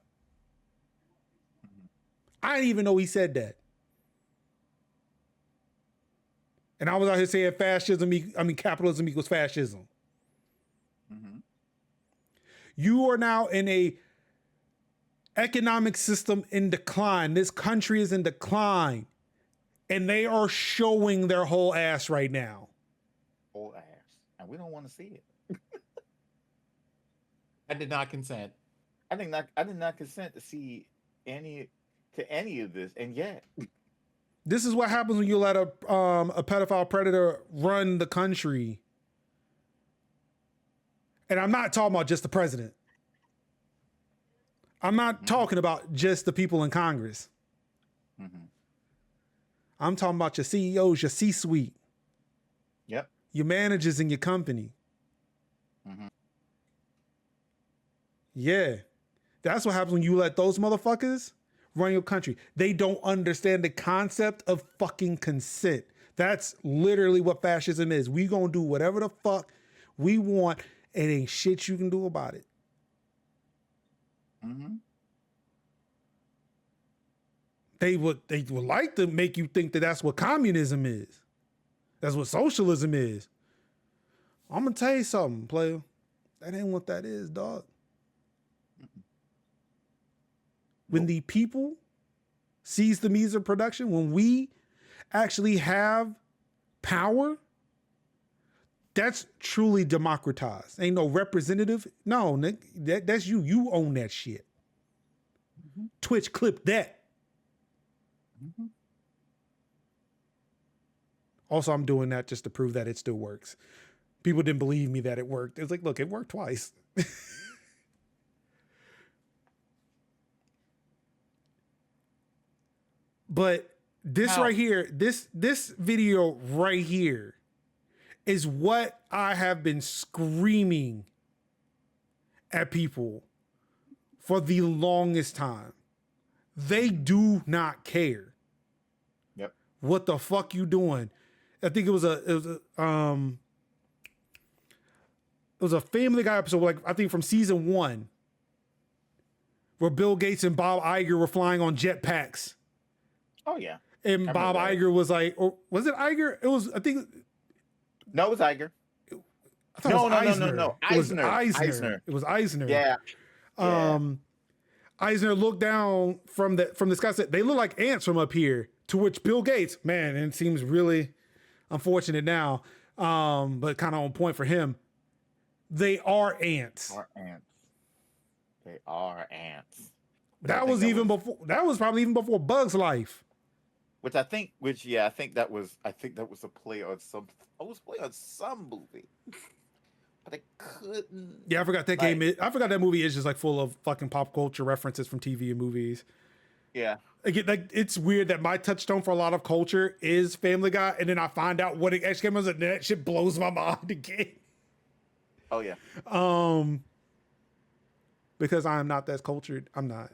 [SPEAKER 1] I didn't even know he said that. And I was out here saying capitalism equals fascism. Mm-hmm. You are now in a economic system in decline. This country is in decline. And they are showing their whole ass right now.
[SPEAKER 3] Whole ass. And we don't want to see it.
[SPEAKER 2] I did not consent.
[SPEAKER 3] I did not consent to see any of this. And yet,
[SPEAKER 1] this is what happens when you let a pedophile predator run the country. And I'm not talking about just the president. I'm not talking about just the people in Congress. Mm-hmm. I'm talking about your CEOs, your C-suite.
[SPEAKER 3] Yep.
[SPEAKER 1] Your managers in your company. Mm-hmm. Yeah. That's what happens when you let those motherfuckers run your country. They don't understand the concept of fucking consent. That's literally what fascism is. We gonna do whatever the fuck we want, and ain't shit you can do about it.
[SPEAKER 3] Mm-hmm.
[SPEAKER 1] They would like to make you think that that's what communism is. That's what socialism is. I'm gonna tell you something, player. That ain't what that is, dog. When the people seize the means of production, when we actually have power, that's truly democratized. Ain't no representative. No, Nick, that's you. You own that shit. Mm-hmm. Twitch clip that. Mm-hmm. Also, I'm doing that just to prove that it still works. People didn't believe me that it worked. It's like, look, it worked twice. But this right here, this video right here is what I have been screaming at people for the longest time. They do not care.
[SPEAKER 3] Yep.
[SPEAKER 1] What the fuck you doing? I think it was a Family Guy episode, like I think from season 1, where Bill Gates and Bob Iger were flying on jetpacks.
[SPEAKER 3] Oh yeah.
[SPEAKER 1] And Bob Iger was like, or was it Iger? It was, I think.
[SPEAKER 3] No, it was Iger.
[SPEAKER 1] I thought it was Eisner.
[SPEAKER 3] No.
[SPEAKER 1] It was Eisner. It was Eisner.
[SPEAKER 3] Yeah.
[SPEAKER 1] Eisner looked down from the sky, said, they look like ants from up here, to which Bill Gates, man, and it seems really unfortunate now, but kind of on point for him. They are ants.
[SPEAKER 3] They are ants.
[SPEAKER 1] That was probably even before Bug's Life.
[SPEAKER 3] I think that was a play on some. I was playing on some movie, but I couldn't.
[SPEAKER 1] Yeah, I forgot that game. I forgot that movie is just like full of fucking pop culture references from TV and movies.
[SPEAKER 3] Yeah.
[SPEAKER 1] Again, like it's weird that my touchstone for a lot of culture is Family Guy, and then I find out what it actually was, and that shit blows my mind again.
[SPEAKER 3] Oh yeah.
[SPEAKER 1] Because I am not that cultured. I'm not.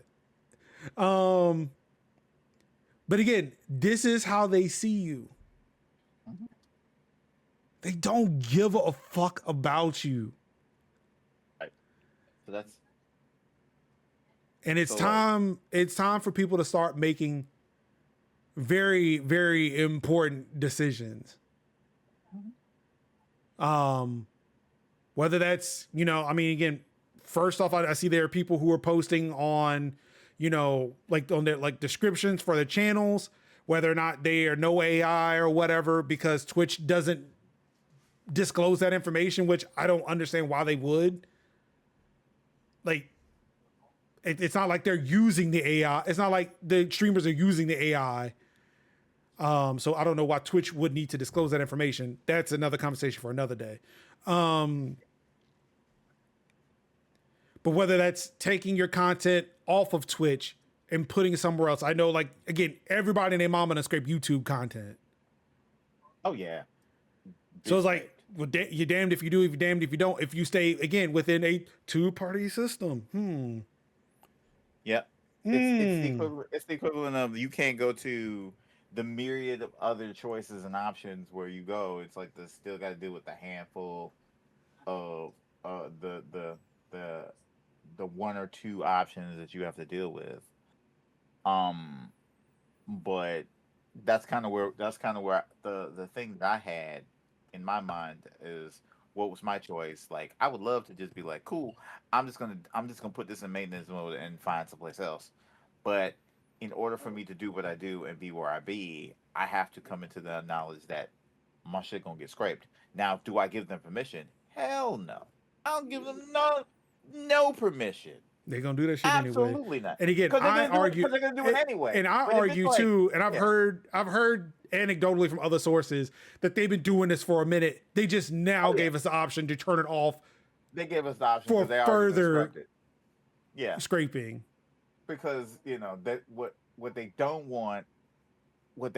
[SPEAKER 1] But again, this is how they see you. Mm-hmm. They don't give a fuck about you.
[SPEAKER 3] Right. So that's.
[SPEAKER 1] And it's time for people to start making very, very important decisions. Mm-hmm. Whether that's, again, first off, I see there are people who are posting on, like on their like descriptions for their channels, whether or not they are no AI or whatever, because Twitch doesn't disclose that information, which I don't understand why they would. Like, it's not like they're using the AI. It's not like the streamers are using the AI. So I don't know why Twitch would need to disclose that information. That's another conversation for another day. But whether that's taking your content off of Twitch and putting it somewhere else. I know, like, again, everybody and their mama gonna scrape YouTube content.
[SPEAKER 3] Oh, yeah.
[SPEAKER 1] So it's like, well, you're damned if you do, if you're damned if you don't. If you stay, again, within a two-party system.
[SPEAKER 3] Yeah. It's the equivalent of you can't go to the myriad of other choices and options where you go. It's like still got to deal with the handful of the one or two options that you have to deal with. But that's kind of where the thing that I had in my mind is, what was my choice? Like, I would love to just be like, cool, I'm just gonna put this in maintenance mode and find someplace else. But in order for me to do what I do and be where I be, I have to come into the knowledge that my shit gonna get scraped. Now, do I give them permission? Hell no. I don't give them no permission.
[SPEAKER 1] They're gonna do that shit
[SPEAKER 3] Absolutely
[SPEAKER 1] anyway.
[SPEAKER 3] Absolutely not.
[SPEAKER 1] And again, I argue
[SPEAKER 3] they're gonna do it anyway.
[SPEAKER 1] And I argue too, and I've heard anecdotally from other sources that they've been doing this for a minute. They just now gave us the option to turn it off.
[SPEAKER 3] They gave us the option
[SPEAKER 1] for
[SPEAKER 3] they
[SPEAKER 1] further
[SPEAKER 3] scraping.
[SPEAKER 1] Because
[SPEAKER 3] that what they don't want,
[SPEAKER 1] it's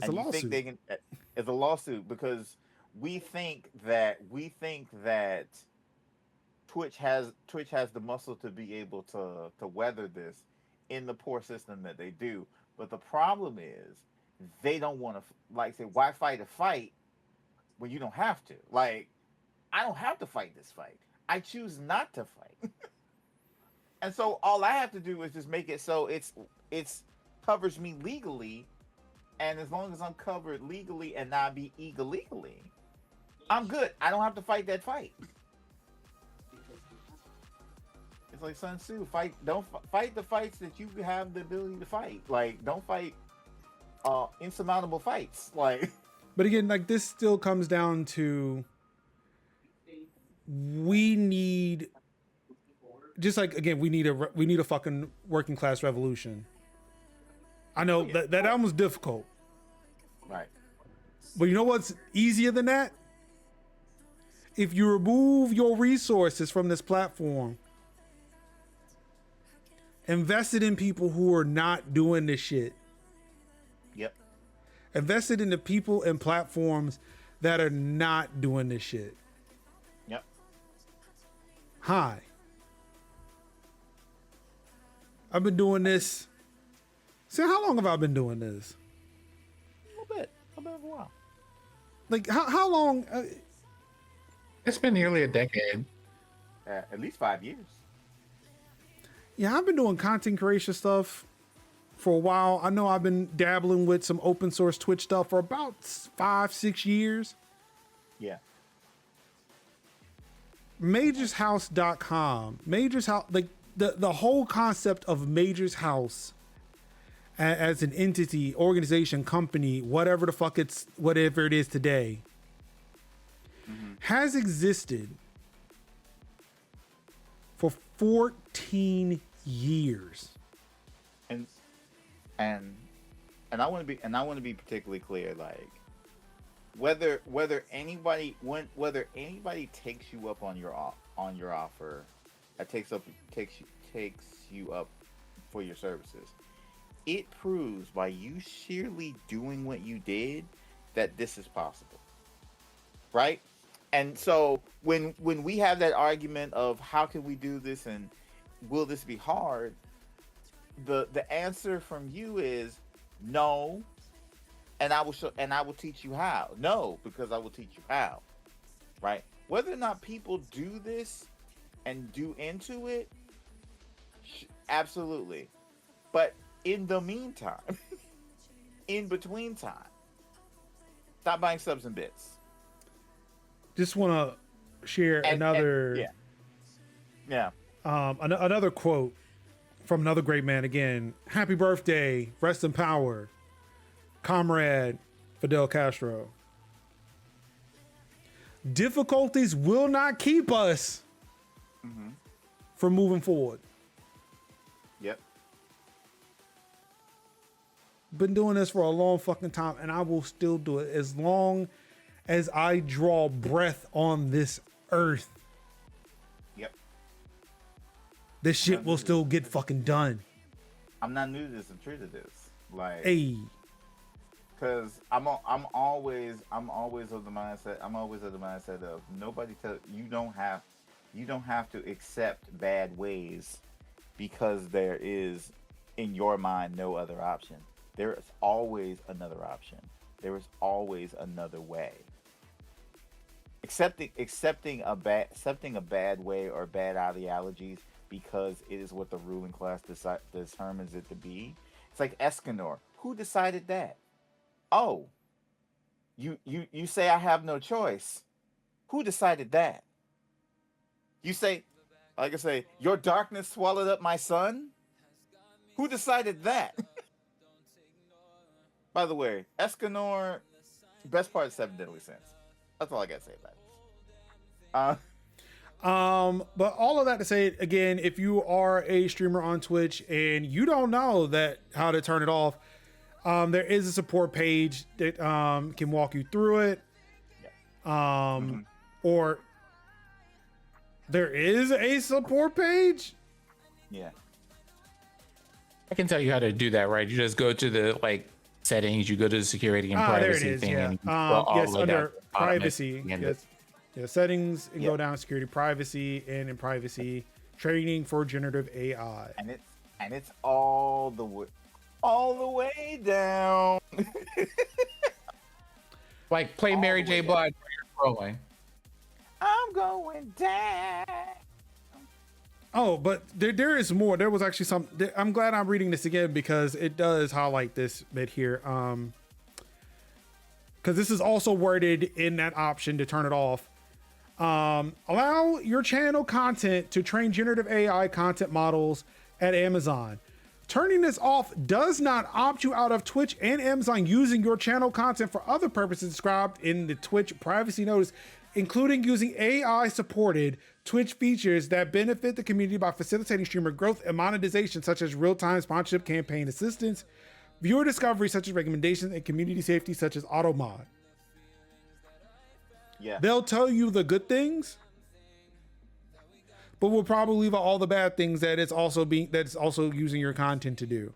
[SPEAKER 1] a lawsuit.
[SPEAKER 3] Think they can, it's a lawsuit, because we think that Twitch has the muscle to be able to weather this in the poor system that they do. But the problem is they don't want to like say, why fight a fight when you don't have to? Like, I don't have to fight this fight. I choose not to fight. And so all I have to do is just make it so it's covers me legally, and as long as I'm covered legally and not be illegally, I'm good. I don't have to fight that fight. It's like Sun Tzu, don't fight the fights that you have the ability to fight. Like, don't fight insurmountable fights. Like,
[SPEAKER 1] but again, like, this still comes down to, we need, just like, again, we need a fucking working class revolution. I know that album was difficult,
[SPEAKER 3] right?
[SPEAKER 1] But you know what's easier than that? If you remove your resources from this platform, invest it in people who are not doing this shit.
[SPEAKER 3] Yep.
[SPEAKER 1] Invest it in the people and platforms that are not doing this shit.
[SPEAKER 3] Yep.
[SPEAKER 1] Hi. I've been doing this. See, how long have I been doing this?
[SPEAKER 3] A little bit. A bit of a while.
[SPEAKER 1] Like, how long?
[SPEAKER 2] It's been nearly a decade.
[SPEAKER 3] At least 5 years.
[SPEAKER 1] Yeah, I've been doing content creation stuff for a while. I know I've been dabbling with some open source Twitch stuff for about 5-6 years.
[SPEAKER 3] Yeah.
[SPEAKER 1] Majorshouse.com. Majors House, like the whole concept of Majors House as an entity, organization, company, whatever it is today, has existed for 14 years.
[SPEAKER 3] And I want to be particularly clear, like, whether anybody takes you up on your offer, takes you up for your services, it proves by you sheerly doing what you did that this is possible, right? And so when we have that argument of how can we do this and will this be hard, the answer from you is no, and I will teach you how. No, because I will teach you how, right? Whether or not people do this and do into it, absolutely. But in the meantime, in between time, stop buying subs and bits.
[SPEAKER 1] Just want to share another another quote from another great man. Again, happy birthday, rest in power, comrade Fidel Castro. Difficulties will not keep us from moving forward.
[SPEAKER 3] Yep.
[SPEAKER 1] Been doing this for a long fucking time, and I will still do it as long as I draw breath on this earth.
[SPEAKER 3] Yep.
[SPEAKER 1] This shit will still get fucking done.
[SPEAKER 3] I'm not new to this. I'm true to this. Like,
[SPEAKER 1] Hey.
[SPEAKER 3] Because I'm always of the mindset. I'm always of the mindset of nobody tell you don't have to accept bad ways because there is in your mind no other option. There is always another option. There is always another way. Accepting a bad way or bad ideologies because it is what the ruling class determines it to be. It's like Escanor. Who decided that? Oh, you say I have no choice. Who decided that? You say, like I say, your darkness swallowed up my sun? Who decided that? By the way, Escanor, best part of Seven Deadly Sins. That's all I gotta say about it.
[SPEAKER 1] But all of that to say, again, if you are a streamer on Twitch and you don't know how to turn it off, there is a support page that can walk you through it. Yeah. Or there is a support page.
[SPEAKER 3] Yeah.
[SPEAKER 2] I can tell you how to do that, right? You just go to the settings, you go to the security and privacy
[SPEAKER 1] there it is,
[SPEAKER 2] thing.
[SPEAKER 1] yeah.
[SPEAKER 2] And you go all
[SPEAKER 1] Yes,
[SPEAKER 2] the way
[SPEAKER 1] under
[SPEAKER 2] down to the bottom
[SPEAKER 1] privacy.
[SPEAKER 2] and
[SPEAKER 1] Yes. Yeah, settings and go down security, privacy, and in privacy, training for generative AI.
[SPEAKER 3] And and it's all the way down.
[SPEAKER 2] Like play
[SPEAKER 3] All
[SPEAKER 2] Mary
[SPEAKER 3] the
[SPEAKER 2] J.
[SPEAKER 3] way
[SPEAKER 2] Blige while you're scrolling.
[SPEAKER 3] I'm going down.
[SPEAKER 1] Oh, but there is more. There was actually some. I'm glad I'm reading this again because it does highlight this bit here. Because this is also worded in that option to turn it off. Allow your channel content to train generative AI content models at Amazon. Turning this off does not opt you out of Twitch and Amazon using your channel content for other purposes described in the Twitch privacy notice, including using AI supported Twitch features that benefit the community by facilitating streamer growth and monetization, such as real-time sponsorship campaign assistance, viewer discovery, such as recommendations, and community safety, such as auto mod.
[SPEAKER 3] Yeah.
[SPEAKER 1] They'll tell you the good things, but we'll probably leave out all the bad things that it's also using your content to do.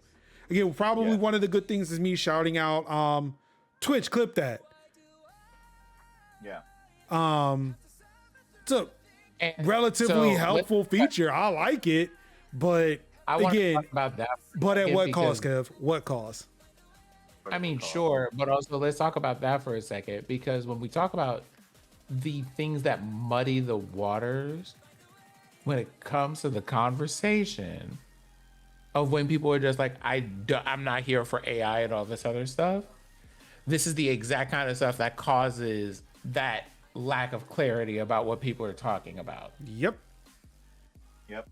[SPEAKER 1] Again, probably one of the good things is me shouting out, Twitch, clip that.
[SPEAKER 3] Yeah.
[SPEAKER 1] It's a
[SPEAKER 2] And
[SPEAKER 1] relatively
[SPEAKER 2] so
[SPEAKER 1] helpful feature. I like it, but
[SPEAKER 2] I want to
[SPEAKER 1] again,
[SPEAKER 2] talk about that.
[SPEAKER 1] but at what cost,
[SPEAKER 2] because-
[SPEAKER 1] Kev? What cost?
[SPEAKER 2] I mean, sure, but also let's talk about that for a second, because when we talk about the things that muddy the waters when it comes to the conversation of when people are just like, I'm not here for AI and all this other stuff, this is the exact kind of stuff that causes that lack of clarity about what people are talking about.
[SPEAKER 1] Yep.
[SPEAKER 3] Yep.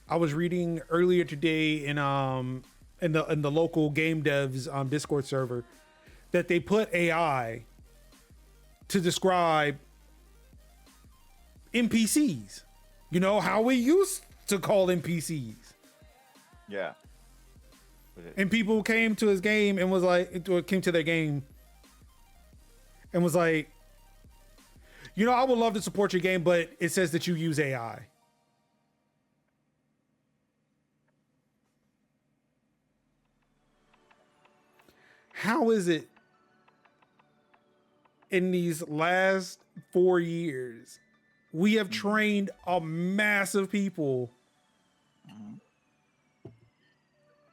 [SPEAKER 1] I was reading earlier today in the local game devs Discord server that they put AI to describe NPCs. You know how we used to call NPCs.
[SPEAKER 3] Yeah.
[SPEAKER 1] And people came to his game and was like, or came to their game and was like, you know, I would love to support your game, but it says that you use AI. How is it in these last 4 years, we have trained a mass of people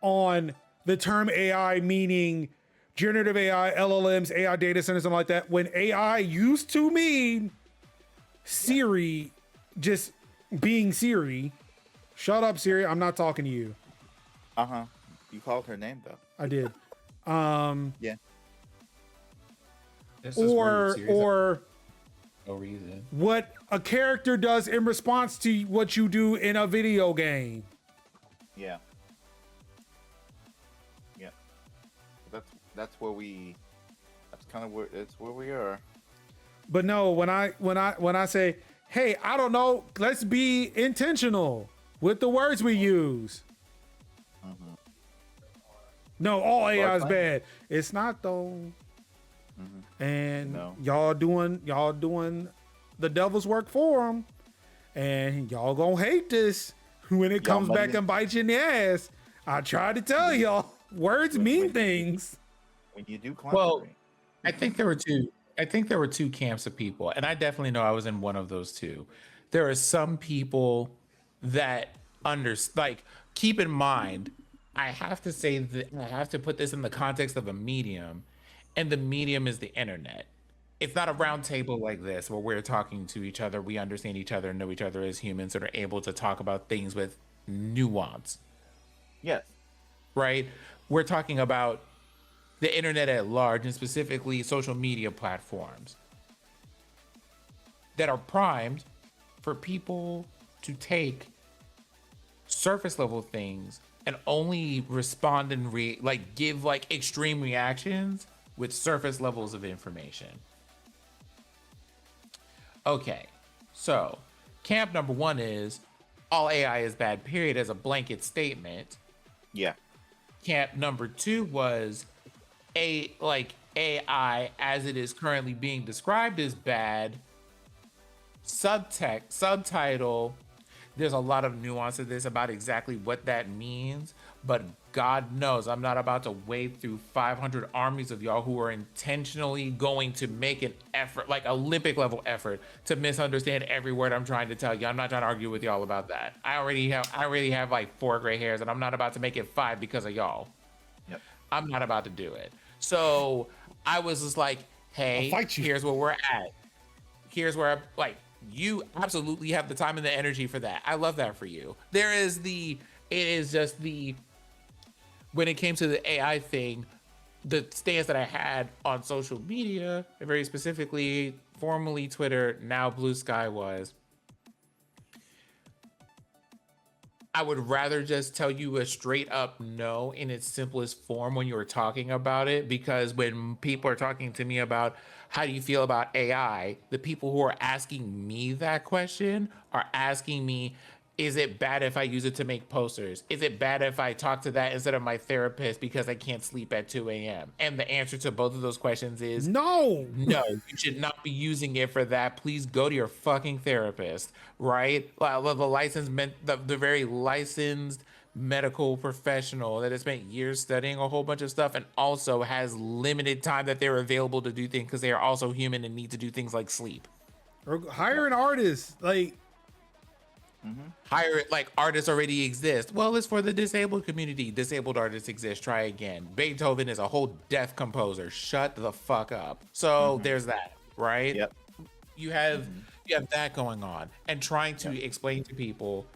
[SPEAKER 1] on the term AI, meaning generative AI, LLMs, AI data centers, something like that, when AI used to mean Siri just being Siri. Shut up, Siri. I'm not talking to you.
[SPEAKER 3] Uh-huh. You called her name though.
[SPEAKER 1] I did.
[SPEAKER 3] Yeah.
[SPEAKER 2] This is rude, seriously.
[SPEAKER 1] Or
[SPEAKER 2] no reason.
[SPEAKER 1] what a character does in response to what you do in a video game.
[SPEAKER 3] Yeah. Yeah. That's where we. That's kind of where we are.
[SPEAKER 1] But no, when I say, hey, I don't know, let's be intentional with the words we use. No, all AI is bad. It's not though. And
[SPEAKER 3] No.
[SPEAKER 1] y'all doing the devil's work for them, and y'all gonna hate this when it comes back and bites you in the ass. I tried to tell y'all, words mean things.
[SPEAKER 3] When you do clown.
[SPEAKER 2] Well, I think there were two camps of people, and I definitely know I was in one of those two. There are some people that keep in mind, I have to say that I have to put this in the context of a medium, and the medium is the internet. It's not a round table like this where we're talking to each other, we understand each other, know each other as humans that are able to talk about things with nuance,
[SPEAKER 3] Yes.
[SPEAKER 2] right? We're talking about the internet at large, and specifically social media platforms that are primed for people to take surface level things and only respond and give extreme reactions with surface levels of information. Okay, so camp number one is all AI is bad, period, as a blanket statement.
[SPEAKER 3] Yeah.
[SPEAKER 2] Camp number two was AI as it is currently being described as bad. Subtitle, there's a lot of nuance of this about exactly what that means, but God knows I'm not about to wade through 500 armies of y'all who are intentionally going to make an effort, like Olympic level effort, to misunderstand every word I'm trying to tell you. I'm not trying to argue with y'all about that. I already have like 4 gray hairs, and I'm not about to make it 5 because of y'all.
[SPEAKER 3] Yep.
[SPEAKER 2] I'm not about to do it. So I was just like, hey,
[SPEAKER 1] I'll fight you.
[SPEAKER 2] here's where we're at. Here's where you absolutely have the time and the energy for that. I love that for you. When it came to the AI thing, the stance that I had on social media, very specifically, formerly Twitter, now Blue Sky, was I would rather just tell you a straight up no in its simplest form when you were talking about it, because when people are talking to me about how do you feel about AI, the people who are asking me that question are asking me, is it bad if I use it to make posters? Is it bad if I talk to that instead of my therapist because I can't sleep at 2 a.m.? And the answer to both of those questions is
[SPEAKER 1] No.
[SPEAKER 2] no, you should not be using it for that. Please go to your fucking therapist, right? The very licensed medical professional that has spent years studying a whole bunch of stuff and also has limited time that they're available to do things because they are also human and need to do things like sleep.
[SPEAKER 1] Or hire an artist. Like,
[SPEAKER 2] Hire it like artists already exist. Well, it's for the disabled community. Disabled artists exist. Try again. Beethoven is a whole deaf composer. Shut the fuck up. So there's that, right?
[SPEAKER 3] Yep.
[SPEAKER 2] You have that going on, and trying to explain to people,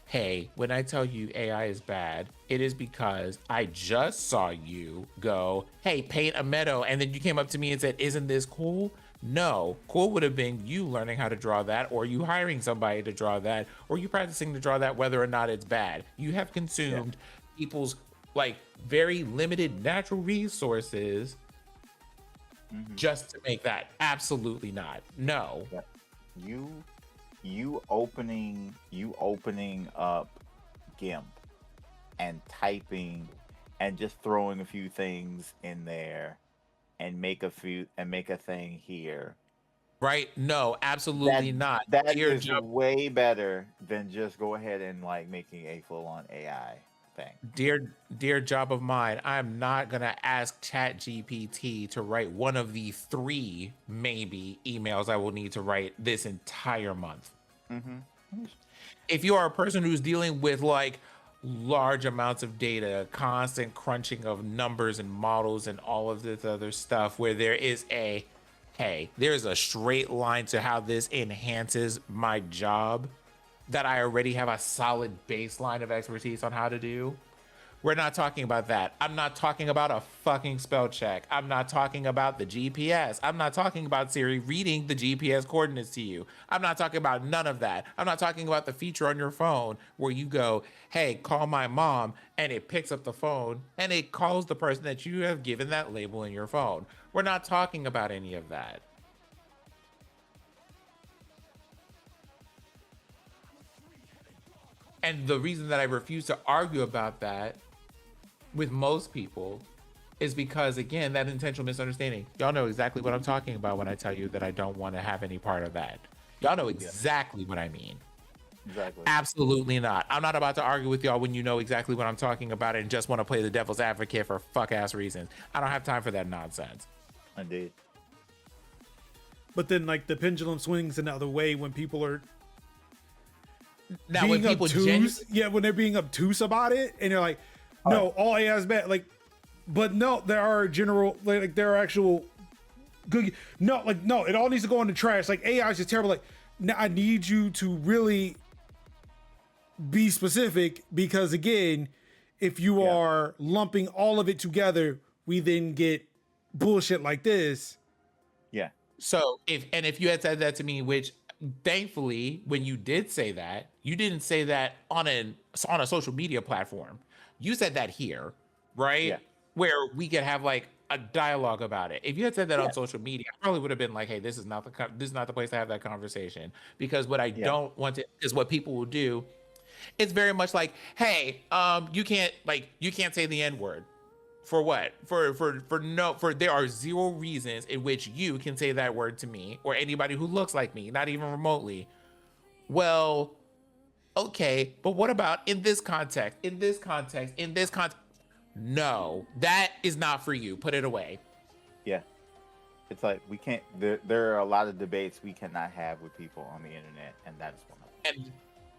[SPEAKER 2] hey, when I tell you AI is bad, it is because I just saw you go, hey, paint a meadow, and then you came up to me and said, isn't this cool? No, cool would have been you learning how to draw that, or you hiring somebody to draw that, or you practicing to draw that, whether or not it's bad. You have consumed people's like very limited natural resources just to make that. Absolutely not. No.
[SPEAKER 3] You opening up GIMP and typing and just throwing a few things in there and make a thing here.
[SPEAKER 2] Right? No, absolutely not.
[SPEAKER 3] That
[SPEAKER 2] Your
[SPEAKER 3] is
[SPEAKER 2] job,
[SPEAKER 3] way better than just go ahead and like making a full-on AI thing.
[SPEAKER 2] dear job of mine, I'm not gonna ask ChatGPT to write one of the 3 maybe emails I will need to write this entire month. If you are a person who's dealing with like large amounts of data, constant crunching of numbers and models and all of this other stuff, where there's a straight line to how this enhances my job that I already have a solid baseline of expertise on how to do. We're not talking about that. I'm not talking about a fucking spell check. I'm not talking about the GPS. I'm not talking about Siri reading the GPS coordinates to you. I'm not talking about none of that. I'm not talking about the feature on your phone where you go, hey, call my mom, and it picks up the phone and it calls the person that you have given that label in your phone. We're not talking about any of that. And the reason that I refuse to argue about that with most people is because, again, that intentional misunderstanding. Y'all know exactly what I'm talking about when I tell you that I don't want to have any part of that. Y'all know exactly what I mean.
[SPEAKER 3] Exactly.
[SPEAKER 2] Absolutely not. I'm not about to argue with y'all when you know exactly what I'm talking about and just want to play the devil's advocate for fuck ass reasons. I don't have time for that nonsense.
[SPEAKER 3] Indeed.
[SPEAKER 1] but then like the pendulum swings another way when people are
[SPEAKER 2] Now, when
[SPEAKER 1] being
[SPEAKER 2] people
[SPEAKER 1] obtuse. Yeah, when they're being obtuse about it, and you're like, no, all AI is bad. Like, but no, there are general like there are actual good. No, like no, it all needs to go in the trash. Like AI is just terrible. Like, now I need you to really be specific, because again, if you are lumping all of it together, we then get bullshit like this.
[SPEAKER 3] Yeah.
[SPEAKER 2] So if you had said that to me, which thankfully, when you did say that, you didn't say that on a social media platform. You said that here, right?
[SPEAKER 3] Yeah.
[SPEAKER 2] Where we could have like a dialogue about it. If you had said that on social media, I probably would have been like, "Hey, this is not the place to have that conversation." Because what I don't want to is what people will do. It's very much like, "Hey, you can't say the N-word." For what? For there are zero reasons in which you can say that word to me or anybody who looks like me, not even remotely. Well, okay, but what about in this context? In this context? no, that is not for you. Put it away.
[SPEAKER 3] Yeah. It's like we can't. There are a lot of debates we cannot have with people on the internet, and that is one of them.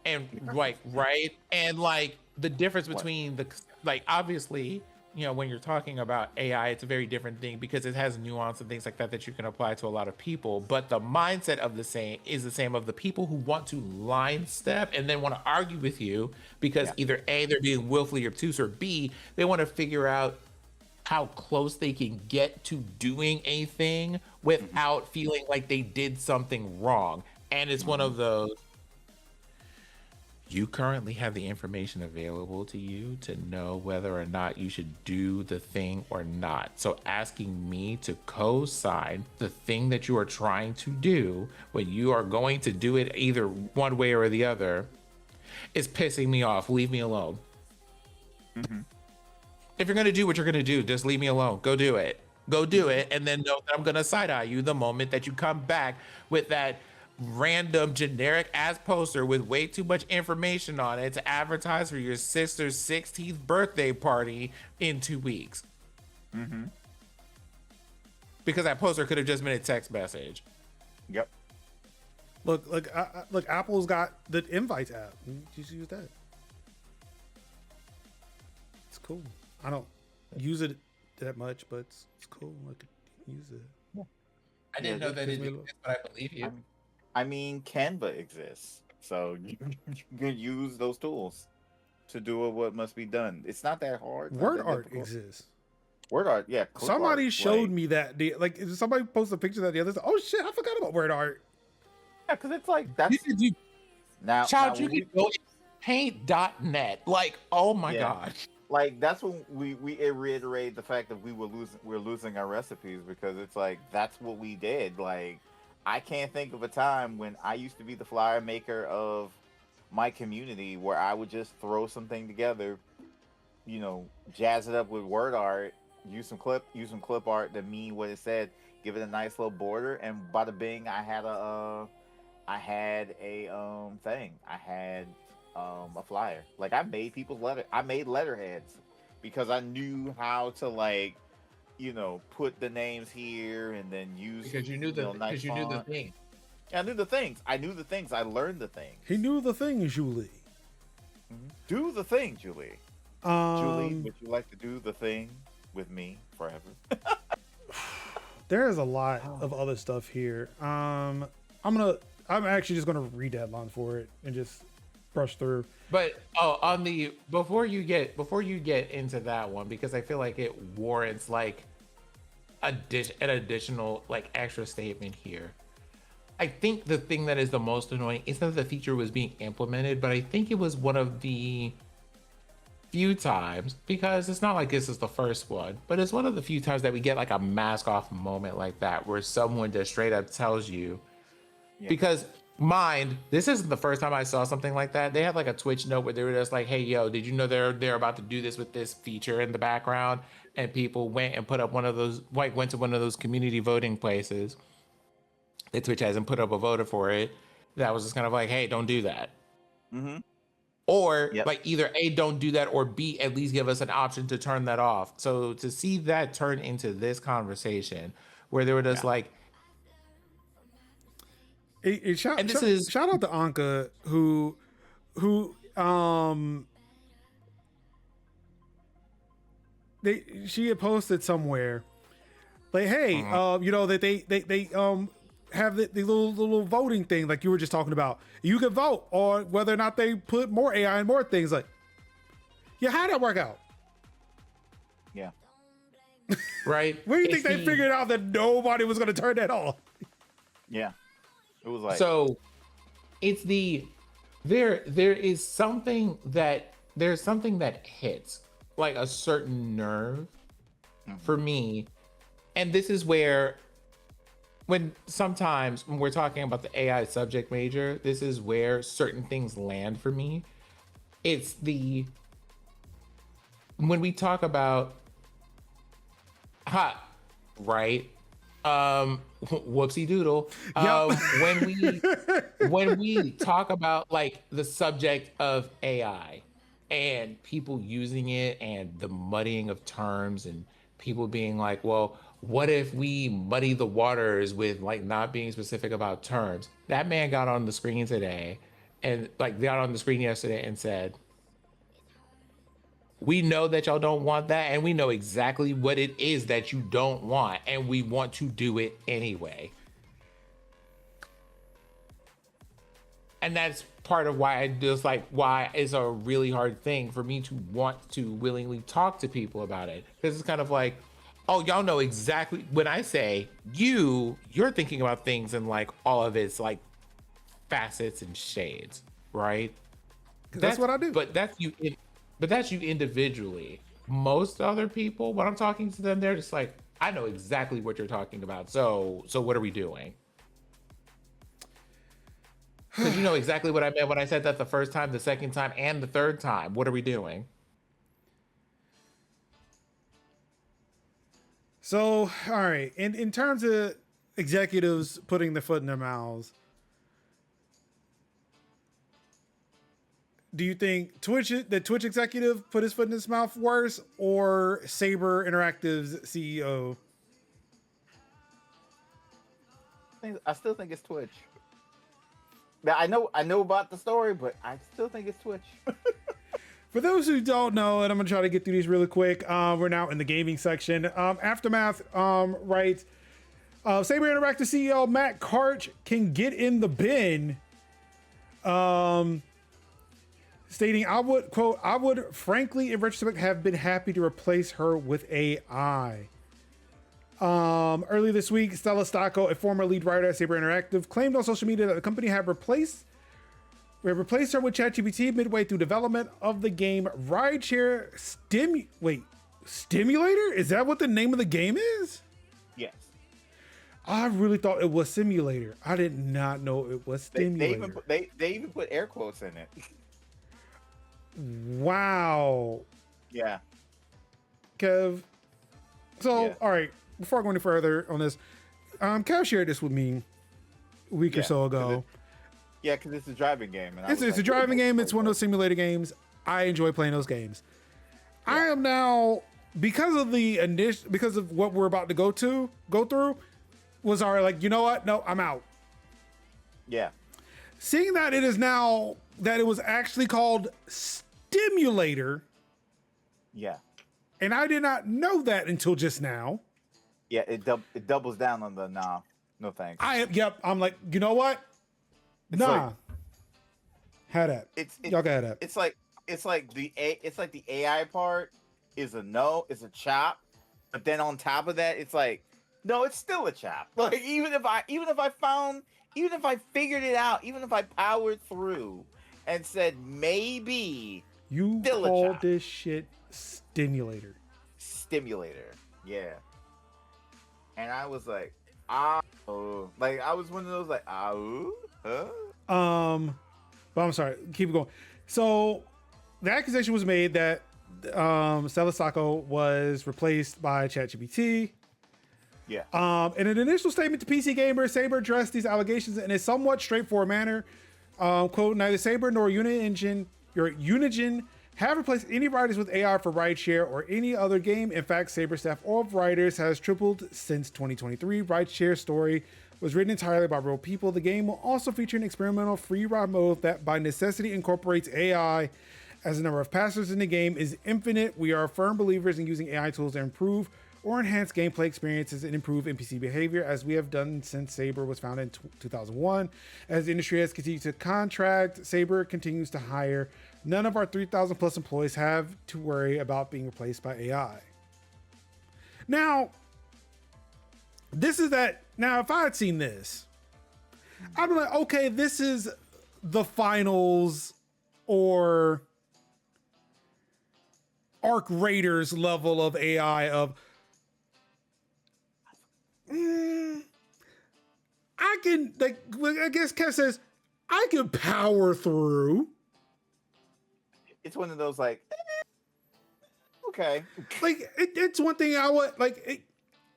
[SPEAKER 2] And like, right, and like the difference
[SPEAKER 3] What?
[SPEAKER 2] between the, like, obviously, you know, when you're talking about AI, it's a very different thing because it has nuance and things like that that you can apply to a lot of people, but the mindset of the same is the same of the people who want to line step and then want to argue with you because
[SPEAKER 3] Yeah.
[SPEAKER 2] either A, they're being willfully obtuse, or B, they want to figure out how close they can get to doing a thing without feeling like they did something wrong. And it's one of those, you currently have the information available to you to know whether or not you should do the thing or not. So asking me to co-sign the thing that you are trying to do when you are going to do it either one way or the other is pissing me off. Leave me alone. If you're going to do what you're going to do, just leave me alone. Go do it. Go do it. And then know that I'm going to side eye you the moment that you come back with that random generic ass poster with way too much information on it to advertise for your sister's 16th birthday party in 2 weeks. Because that poster could have just been a text message.
[SPEAKER 3] Yep.
[SPEAKER 1] Look, Apple's got the Invites app. You just use that. It's cool. I don't use it that much, but it's cool. I could use it.
[SPEAKER 2] I didn't know that it exists, but I believe you.
[SPEAKER 3] I mean, Canva exists, so you can use those tools to do what must be done. It's not that hard. It's not
[SPEAKER 1] Word
[SPEAKER 3] that
[SPEAKER 1] art
[SPEAKER 3] difficult.
[SPEAKER 1] exists.
[SPEAKER 3] Word art, yeah. clip
[SPEAKER 1] Somebody
[SPEAKER 3] art,
[SPEAKER 1] showed
[SPEAKER 3] like-
[SPEAKER 1] me that. Like, somebody posted a picture of that the other day. Oh shit, I forgot about word art.
[SPEAKER 3] Yeah, because it's like that's
[SPEAKER 2] You could do,
[SPEAKER 3] now.
[SPEAKER 2] child,
[SPEAKER 3] now
[SPEAKER 2] you
[SPEAKER 3] when we-
[SPEAKER 2] could go in paint.net. Like, oh my
[SPEAKER 3] Yeah.
[SPEAKER 2] God.
[SPEAKER 3] like that's when we reiterate the fact that we're losing our recipes because it's like that's what we did. Like I can't think of a time when I used to be the flyer maker of my community where I would just throw something together, you know, jazz it up with word art, use some clip art to mean what it said, give it a nice little border, and bada bing, I had a thing. I had a flyer. Like I made letterheads because I knew how to, like, you know, put the names here and then use
[SPEAKER 2] Because you knew the
[SPEAKER 3] nice
[SPEAKER 2] because you knew the
[SPEAKER 3] font.
[SPEAKER 2] thing.
[SPEAKER 3] I knew the things. I learned the things.
[SPEAKER 1] He knew the thing, Julie.
[SPEAKER 3] Do the thing, Julie. Julie, would you like to do the thing with me forever?
[SPEAKER 1] There is a lot of other stuff here. I'm actually just gonna read that line for it and just brush through.
[SPEAKER 2] But on the before you get into that one, because I feel like it warrants like an additional like extra statement here. I think the thing that is the most annoying is that the feature was being implemented, but I think it was one of the few times, because it's not like this is the first one, but it's one of the few times that we get like a mask off moment like that where someone just straight up tells you, because this isn't the first time I saw something like that. They had like a Twitch note where they were just like, hey, yo, did you know they're about to do this with this feature in the background? And people went and put up went to one of those community voting places that Twitch hasn't put up a voter for it. That was just kind of like, hey, don't do that.
[SPEAKER 3] Mm-hmm.
[SPEAKER 2] Or
[SPEAKER 3] Yep.
[SPEAKER 2] like either A, don't do that, or B, at least give us an option to turn that off. So to see that turn into this conversation where they were just like,
[SPEAKER 1] Shout
[SPEAKER 2] And this is-
[SPEAKER 1] shout out to Anka who she had posted somewhere like, hey, you know, that they have the little voting thing like you were just talking about. You can vote on whether or not they put more AI and more things. Like, yeah, how'd that work out?
[SPEAKER 3] Yeah.
[SPEAKER 2] right?
[SPEAKER 1] Where do you
[SPEAKER 2] It's
[SPEAKER 1] think they
[SPEAKER 2] the-
[SPEAKER 1] figured out that nobody was going to turn that off?
[SPEAKER 3] Yeah. It was like
[SPEAKER 2] So it's there's something that hits like a certain nerve for me. And this is where sometimes when we're talking about the AI subject major, this is where certain things land for me. It's when we talk about right? Whoopsie doodle. When we talk about like the subject of AI, and people using it and the muddying of terms and people being like, well, what if we muddy the waters with like not being specific about terms? That man got on the screen today and like got on the screen yesterday and said, we know that y'all don't want that, and we know exactly what it is that you don't want, and we want to do it anyway. And that's part of why I just like why it's a really hard thing for me to want to willingly talk to people about it. Because it's kind of like, oh, y'all know exactly when I say you're thinking about things in like all of its like facets and shades, right?
[SPEAKER 1] That's what I do.
[SPEAKER 2] But that's you individually. Most other people, when I'm talking to them, they're just like, I know exactly what you're talking about. So what are we doing? Because you know exactly what I meant when I said that the first time, the second time, and the third time. What are we doing?
[SPEAKER 1] So, all right. In terms of executives putting their foot in their mouths, do you think the Twitch executive put his foot in his mouth worse, or Saber Interactive's CEO?
[SPEAKER 3] I still think it's Twitch. Now, I know about the story, but I still think it's Twitch.
[SPEAKER 1] For those who don't know, and I'm gonna try to get through these really quick. We're now in the gaming section. Aftermath writes, Saber Interactive CEO Matt Karch can get in the bin. Stating, I would frankly, in retrospect, have been happy to replace her with AI. Earlier this week, Stella Stacco, a former lead writer at Saber Interactive, claimed on social media that the company had replaced her with ChatGPT midway through development of the game Rideshare Stimulator? Is that what the name of the game is?
[SPEAKER 3] Yes.
[SPEAKER 1] I really thought it was Simulator. I did not know it was Stimulator.
[SPEAKER 3] They even put air quotes in it.
[SPEAKER 1] Wow.
[SPEAKER 3] Yeah.
[SPEAKER 1] Kev. So,
[SPEAKER 3] Yeah.
[SPEAKER 1] all right, before I go any further on this, Kev shared this with me a week or so ago.
[SPEAKER 3] Yeah, because it's a driving game. And
[SPEAKER 1] It's a driving game. It's one of those simulator games. I enjoy playing those games. Yeah. I am now, because of what we're about to go through, was already like, you know what? No, I'm out.
[SPEAKER 3] Yeah.
[SPEAKER 1] Seeing that it was actually called Stimulator.
[SPEAKER 3] Yeah.
[SPEAKER 1] And I did not know that until just now.
[SPEAKER 3] Yeah, it doubles down on the nah, no thanks.
[SPEAKER 1] I'm like, you know what?
[SPEAKER 3] It's
[SPEAKER 1] nah.
[SPEAKER 3] like,
[SPEAKER 1] had that. Y'all got that.
[SPEAKER 3] It's like the AI part is a no, it's a chop, but then on top of that, it's like, no, it's still a chop. Like even if I figured it out, even if I powered through and said maybe
[SPEAKER 1] you called this shit Stimulator. Yeah. And I was like, like I was one of those like, huh? But I'm sorry, keep going. So the accusation was made that Stella Stacco was replaced by ChatGPT.
[SPEAKER 3] Yeah.
[SPEAKER 1] In an initial statement to PC Gamer, Saber addressed these allegations in a somewhat straightforward manner. Quote, neither Saber nor Unigine have replaced any writers with AI for Rideshare or any other game. In fact, Saber staff of writers has tripled since 2023. Rideshare story was written entirely by real people. The game will also feature an experimental free ride mode that by necessity incorporates AI, as the number of passengers in the game is infinite. We are firm believers in using AI tools to improve or enhance gameplay experiences and improve NPC behavior, as we have done since Saber was founded in 2001. As the industry has continued to contract, Saber continues to hire. None of our 3,000 plus employees have to worry about being replaced by AI. Now, if I had seen this, I'd be like, okay, this is the finals or Arc Raiders level of AI of, I can, like, I guess Kev says, I can power through.
[SPEAKER 3] It's one of those like, okay.
[SPEAKER 1] Like, it's one thing I would, like,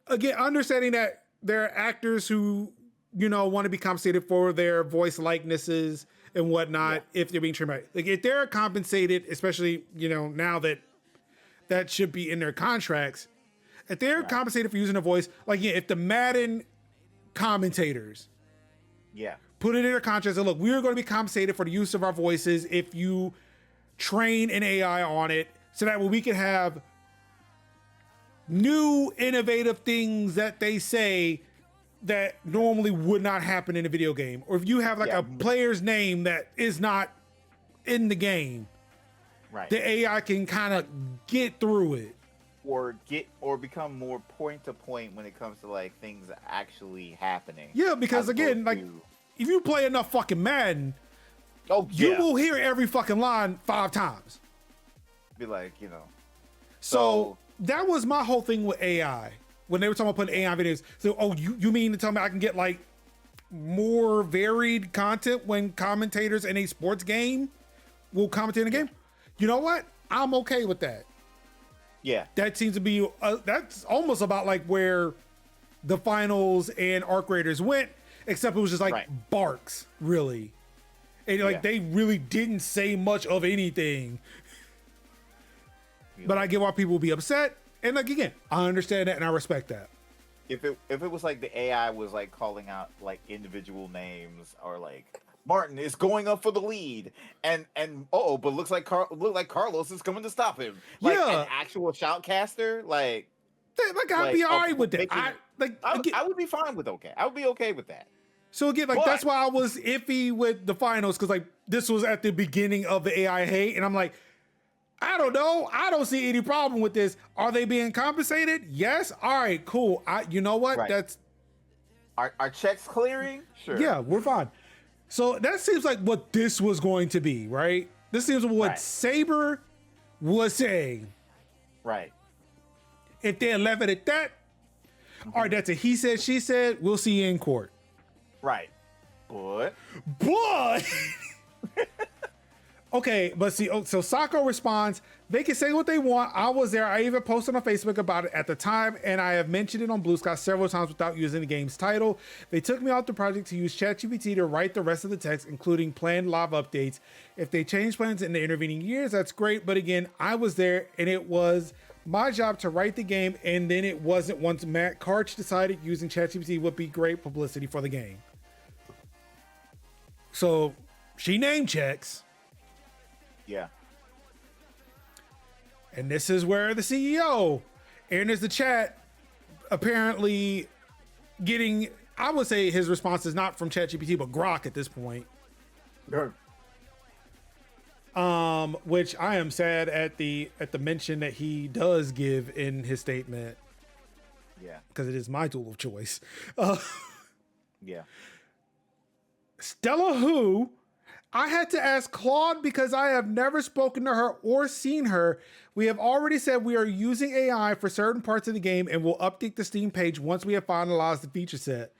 [SPEAKER 1] again, understanding that there are actors who, want to be compensated for their voice likenesses and whatnot if they're being trained by, like, if they're compensated, especially, you know, now that should be in their contracts. If they're compensated for using a voice, like, yeah, if the Madden commentators put it in their contracts and look, we're going to be compensated for the use of our voices if you train an AI on it, so that way we can have new innovative things that they say that normally would not happen in a video game. Or if you have like a player's name that is not in the game, the AI can kind of get through it.
[SPEAKER 3] Or become more point to point when it comes to like things actually happening.
[SPEAKER 1] Yeah, because again, like, if you play enough fucking Madden, you will hear every fucking line 5 times.
[SPEAKER 3] Be like, you know.
[SPEAKER 1] So that was my whole thing with AI when they were talking about putting AI videos. So, you mean to tell me I can get like more varied content when commentators in a sports game will commentate in a game? You know what? I'm okay with that.
[SPEAKER 3] Yeah.
[SPEAKER 1] That seems to be, that's almost about like where the finals and Arc Raiders went, except it was just like barks, really. And like they really didn't say much of anything. But I get why people will be upset. And like, again, I understand that and I respect that.
[SPEAKER 3] If it was like the AI was like calling out like individual names, or like Martin is going up for the lead, and but looks like Carlos is coming to stop him. Like an actual shoutcaster, like
[SPEAKER 1] I'd be all right with that.
[SPEAKER 3] I would be fine with I would be okay with that.
[SPEAKER 1] So again, like, that's why I was iffy with the finals, because like this was at the beginning of the AI hate, and I'm like, I don't know. I don't see any problem with this. Are they being compensated? Yes. All right, cool. You know what? That's
[SPEAKER 3] our checks clearing. Sure.
[SPEAKER 1] Yeah, we're fine. So that seems like what this was going to be, right? This seems what Saber was saying.
[SPEAKER 3] Right.
[SPEAKER 1] If they had left it at that, all right, that's a he said, she said. We'll see you in court.
[SPEAKER 3] Right. But
[SPEAKER 1] okay, but see, so Sako responds, they can say what they want. I was there. I even posted on Facebook about it at the time, and I have mentioned it on Blue Sky several times without using the game's title. They took me off the project to use ChatGPT to write the rest of the text, including planned live updates. If they change plans in the intervening years, that's great. But again, I was there, and it was my job to write the game, and then it wasn't once Matt Karch decided using ChatGPT would be great publicity for the game. So she name checks.
[SPEAKER 3] Yeah.
[SPEAKER 1] And this is where the CEO enters the chat, apparently getting, I would say his response is not from ChatGPT, but Grok at this point.
[SPEAKER 3] Sure.
[SPEAKER 1] Which I am sad at the mention that he does give in his statement.
[SPEAKER 3] Yeah.
[SPEAKER 1] Because it is my tool of choice.
[SPEAKER 3] Yeah.
[SPEAKER 1] Stella Who, I had to ask Claude because I have never spoken to her or seen her. We have already said we are using AI for certain parts of the game and will update the Steam page once we have finalized the feature set.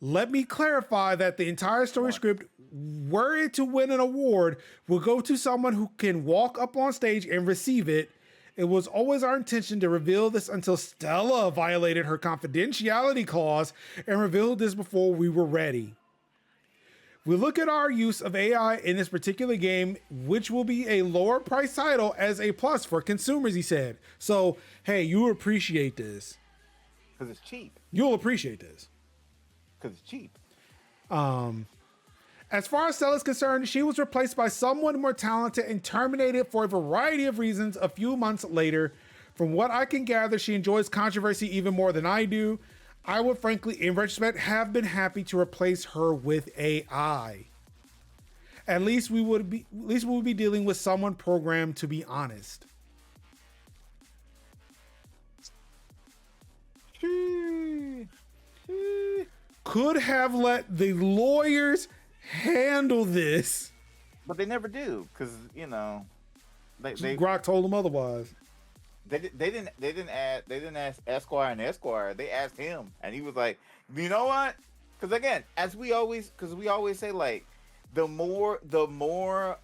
[SPEAKER 1] Let me clarify that the entire story script, were it to win an award, will go to someone who can walk up on stage and receive it. It was always our intention to reveal this until Stella violated her confidentiality clause and revealed this before we were ready. We look at our use of AI in this particular game, which will be a lower price title, as a plus for consumers, he said. So, hey, you appreciate this.
[SPEAKER 3] Because it's cheap.
[SPEAKER 1] You'll appreciate this.
[SPEAKER 3] Because it's cheap.
[SPEAKER 1] As far as Stella's concerned, she was replaced by someone more talented and terminated for a variety of reasons a few months later. From what I can gather, she enjoys controversy even more than I do. I would frankly, in retrospect, have been happy to replace her with AI. At least we would be dealing with someone programmed to be honest. Could have let the lawyers handle this.
[SPEAKER 3] But they never do, because you know, they
[SPEAKER 1] Grok told them otherwise.
[SPEAKER 3] They didn't ask Esquire and Esquire. They asked him, and he was like, you know what? Because again, we always say, like, the more a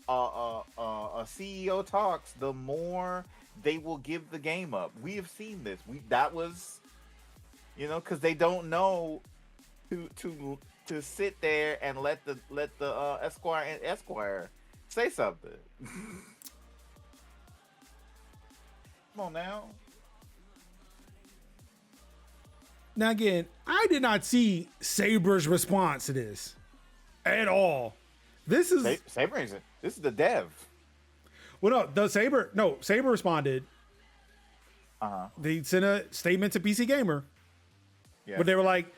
[SPEAKER 3] CEO talks, the more they will give the game up. We have seen this. That was, you know, because they don't know to to sit there and let the Esquire say something. Come on now.
[SPEAKER 1] Now again, I did not see Saber's response to this at all. This is
[SPEAKER 3] Saber isn't. This is the dev.
[SPEAKER 1] well, no, Saber responded. They sent a statement to PC Gamer,
[SPEAKER 3] Yeah.
[SPEAKER 1] but they were like,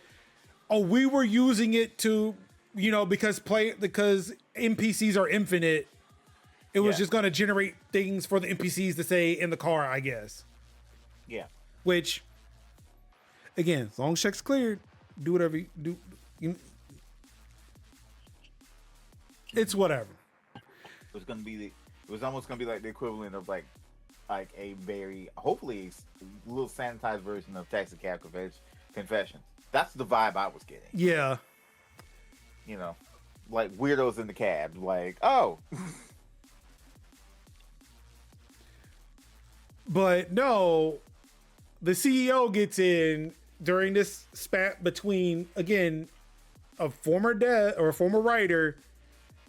[SPEAKER 1] "Oh, we were using it to, because NPCs are infinite. It was
[SPEAKER 3] Yeah.
[SPEAKER 1] just going to generate things for the NPCs to say in the car, I guess."
[SPEAKER 3] Yeah.
[SPEAKER 1] Which, again, as long as check's cleared, do whatever you do. It's whatever.
[SPEAKER 3] It was almost gonna be like the equivalent of like a very hopefully a little sanitized version of Taxi Cab Confessions. That's the vibe I was getting.
[SPEAKER 1] Yeah.
[SPEAKER 3] Like weirdos in the cab. Like, oh,
[SPEAKER 1] But no, the CEO gets in during this spat between, again, a former dev or a former writer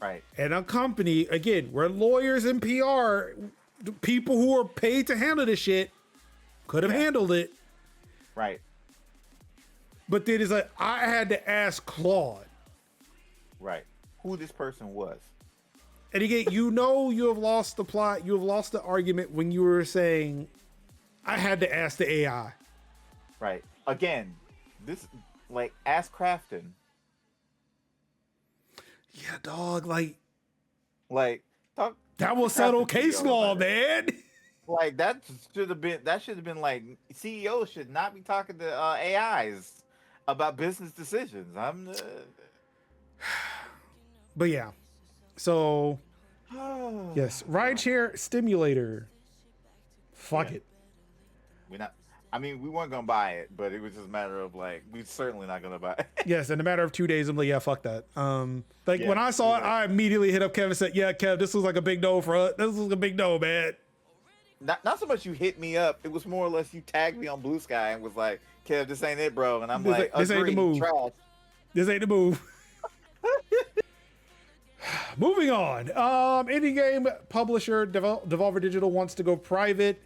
[SPEAKER 3] right.
[SPEAKER 1] and a company. Again, we're lawyers and PR, people who are paid to handle this shit, could have handled it.
[SPEAKER 3] Right.
[SPEAKER 1] But then it's like, I had to ask Claude.
[SPEAKER 3] Right. Who this person was.
[SPEAKER 1] And again, you have lost the plot, you have lost the argument when you were saying, I had to ask the AI.
[SPEAKER 3] Right. Again, this like Ask Crafton.
[SPEAKER 1] Yeah, dog, like
[SPEAKER 3] Like talk.
[SPEAKER 1] that will settle
[SPEAKER 3] Crafton
[SPEAKER 1] case
[SPEAKER 3] CEO
[SPEAKER 1] law,
[SPEAKER 3] about it.
[SPEAKER 1] man.
[SPEAKER 3] Like that should have been like CEOs should not be talking to AIs about business decisions.
[SPEAKER 1] But yeah. So yes, rideshare stimulator. Fuck it.
[SPEAKER 3] we weren't gonna buy it, but it was just a matter of like we're certainly not gonna buy it.
[SPEAKER 1] Yes, in a matter of 2 days, I'm like, yeah, fuck that.
[SPEAKER 3] Yeah,
[SPEAKER 1] when I saw it,
[SPEAKER 3] yeah.
[SPEAKER 1] I immediately hit up Kevin and said, yeah, Kev, this was like a big no for us. This was a big no, man.
[SPEAKER 3] Not so much you hit me up, it was more or less you tagged me on Blue Sky and was like, Kev, this ain't it, bro. And I'm like,
[SPEAKER 1] This ain't the
[SPEAKER 3] agreed,
[SPEAKER 1] move.
[SPEAKER 3] trash.
[SPEAKER 1] This ain't the move. Moving on. Indie game publisher Devolver Digital wants to go private.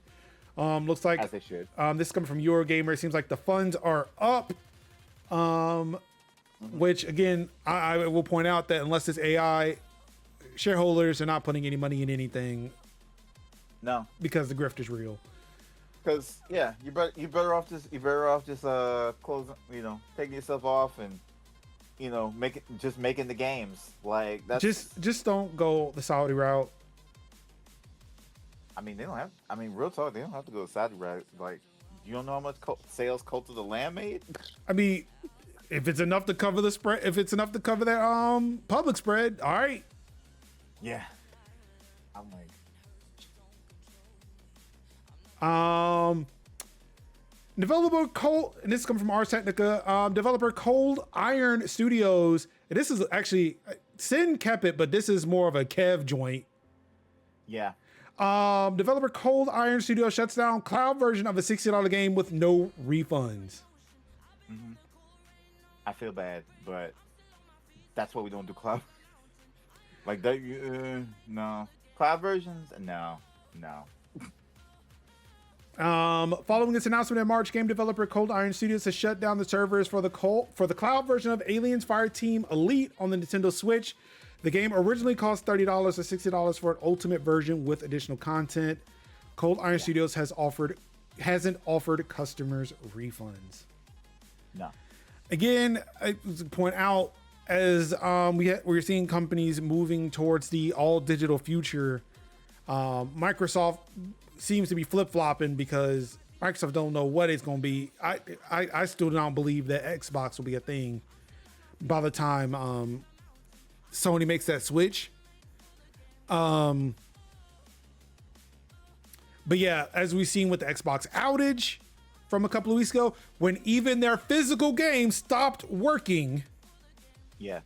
[SPEAKER 1] Looks like
[SPEAKER 3] As they should.
[SPEAKER 1] this is coming from Eurogamer. It seems like the funds are up. Which again, I will point out that unless it's AI, shareholders are not putting any money in anything
[SPEAKER 3] No.
[SPEAKER 1] because the grift is real.
[SPEAKER 3] Because yeah, you're better off just closing, taking yourself off and making the games. Like that's
[SPEAKER 1] Just don't go the Saudi route.
[SPEAKER 3] I mean, real talk, they don't have to go to Saudi route. Like, you don't know how much sales Cult of the Lamb made?
[SPEAKER 1] I mean, if it's enough to cover the spread, if it's enough to cover that public spread, all right.
[SPEAKER 3] Yeah. I'm like,
[SPEAKER 1] Developer Cold, and this comes from Ars Technica. Developer Cold Iron Studios. And this is actually Sin kept it, but this is more of a Kev joint.
[SPEAKER 3] yeah.
[SPEAKER 1] Developer Cold Iron Studio shuts down cloud version of a $60 game with no refunds.
[SPEAKER 3] I feel bad, but that's what we don't do cloud. Like that, no. Cloud versions? No.
[SPEAKER 1] Following this announcement in March, game developer Cold Iron Studios has shut down the servers for the cloud version of Aliens Fireteam Elite on the Nintendo Switch. The game originally cost $30 or $60 for an ultimate version with additional content. Cold Iron Studios hasn't offered customers refunds.
[SPEAKER 3] No.
[SPEAKER 1] Again, I would point out as we're seeing companies moving towards the all digital future. Microsoft seems to be flip flopping because Microsoft don't know what it's going to be. I still don't believe that Xbox will be a thing by the time Sony makes that switch. But yeah, as we've seen with the Xbox outage from a couple of weeks ago, when even their physical games stopped working.
[SPEAKER 3] Yeah.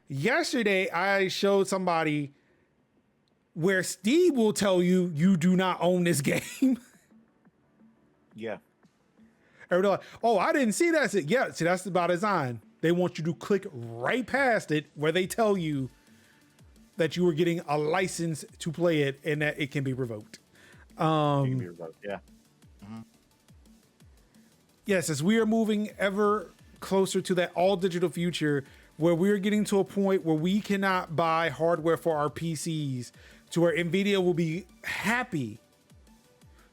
[SPEAKER 1] Yesterday I showed somebody where Steve will tell you you do not own this game.
[SPEAKER 3] Yeah.
[SPEAKER 1] And they're like, oh, I didn't see that. I said, yeah, see, that's by design. They want you to click right past it where they tell you that you are getting a license to play it and that it can be revoked.
[SPEAKER 3] Yeah.
[SPEAKER 1] Yes, as we are moving ever closer to that all digital future where we're getting to a point where we cannot buy hardware for our PCs, to where Nvidia will be happy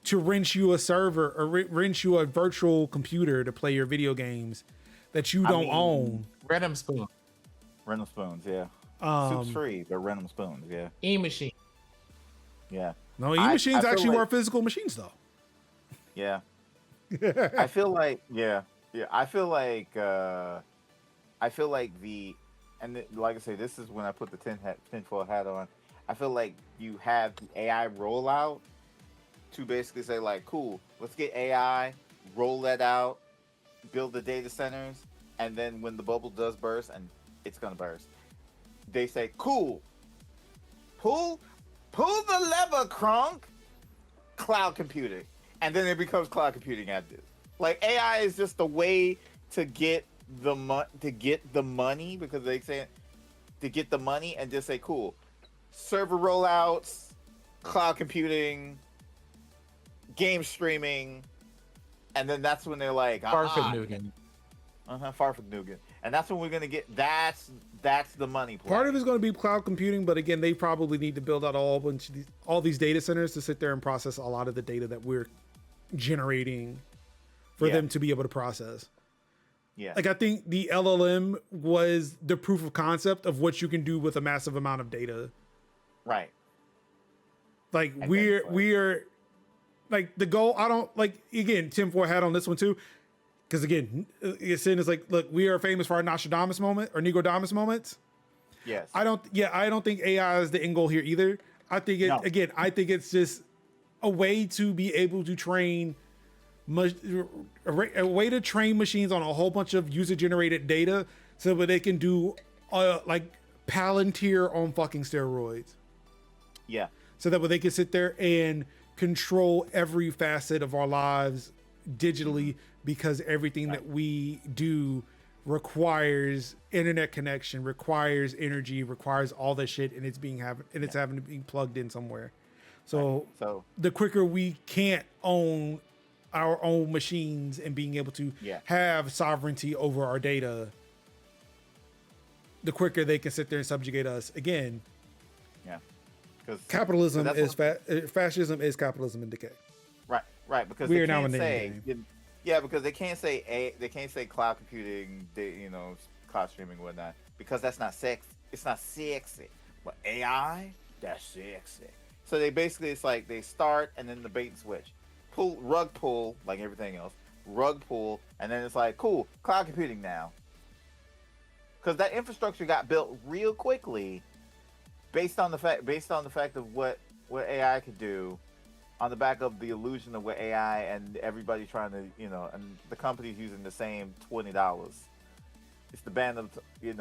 [SPEAKER 1] to rent you a server or rent you a virtual computer to play your video games that you don't own.
[SPEAKER 2] Random spoon.
[SPEAKER 3] Random spoons, yeah. Soup's free, but random spoons, yeah.
[SPEAKER 2] E-machine.
[SPEAKER 3] Yeah.
[SPEAKER 1] No,
[SPEAKER 3] I
[SPEAKER 1] e-machines
[SPEAKER 3] feel
[SPEAKER 1] actually
[SPEAKER 3] like-
[SPEAKER 1] were physical machines though.
[SPEAKER 3] Yeah. I feel like I feel like like I say, this is when I put the tinfoil hat on. I feel like you have the AI rollout to basically say like, cool, let's get AI, roll that out, build the data centers, and then when the bubble does burst, and it's gonna burst, they say, cool, pull the lever, Kronk, cloud computing. And then it becomes cloud computing at this. Like AI is just a way to get the money because they say to get the money and just say cool, server rollouts, cloud computing, game streaming, and then that's when they're like
[SPEAKER 2] Farfignugan.
[SPEAKER 3] Farfignugan, and that's when we're gonna get that's the money play.
[SPEAKER 1] Part of it's going to be cloud computing, but again, they probably need to build out all these data centers to sit there and process a lot of the data that we're generating for them to be able to process.
[SPEAKER 3] Yeah.
[SPEAKER 1] Like I think the LLM was the proof of concept of what you can do with a massive amount of data.
[SPEAKER 3] Right.
[SPEAKER 1] Like
[SPEAKER 3] And
[SPEAKER 1] we're like the goal. I don't like again. Tim Ford had on this one too, because again, it's saying it's like, look, we are famous for our Nostradamus moment or Negodamus moments.
[SPEAKER 3] Yes.
[SPEAKER 1] I don't think AI is the end goal here either. I think I think it's just a way to be able to train a way to train machines on a whole bunch of user generated data so that they can do like Palantir on fucking steroids.
[SPEAKER 3] Yeah.
[SPEAKER 1] So that way they can sit there and control every facet of our lives digitally, because everything that we do requires internet connection, requires energy, requires all that shit, and it's having to be plugged in somewhere. So the quicker we can't own our own machines and being able to have sovereignty over our data, the quicker they can sit there and subjugate us again.
[SPEAKER 3] Yeah. Because
[SPEAKER 1] Capitalism is fascism is capitalism in decay.
[SPEAKER 3] Right. Because
[SPEAKER 1] we
[SPEAKER 3] they
[SPEAKER 1] are now
[SPEAKER 3] can't
[SPEAKER 1] in the
[SPEAKER 3] say
[SPEAKER 1] game.
[SPEAKER 3] because they can't say cloud computing, cloud streaming and whatnot, because that's not sex. It's not sexy. But AI, that's sexy. So they basically, it's like they start and then the bait and switch, rug pull like everything else, rug pull, and then it's like cool, cloud computing now. Because that infrastructure got built real quickly, based on the fact of what AI could do, on the back of the illusion of what AI and everybody trying to, and the company's using the same $20. It's the band of, in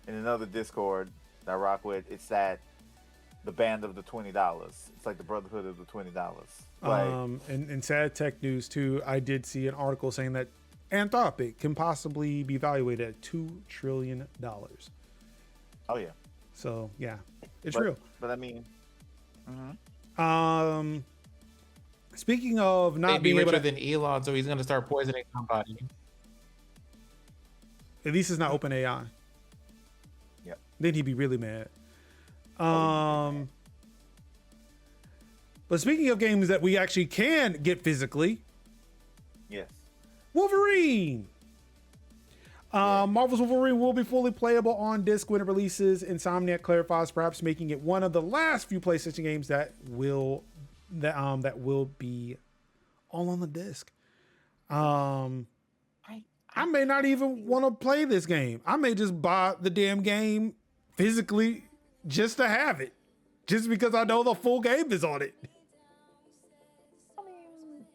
[SPEAKER 3] another Discord that I rock with, it's the band of the $20. It's like the brotherhood of the $20.
[SPEAKER 1] In sad tech news too, I did see an article saying that Anthropic can possibly be valuated at $2 trillion.
[SPEAKER 3] Oh yeah.
[SPEAKER 1] So yeah, it's real.
[SPEAKER 3] But I mean,
[SPEAKER 1] speaking of not
[SPEAKER 2] They'd be
[SPEAKER 1] being able
[SPEAKER 2] richer
[SPEAKER 1] to,
[SPEAKER 2] than Elon, so he's gonna start poisoning somebody.
[SPEAKER 1] at least it's not OpenAI.
[SPEAKER 3] Yep.
[SPEAKER 1] Then he'd be really mad. But speaking of games that we actually can get physically,
[SPEAKER 3] yes.
[SPEAKER 1] Wolverine. Marvel's Wolverine will be fully playable on disc when it releases. Insomniac clarifies, perhaps making it one of the last few PlayStation games that will be all on the disc. I may not even want to play this game. I may just buy the damn game physically just to have it, just because I know the full game is on it.
[SPEAKER 3] I mean,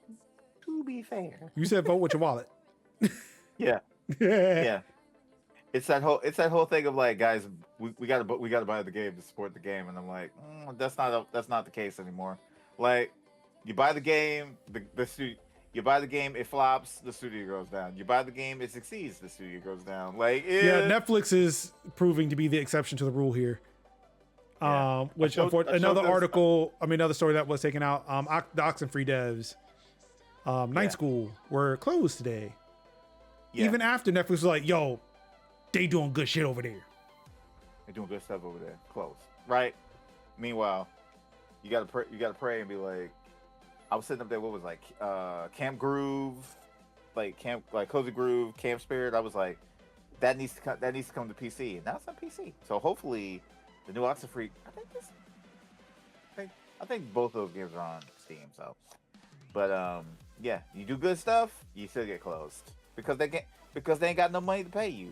[SPEAKER 3] to be fair.
[SPEAKER 1] You said vote with your wallet.
[SPEAKER 3] Yeah. Yeah. It's that whole thing of like, guys, we gotta buy the game to support the game, and I'm like, that's not the case anymore. Like, you buy the game, You buy the game, it flops, the studio goes down. You buy the game, it succeeds, the studio goes down. Like,
[SPEAKER 1] Yeah, Netflix is proving to be the exception to the rule here.
[SPEAKER 3] Yeah.
[SPEAKER 1] Which another story that was taken out. The Oxenfree devs, Night School, were closed today.
[SPEAKER 3] Yeah.
[SPEAKER 1] Even after Netflix was like, "Yo, they doing good shit over there."
[SPEAKER 3] They're doing good stuff over there. Close, right? Meanwhile, you gotta pray. You gotta pray and be like, I was sitting up there. What was like Camp Groove, like Cozy Groove, Camp Spirit. I was like, that needs to come to PC, and now it's on PC. So hopefully, the new Oxenfree. I think both those games are on Steam. So, but yeah, you do good stuff, you still get closed because they ain't got no money to pay you.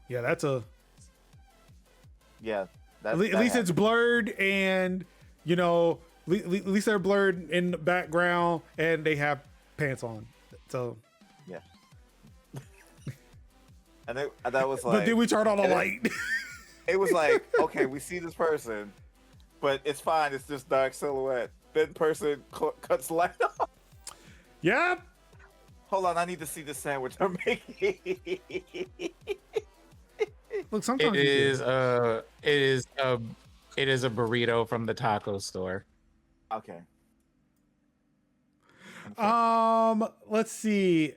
[SPEAKER 1] Yeah, that's a.
[SPEAKER 3] Yeah.
[SPEAKER 1] At least it's blurred, and at least they're blurred in the background, and they have pants on. So
[SPEAKER 3] yeah. and that was like.
[SPEAKER 1] But then we turn on the light.
[SPEAKER 3] It was like, okay, we see this person, but it's fine. It's just dark silhouette. Then person cuts light off.
[SPEAKER 1] Yep.
[SPEAKER 3] Hold on, I need to see the sandwich I'm making.
[SPEAKER 1] Look, sometimes
[SPEAKER 2] it is a burrito from the taco store.
[SPEAKER 3] Okay.
[SPEAKER 1] Let's see.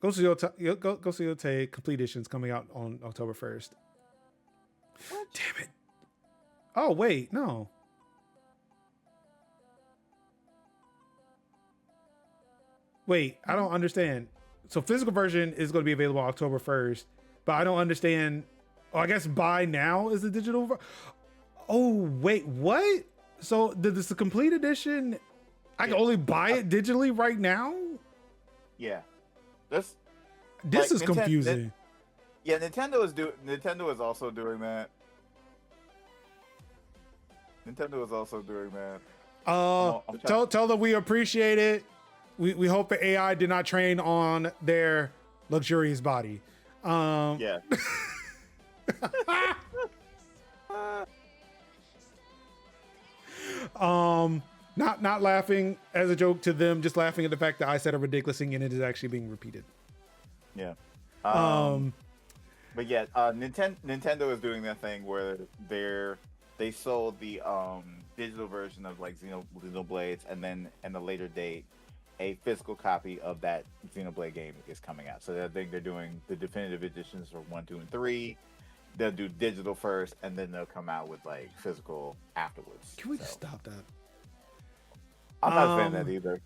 [SPEAKER 1] Go see Yote Complete Edition's coming out on October 1st.
[SPEAKER 3] What?
[SPEAKER 1] Damn it. Oh, wait, no. Wait, I don't understand. So physical version is going to be available October 1st, but I don't understand. Oh, I guess buy now is the digital. Oh, wait, what? So this the complete edition? I can only buy it digitally right now?
[SPEAKER 3] Yeah. This
[SPEAKER 1] is confusing.
[SPEAKER 3] Nintendo is also doing that. Nintendo is also doing that.
[SPEAKER 1] Tell them we appreciate it. We hope the AI did not train on their luxurious body.
[SPEAKER 3] Yeah.
[SPEAKER 1] Not laughing as a joke to them, just laughing at the fact that I said a ridiculous thing and it is actually being repeated.
[SPEAKER 3] Yeah. But yeah, Nintendo is doing that thing where they sold the digital version of like Xenoblades, and then at a later date, a physical copy of that Xenoblade game is coming out. So I think they're doing the definitive editions for 1, 2, and 3. They'll do digital first, and then they'll come out with like physical afterwards.
[SPEAKER 1] Can we just stop that?
[SPEAKER 3] I'm not a fan of that either.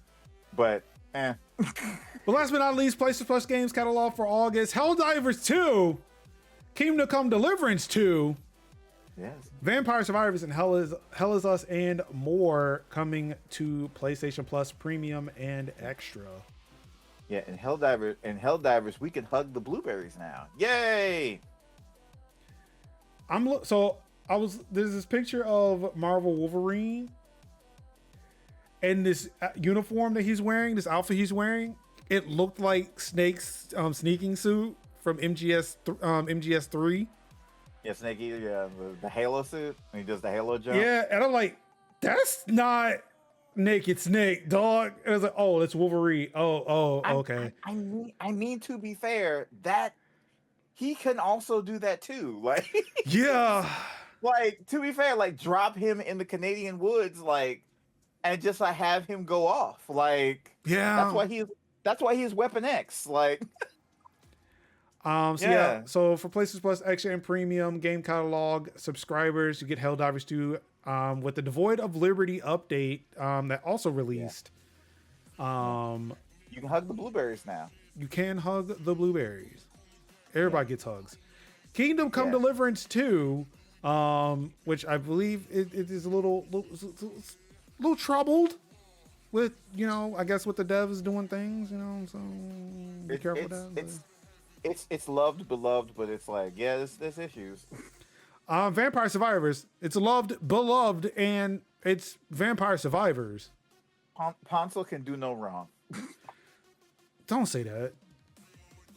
[SPEAKER 3] But
[SPEAKER 1] But last but not least, PlayStation Plus games catalog for August: Helldivers 2, Kingdom Come Deliverance 2,
[SPEAKER 3] yes,
[SPEAKER 1] Vampire Survivors, and Hell Is Us, and more coming to PlayStation Plus Premium and Extra.
[SPEAKER 3] Yeah, and Helldivers, we can hug the blueberries now. Yay!
[SPEAKER 1] There's this picture of Marvel Wolverine, and this uniform that he's wearing, this outfit he's wearing, it looked like Snake's sneaking suit from MGS3.
[SPEAKER 3] Yeah, Snake Eater, yeah, the Halo suit, and he does the Halo jump.
[SPEAKER 1] Yeah, and I'm like, that's not Naked Snake, dog. And I was like, oh, that's Wolverine. Okay.
[SPEAKER 3] I mean, to be fair, that he can also do that too. Like,
[SPEAKER 1] yeah,
[SPEAKER 3] like to be fair, like drop him in the Canadian woods, like, and just like have him go off. Like,
[SPEAKER 1] yeah,
[SPEAKER 3] that's why he's Weapon X. Like.
[SPEAKER 1] So for PlayStation Plus Extra and Premium game catalog subscribers, you get Helldivers 2 with the Devoid of Liberty update that also released.
[SPEAKER 3] You can hug the blueberries now.
[SPEAKER 1] You can hug the blueberries. Everybody gets hugs. Kingdom Come Deliverance 2, which I believe it is a little troubled with, I guess with the devs doing things, so be careful with that.
[SPEAKER 3] It's loved, beloved, but it's like, yeah, there's issues.
[SPEAKER 1] Vampire Survivors. It's loved, beloved, and it's Vampire Survivors.
[SPEAKER 3] Ponsel can do no wrong.
[SPEAKER 1] Don't say that.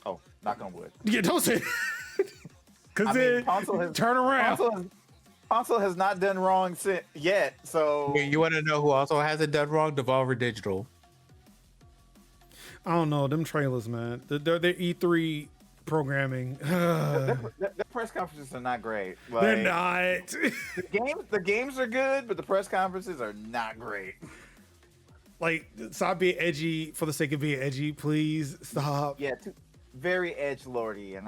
[SPEAKER 3] Oh, knock on wood.
[SPEAKER 1] Yeah, don't say that. Because then turn around.
[SPEAKER 3] console has not done wrong yet. So
[SPEAKER 2] You want to know who also hasn't done wrong? Devolver Digital.
[SPEAKER 1] I don't know them trailers, man. Their E3 programming.
[SPEAKER 3] the press conferences are not great. Like,
[SPEAKER 1] They're not.
[SPEAKER 3] the games are good, but the press conferences are not great.
[SPEAKER 1] Like, stop being edgy for the sake of being edgy, please. Stop.
[SPEAKER 3] Yeah, very edge lordy, and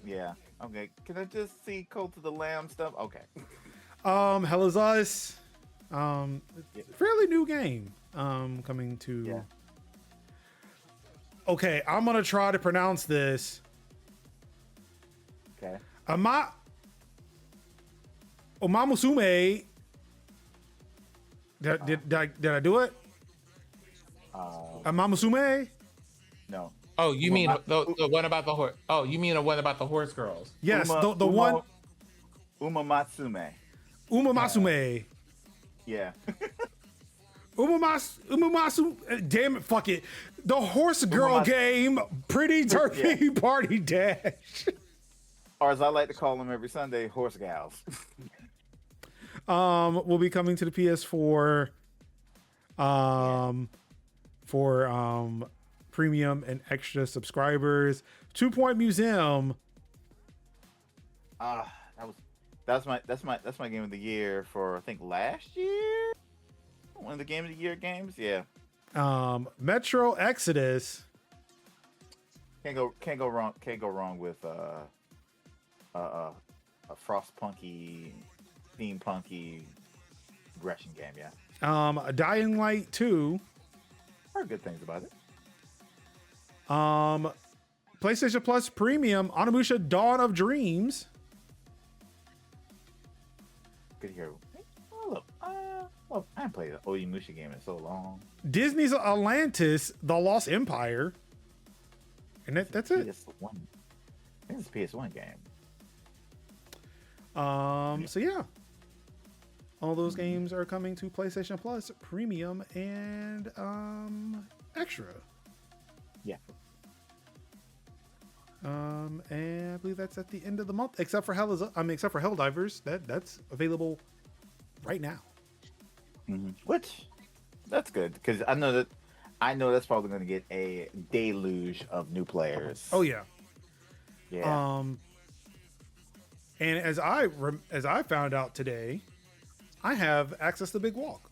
[SPEAKER 3] yeah. Okay, can I just see Cult of the Lamb stuff? Okay.
[SPEAKER 1] Hell is Us. Fairly new game. Coming to.
[SPEAKER 3] Yeah.
[SPEAKER 1] Okay, I'm gonna try to pronounce this.
[SPEAKER 3] Okay.
[SPEAKER 1] Omamusume. Did I do it? Omamusume.
[SPEAKER 3] No.
[SPEAKER 2] Oh, you mean the one about the horse? Oh, you mean the one about the horse girls?
[SPEAKER 1] Yes, the one.
[SPEAKER 3] Umamatsume.
[SPEAKER 1] Umamasume.
[SPEAKER 3] Yeah.
[SPEAKER 1] Umamasu. Damn it, fuck it. The horse girl game, Pretty Turkey Party Dash.
[SPEAKER 3] Or as I like to call them every Sunday, horse gals.
[SPEAKER 1] Will be coming to the PS4. For premium and extra subscribers. 2 Point Museum.
[SPEAKER 3] That's my game of the year for I think last year. One of the game of the year games. Yeah.
[SPEAKER 1] Metro Exodus.
[SPEAKER 3] Can't go wrong with a Frostpunky, steampunky aggression game. Yeah.
[SPEAKER 1] Dying Light 2.
[SPEAKER 3] Heard good things about it.
[SPEAKER 1] PlayStation Plus Premium, Onimusha Dawn of Dreams.
[SPEAKER 3] Good to hear. Oh, look, I haven't played an Onimusha game in so long.
[SPEAKER 1] Disney's Atlantis, The Lost Empire. And that's it.
[SPEAKER 3] PS1. I think it's a PS1 game.
[SPEAKER 1] So yeah. All those games are coming to PlayStation Plus Premium and Extra.
[SPEAKER 3] Yeah.
[SPEAKER 1] And I believe that's at the end of the month, except for Helldivers. That's available right now.
[SPEAKER 3] Mm-hmm. Which that's good because I know that's probably going to get a deluge of new players.
[SPEAKER 1] Oh yeah.
[SPEAKER 3] Yeah.
[SPEAKER 1] And as I found out today, I have access to Big Walk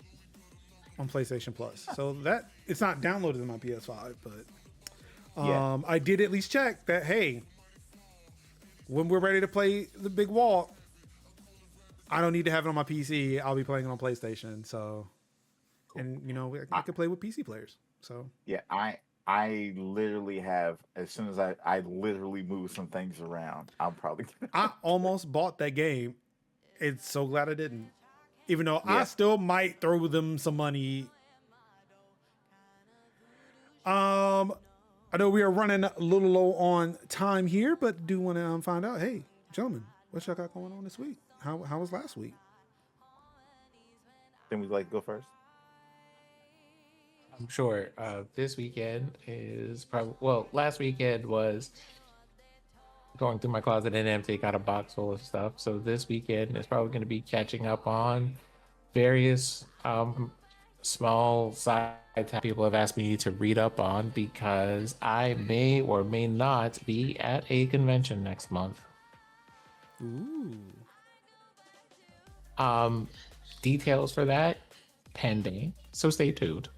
[SPEAKER 1] on PlayStation Plus. So that it's not downloaded in my PS5, but I did at least check that, hey, when we're ready to play the Big Walk, I don't need to have it on my PC. I'll be playing it on PlayStation. So, and I could play with PC players. So
[SPEAKER 3] yeah, I literally have, as soon as I literally move some things around, I'm probably
[SPEAKER 1] I almost bought that game. It's so glad I didn't. Even though I still might throw them some money. I know we are running a little low on time here, but do want to find out, hey, gentlemen, what y'all got going on this week? How was last week?
[SPEAKER 3] Then we'd like to go first.
[SPEAKER 2] I'm sure this weekend is probably, last weekend was going through my closet and empty, got a box full of stuff. So this weekend is probably going to be catching up on various small side people have asked me to read up on because I may or may not be at a convention next month.
[SPEAKER 1] Ooh.
[SPEAKER 2] Details for that pending, so stay tuned.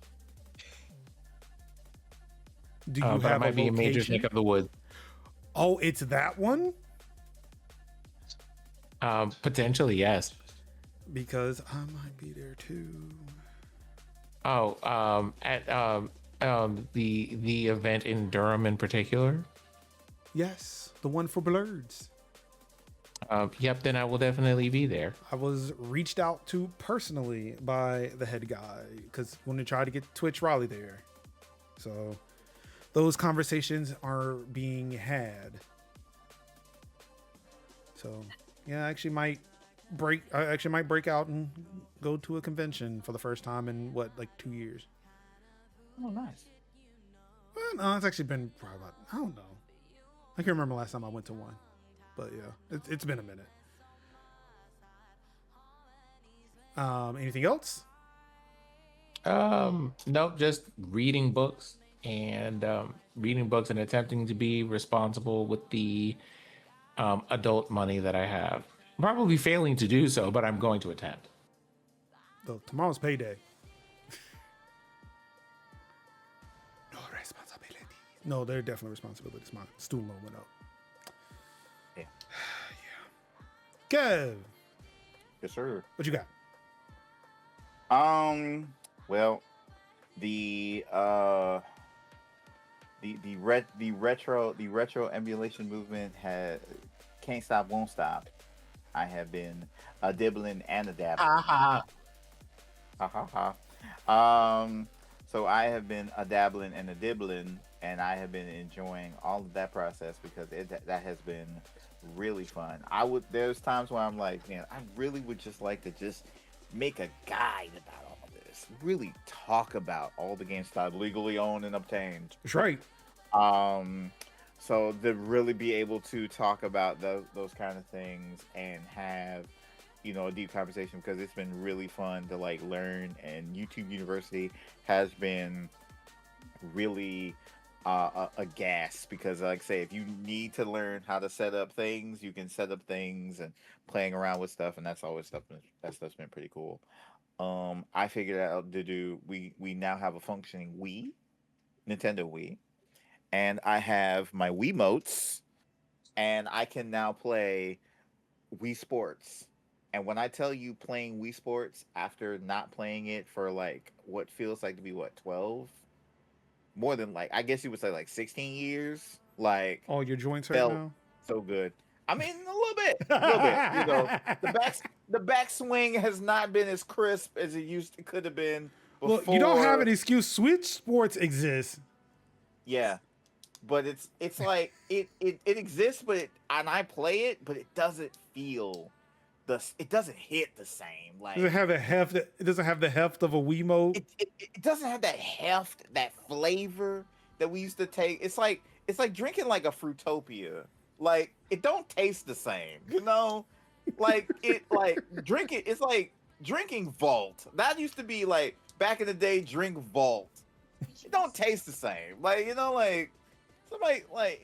[SPEAKER 1] Do you
[SPEAKER 2] But it
[SPEAKER 1] have
[SPEAKER 2] might be a major
[SPEAKER 1] location?
[SPEAKER 2] Nick of the Woods.
[SPEAKER 1] Oh, it's that one?
[SPEAKER 2] Potentially, yes.
[SPEAKER 1] Because I might be there too.
[SPEAKER 2] Oh, at the event in Durham in particular.
[SPEAKER 1] Yes, the one for Blurds.
[SPEAKER 2] Yep, then I will definitely be there.
[SPEAKER 1] I was reached out to personally by the head guy because when they tried to get Twitch Raleigh there. So those conversations are being had. So yeah, I actually might break out and go to a convention for the first time in 2 years.
[SPEAKER 3] Oh, nice.
[SPEAKER 1] Well, no, it's actually been probably about, I don't know. I can't remember last time I went to one, but yeah, it's been a minute. Anything else?
[SPEAKER 2] No, just reading books and attempting to be responsible with the adult money that I have. Probably failing to do so, but I'm going to attempt.
[SPEAKER 1] Though tomorrow's payday. No responsibility. No, they're definitely responsibilities. My student loan went up.
[SPEAKER 3] Yeah.
[SPEAKER 1] Kev,
[SPEAKER 3] Yes, sir.
[SPEAKER 1] what you got?
[SPEAKER 3] Well, the retro emulation movement can't stop, won't stop. I have been a dibbling and a dabbling.
[SPEAKER 2] Haha.
[SPEAKER 3] Ha ha ha. So I have been a dabbling and a dibbling, and I have been enjoying all of that process because that has been really fun. There's times where I'm like, man, I really would just like to just make a guide about all of this. Really talk about all the games that I've legally owned and obtained.
[SPEAKER 1] That's right.
[SPEAKER 3] So to really be able to talk about those kind of things and have, a deep conversation, because it's been really fun to like learn, and YouTube University has been really a gas, because like I say, if you need to learn how to set up things, you can set up things and playing around with stuff, and that's always stuff's been pretty cool. I figured out to do, we now have a functioning Nintendo Wii, and I have my Wiimotes, and I can now play Wii Sports. And when I tell you playing Wii Sports after not playing it for like what feels like to be 12, more than like, I guess you would say like 16 years, like
[SPEAKER 1] All your joints right
[SPEAKER 3] felt
[SPEAKER 1] now.
[SPEAKER 3] so good. I mean, a little bit. The backswing has not been as crisp as it could have been before.
[SPEAKER 1] Well, you don't have an excuse. Switch Sports exists.
[SPEAKER 3] Yeah, but it's like it exists, but and I play it, but it doesn't feel it doesn't hit the same. Like
[SPEAKER 1] Does it have the heft? It doesn't have the heft of a Wiimote.
[SPEAKER 3] it doesn't have that heft, that flavor that we used to take. It's like drinking like a Fruitopia. Like it don't taste the same, Like drink it. It's like drinking Vault. That used to be like back in the day. Drink Vault. It don't taste the same. Like like somebody like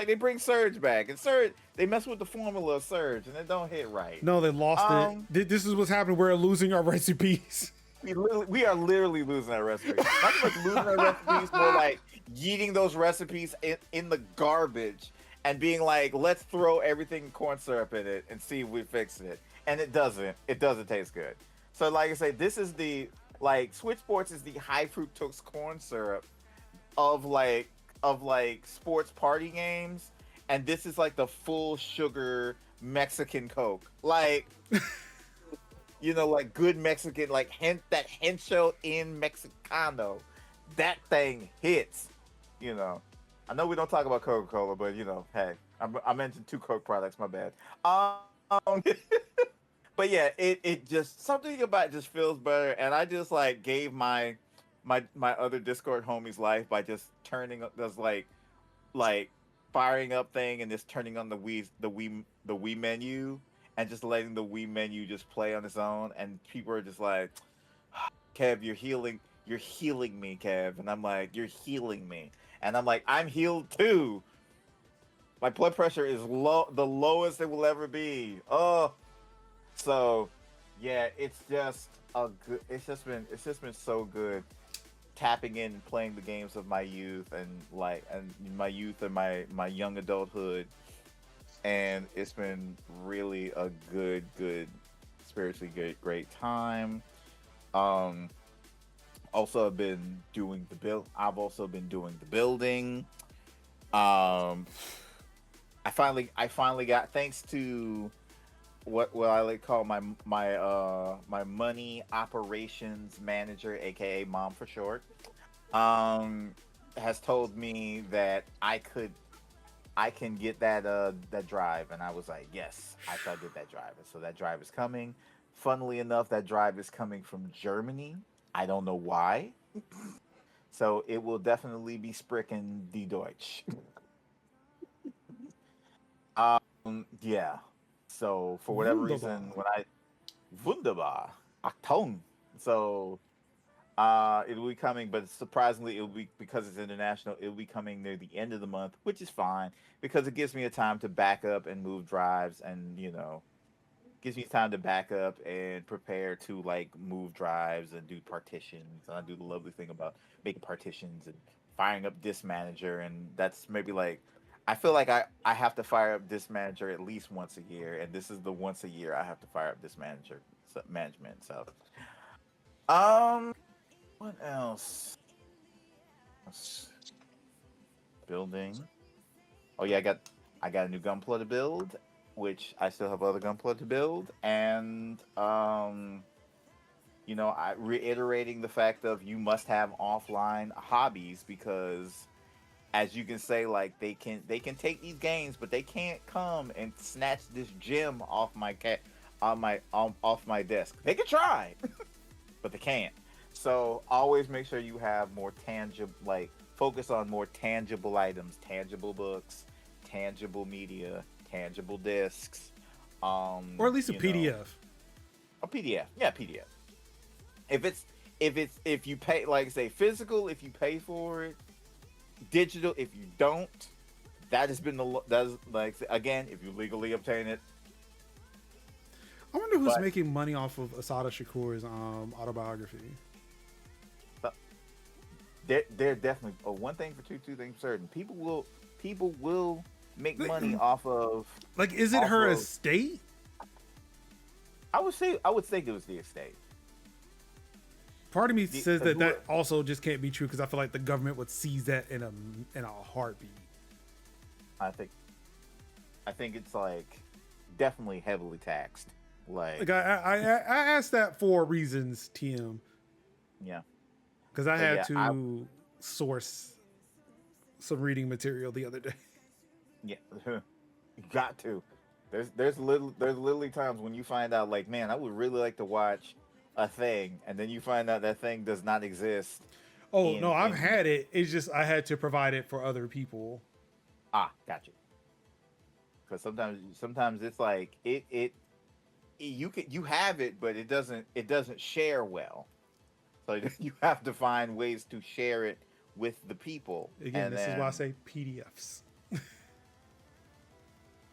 [SPEAKER 3] they bring Surge back, and Surge, they mess with the formula of Surge, and it don't hit right.
[SPEAKER 1] No, they lost it. This is what's happening. We're losing our recipes.
[SPEAKER 3] We are literally losing our recipes. Not so much losing our recipes, more like yeeting those recipes in the garbage and being like, let's throw everything corn syrup in it and see if we fix it. And it doesn't. It doesn't taste good. So like I say, this is the Switch Sports is the high fructose corn syrup of sports party games, and this is like the full sugar Mexican Coke. Like like good Mexican, like that Hencho in Mexicano. That thing hits. I know we don't talk about Coca-Cola, but hey, I mentioned 2 Coke products, my bad. But yeah, it just, something about it just feels better, and I just like gave my other Discord homies life by just turning up this like firing up thing and just turning on the Wii menu and just letting the Wii menu just play on its own, and people are just like, Kev, you're healing me, Kev. And I'm like, you're healing me. And I'm like, I'm healed too. My blood pressure is low, the lowest it will ever be. Oh, so yeah, it's just been so good tapping in and playing the games of my youth and my young adulthood. And it's been really a good, spiritually great time. Also I've been doing I've also been doing the building. I finally got, thanks to what I like call my money operations manager, aka mom for short, has told me that I can get that drive, and I was like, yes, I shall get that drive. And so that drive is coming. Funnily enough, that drive is coming from Germany. I don't know why. So it will definitely be sprechen die Deutsch. Yeah. So for whatever reason, Wunderbar. Achtung. So it'll be coming, but surprisingly, it'll be because it's international. It'll be coming near the end of the month, which is fine because it gives me a time to back up and move drives, and gives me time to back up and prepare to like move drives and do partitions. And I do the lovely thing about making partitions and firing up Disk Manager, and that's maybe like I feel like I have to fire up Disk Manager at least once a year, and this is the once a year I have to fire up Disk Manager management. So, what else? Building. Oh yeah, I got a new Gunpla to build, which I still have other Gunpla to build, and I reiterating the fact of you must have offline hobbies because, as you can say, like they can take these games, but they can't come and snatch this gem off my off my desk. They can try, but they can't. So always make sure you have more tangible, like focus on more tangible items, tangible books, tangible media, tangible discs,
[SPEAKER 1] or at least a PDF.
[SPEAKER 3] A PDF, yeah, PDF. If you pay, like say physical, if you pay for it, digital, if you don't, that has been that is like again, if you legally obtain it.
[SPEAKER 1] I wonder who's making money off of Asada Shakur's autobiography.
[SPEAKER 3] They're definitely one thing for two things certain. People will make money off of.
[SPEAKER 1] Like, is it her estate?
[SPEAKER 3] I would think it was the estate.
[SPEAKER 1] Part of me says that also just can't be true because I feel like the government would seize that in a heartbeat.
[SPEAKER 3] I think it's like definitely heavily taxed. Like
[SPEAKER 1] I asked that for reasons, TM.
[SPEAKER 3] Yeah.
[SPEAKER 1] Because I had to source some reading material the other day.
[SPEAKER 3] Yeah, you got to. There's literally times when you find out, like, man, I would really like to watch a thing, and then you find out that thing does not exist.
[SPEAKER 1] Oh no, I've had it. It's just I had to provide it for other people.
[SPEAKER 3] Gotcha. Because sometimes it's like you have it, but it doesn't share well. So you have to find ways to share it with the people.
[SPEAKER 1] Again, this is why I say PDFs.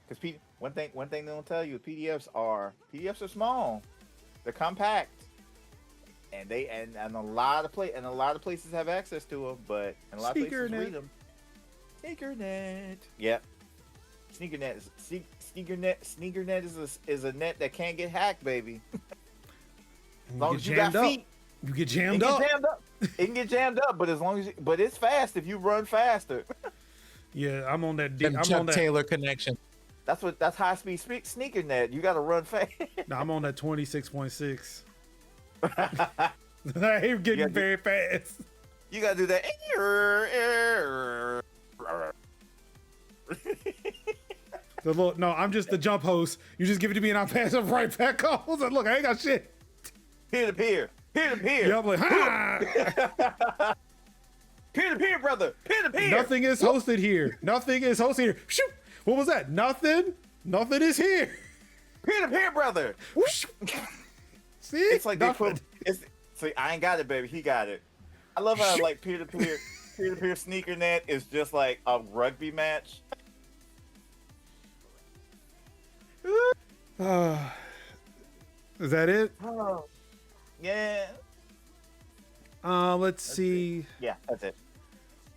[SPEAKER 3] Because one thing they don't tell you, PDFs are small, they're compact, and a lot of places have access to them, but a lot of places read them. Sneakernet, yep. Sneakernet is a net that can't get hacked, baby. As long as you got feet.
[SPEAKER 1] You get jammed up.
[SPEAKER 3] It can get jammed up, but but it's fast if you run faster.
[SPEAKER 1] Yeah, I'm on that.
[SPEAKER 2] I'm on that Taylor connection.
[SPEAKER 3] That's high speed sneaker net. You got to run fast.
[SPEAKER 1] No, I'm on that 26.6. I ain't getting very fast.
[SPEAKER 3] You got to do that.
[SPEAKER 1] No, I'm just the jump host. You just give it to me and I pass it right back off. I was like, look, I ain't got shit.
[SPEAKER 3] Peer to peer. Yeah,
[SPEAKER 1] I'm like, ha!
[SPEAKER 3] Peer to peer, brother. Peer to peer.
[SPEAKER 1] Nothing is hosted here. Shoot! What was that? Nothing is here.
[SPEAKER 3] Peer to peer, brother.
[SPEAKER 1] See?
[SPEAKER 3] It's like see, I ain't got it, baby. He got it. I love how like peer to peer sneaker net is just like a rugby match.
[SPEAKER 1] Is that it?
[SPEAKER 3] Oh, yeah.
[SPEAKER 1] Let's see.
[SPEAKER 3] Yeah, that's it.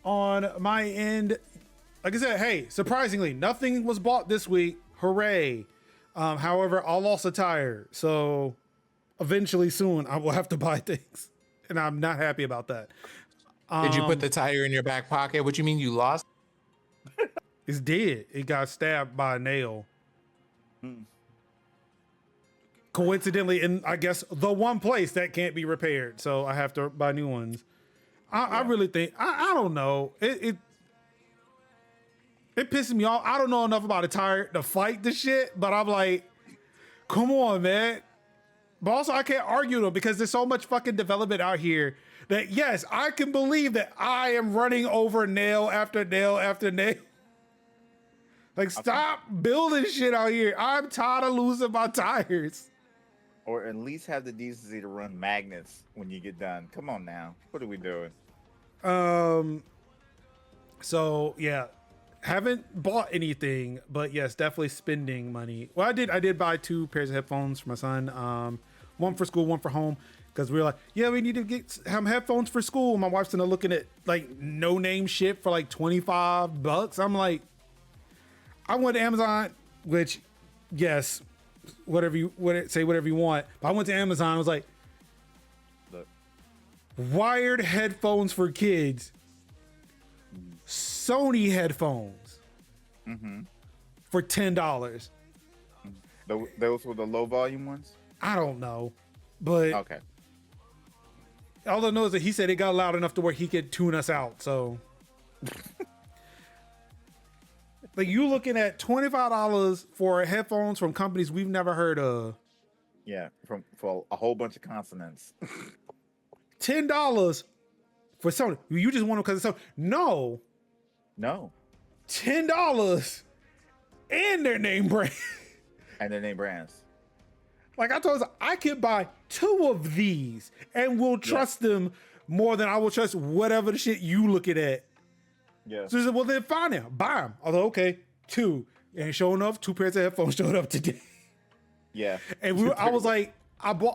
[SPEAKER 1] On my end, like I said, hey, surprisingly, nothing was bought this week. Hooray. However, I lost a tire. So eventually soon I will have to buy things. And I'm not happy about that.
[SPEAKER 2] Did you put the tire in your back pocket? What you mean you lost?
[SPEAKER 1] It's dead. It got stabbed by a nail. Coincidentally, in I guess the one place that can't be repaired, so I have to buy new ones. I really think I don't know. It pisses me off. I don't know enough about a tire to fight the shit, but I'm like, come on, man. But also I can't argue them because there's so much fucking development out here that yes, I can believe that I am running over nail after nail after nail. Like, stop building shit out here. I'm tired of losing my tires.
[SPEAKER 3] Or at least have the decency to run magnets when you get done. Come on now. What are we doing?
[SPEAKER 1] So yeah, haven't bought anything, but yes, definitely spending money. Well, I did buy 2 pairs of headphones for my son. One for school, one for home. Because we were like, yeah, we need to get some headphones for school. My wife's gonna looking at like no name shit for like $25. I'm like, I went to Amazon, which yes, whatever you say whatever you want. But I went to Amazon, I was like,
[SPEAKER 3] Look,
[SPEAKER 1] wired headphones for kids, Sony headphones for $10.
[SPEAKER 3] those were the low volume ones?
[SPEAKER 1] I don't know, but
[SPEAKER 3] Okay.
[SPEAKER 1] all I know is that he said it got loud enough to where he could tune us out. So, like, you looking at $25 for headphones from companies we've never heard of.
[SPEAKER 3] Yeah, for a whole bunch of consonants.
[SPEAKER 1] $10 for Sony. You just want them because it's Sony. No,
[SPEAKER 3] No.
[SPEAKER 1] $10 and their name brand.
[SPEAKER 3] And their name brands.
[SPEAKER 1] Like I told us, I could buy 2 of these and will trust them more than I will trust whatever the shit you looking at.
[SPEAKER 3] Yeah.
[SPEAKER 1] So he said, well, then fine now, buy them. Although, okay, 2. And sure enough, 2 pairs of headphones showed up today.
[SPEAKER 3] Yeah.
[SPEAKER 1] And I was like,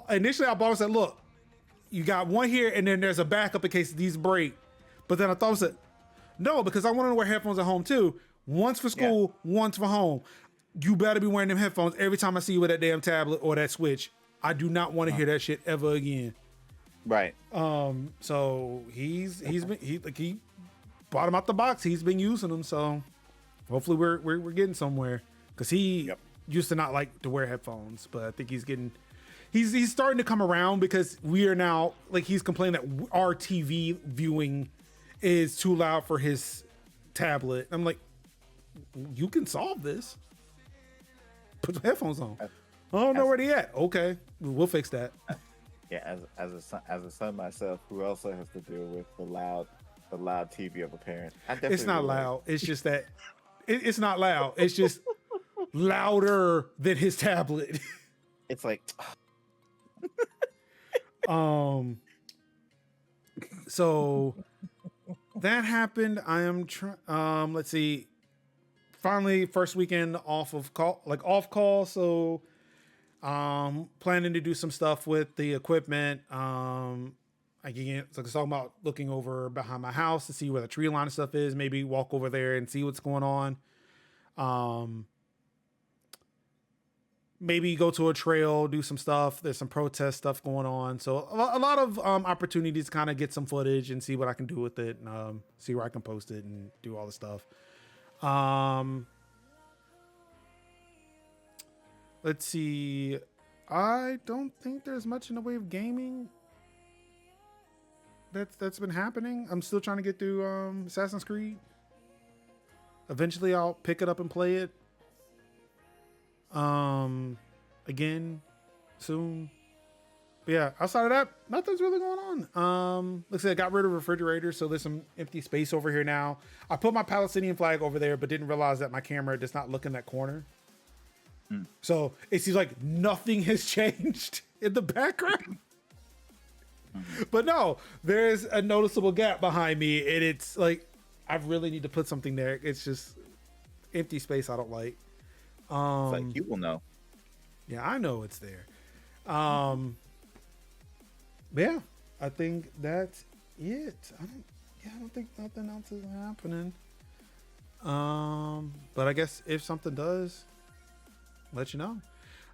[SPEAKER 1] initially I bought and said, look, you got one here and then there's a backup in case these break. But then I thought I said, no, because I want to wear headphones at home too. Once for school, once for home. You better be wearing them headphones every time I see you with that damn tablet or that Switch. I do not want to hear that shit ever again.
[SPEAKER 3] Right.
[SPEAKER 1] So he bought them out the box. He's been using them. So hopefully we're getting somewhere. Cause he used to not like to wear headphones, but I think he's starting to come around because we are now like, he's complaining that our TV viewing is too loud for his tablet. I'm like, you can solve this. Put the headphones on. I don't know where they at. Okay, we'll fix that.
[SPEAKER 3] Yeah, as a son myself, who also has to deal with the loud TV of a parent.
[SPEAKER 1] It's not loud. It's just that it's not loud. It's just louder than his tablet.
[SPEAKER 3] It's like
[SPEAKER 1] So that happened. I am let's see. Finally, first weekend off call. So planning to do some stuff with the equipment. Again, so I was talking about looking over behind my house to see where the tree line and stuff is. Maybe walk over there and see what's going on. Maybe go to a trail, do some stuff. There's some protest stuff going on. So a lot of opportunities to kind of get some footage and see what I can do with it. And see where I can post it and do all the stuff. Let's see. I don't think there's much in the way of gaming that's been happening. I'm still trying to get through Assassin's Creed. Eventually I'll pick it up and play it again soon. But yeah, outside of that, nothing's really going on. Like I said, I got rid of refrigerators, so there's some empty space over here now. I put my Palestinian flag over there, but didn't realize that my camera does not look in that corner. So it seems like nothing has changed in the background. But no, there's a noticeable gap behind me, and it's like I really need to put something there. It's just empty space I don't like.
[SPEAKER 3] it's like you will know.
[SPEAKER 1] Yeah, I know it's there. But yeah, I think that's it. I don't think nothing else is happening. But I guess if something does, let you know.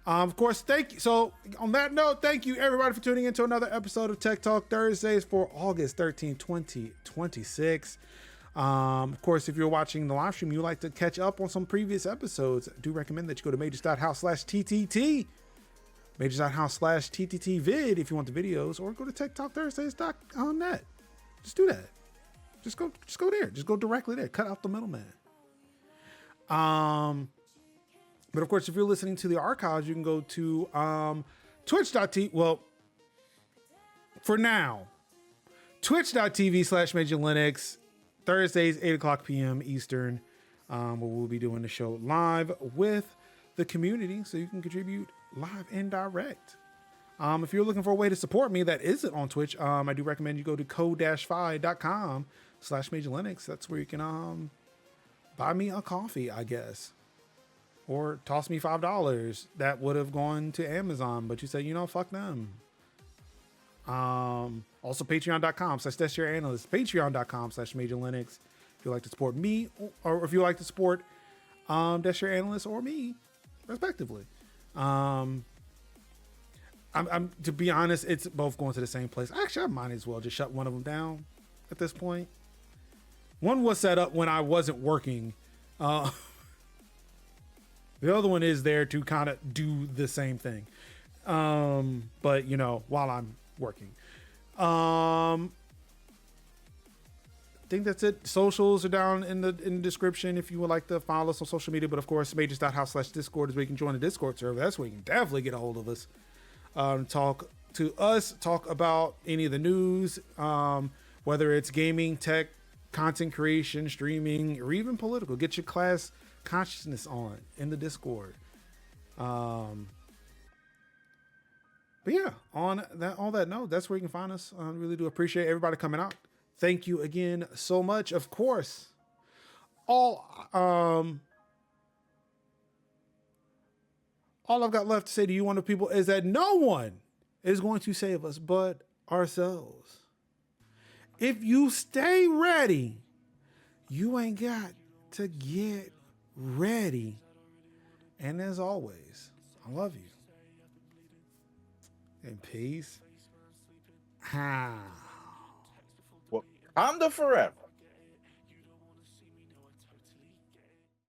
[SPEAKER 1] Of course, thank you. So on that note, thank you everybody for tuning into another episode of Tech Talk Thursdays for August 13, 2026. Of course, if you're watching the live stream, you would like to catch up on some previous episodes, I do recommend that you go to majors.house/TTT, majors.house/TTT vid if you want the videos, or go to techtalkthursdays.net. Just do that. Just go there. Just go directly there. Cut out the middleman. But of course, if you're listening to the archives, you can go to twitch.tv. Well, for now, twitch.tv/Major Linux, Thursdays, 8 o'clock p.m. Eastern, where we'll be doing the show live with the community, so you can contribute live and direct. If you're looking for a way to support me that isn't on Twitch, I do recommend you go to code-fi.com/Major Linux. That's where you can buy me a coffee, I guess. Or toss me $5 that would have gone to Amazon, but you say, fuck them. Also patreon.com/That's Your Analyst, patreon.com/Major Linux. If you'd like to support me, or if you like to support That's Your Analyst or me, respectively. I'm to be honest, it's both going to the same place. Actually, I might as well just shut one of them down at this point. One was set up when I wasn't working. The other one is there to kind of do the same thing. But while I'm working. I think that's it. Socials are down in the description if you would like to follow us on social media. But of course, majors.house/Discord is where you can join the Discord server. That's where you can definitely get a hold of us. Talk to us, talk about any of the news, whether it's gaming, tech, content creation, streaming, or even political. Get your class consciousness on in the Discord. But yeah, on that note, that's where you can find us. I really do appreciate everybody coming out. Thank you again so much. Of course, all I've got left to say to you, wonderful people, is that no one is going to save us but ourselves. If you stay ready, you ain't got to get ready. And as always, I love you. And peace.
[SPEAKER 3] Wakanda forever.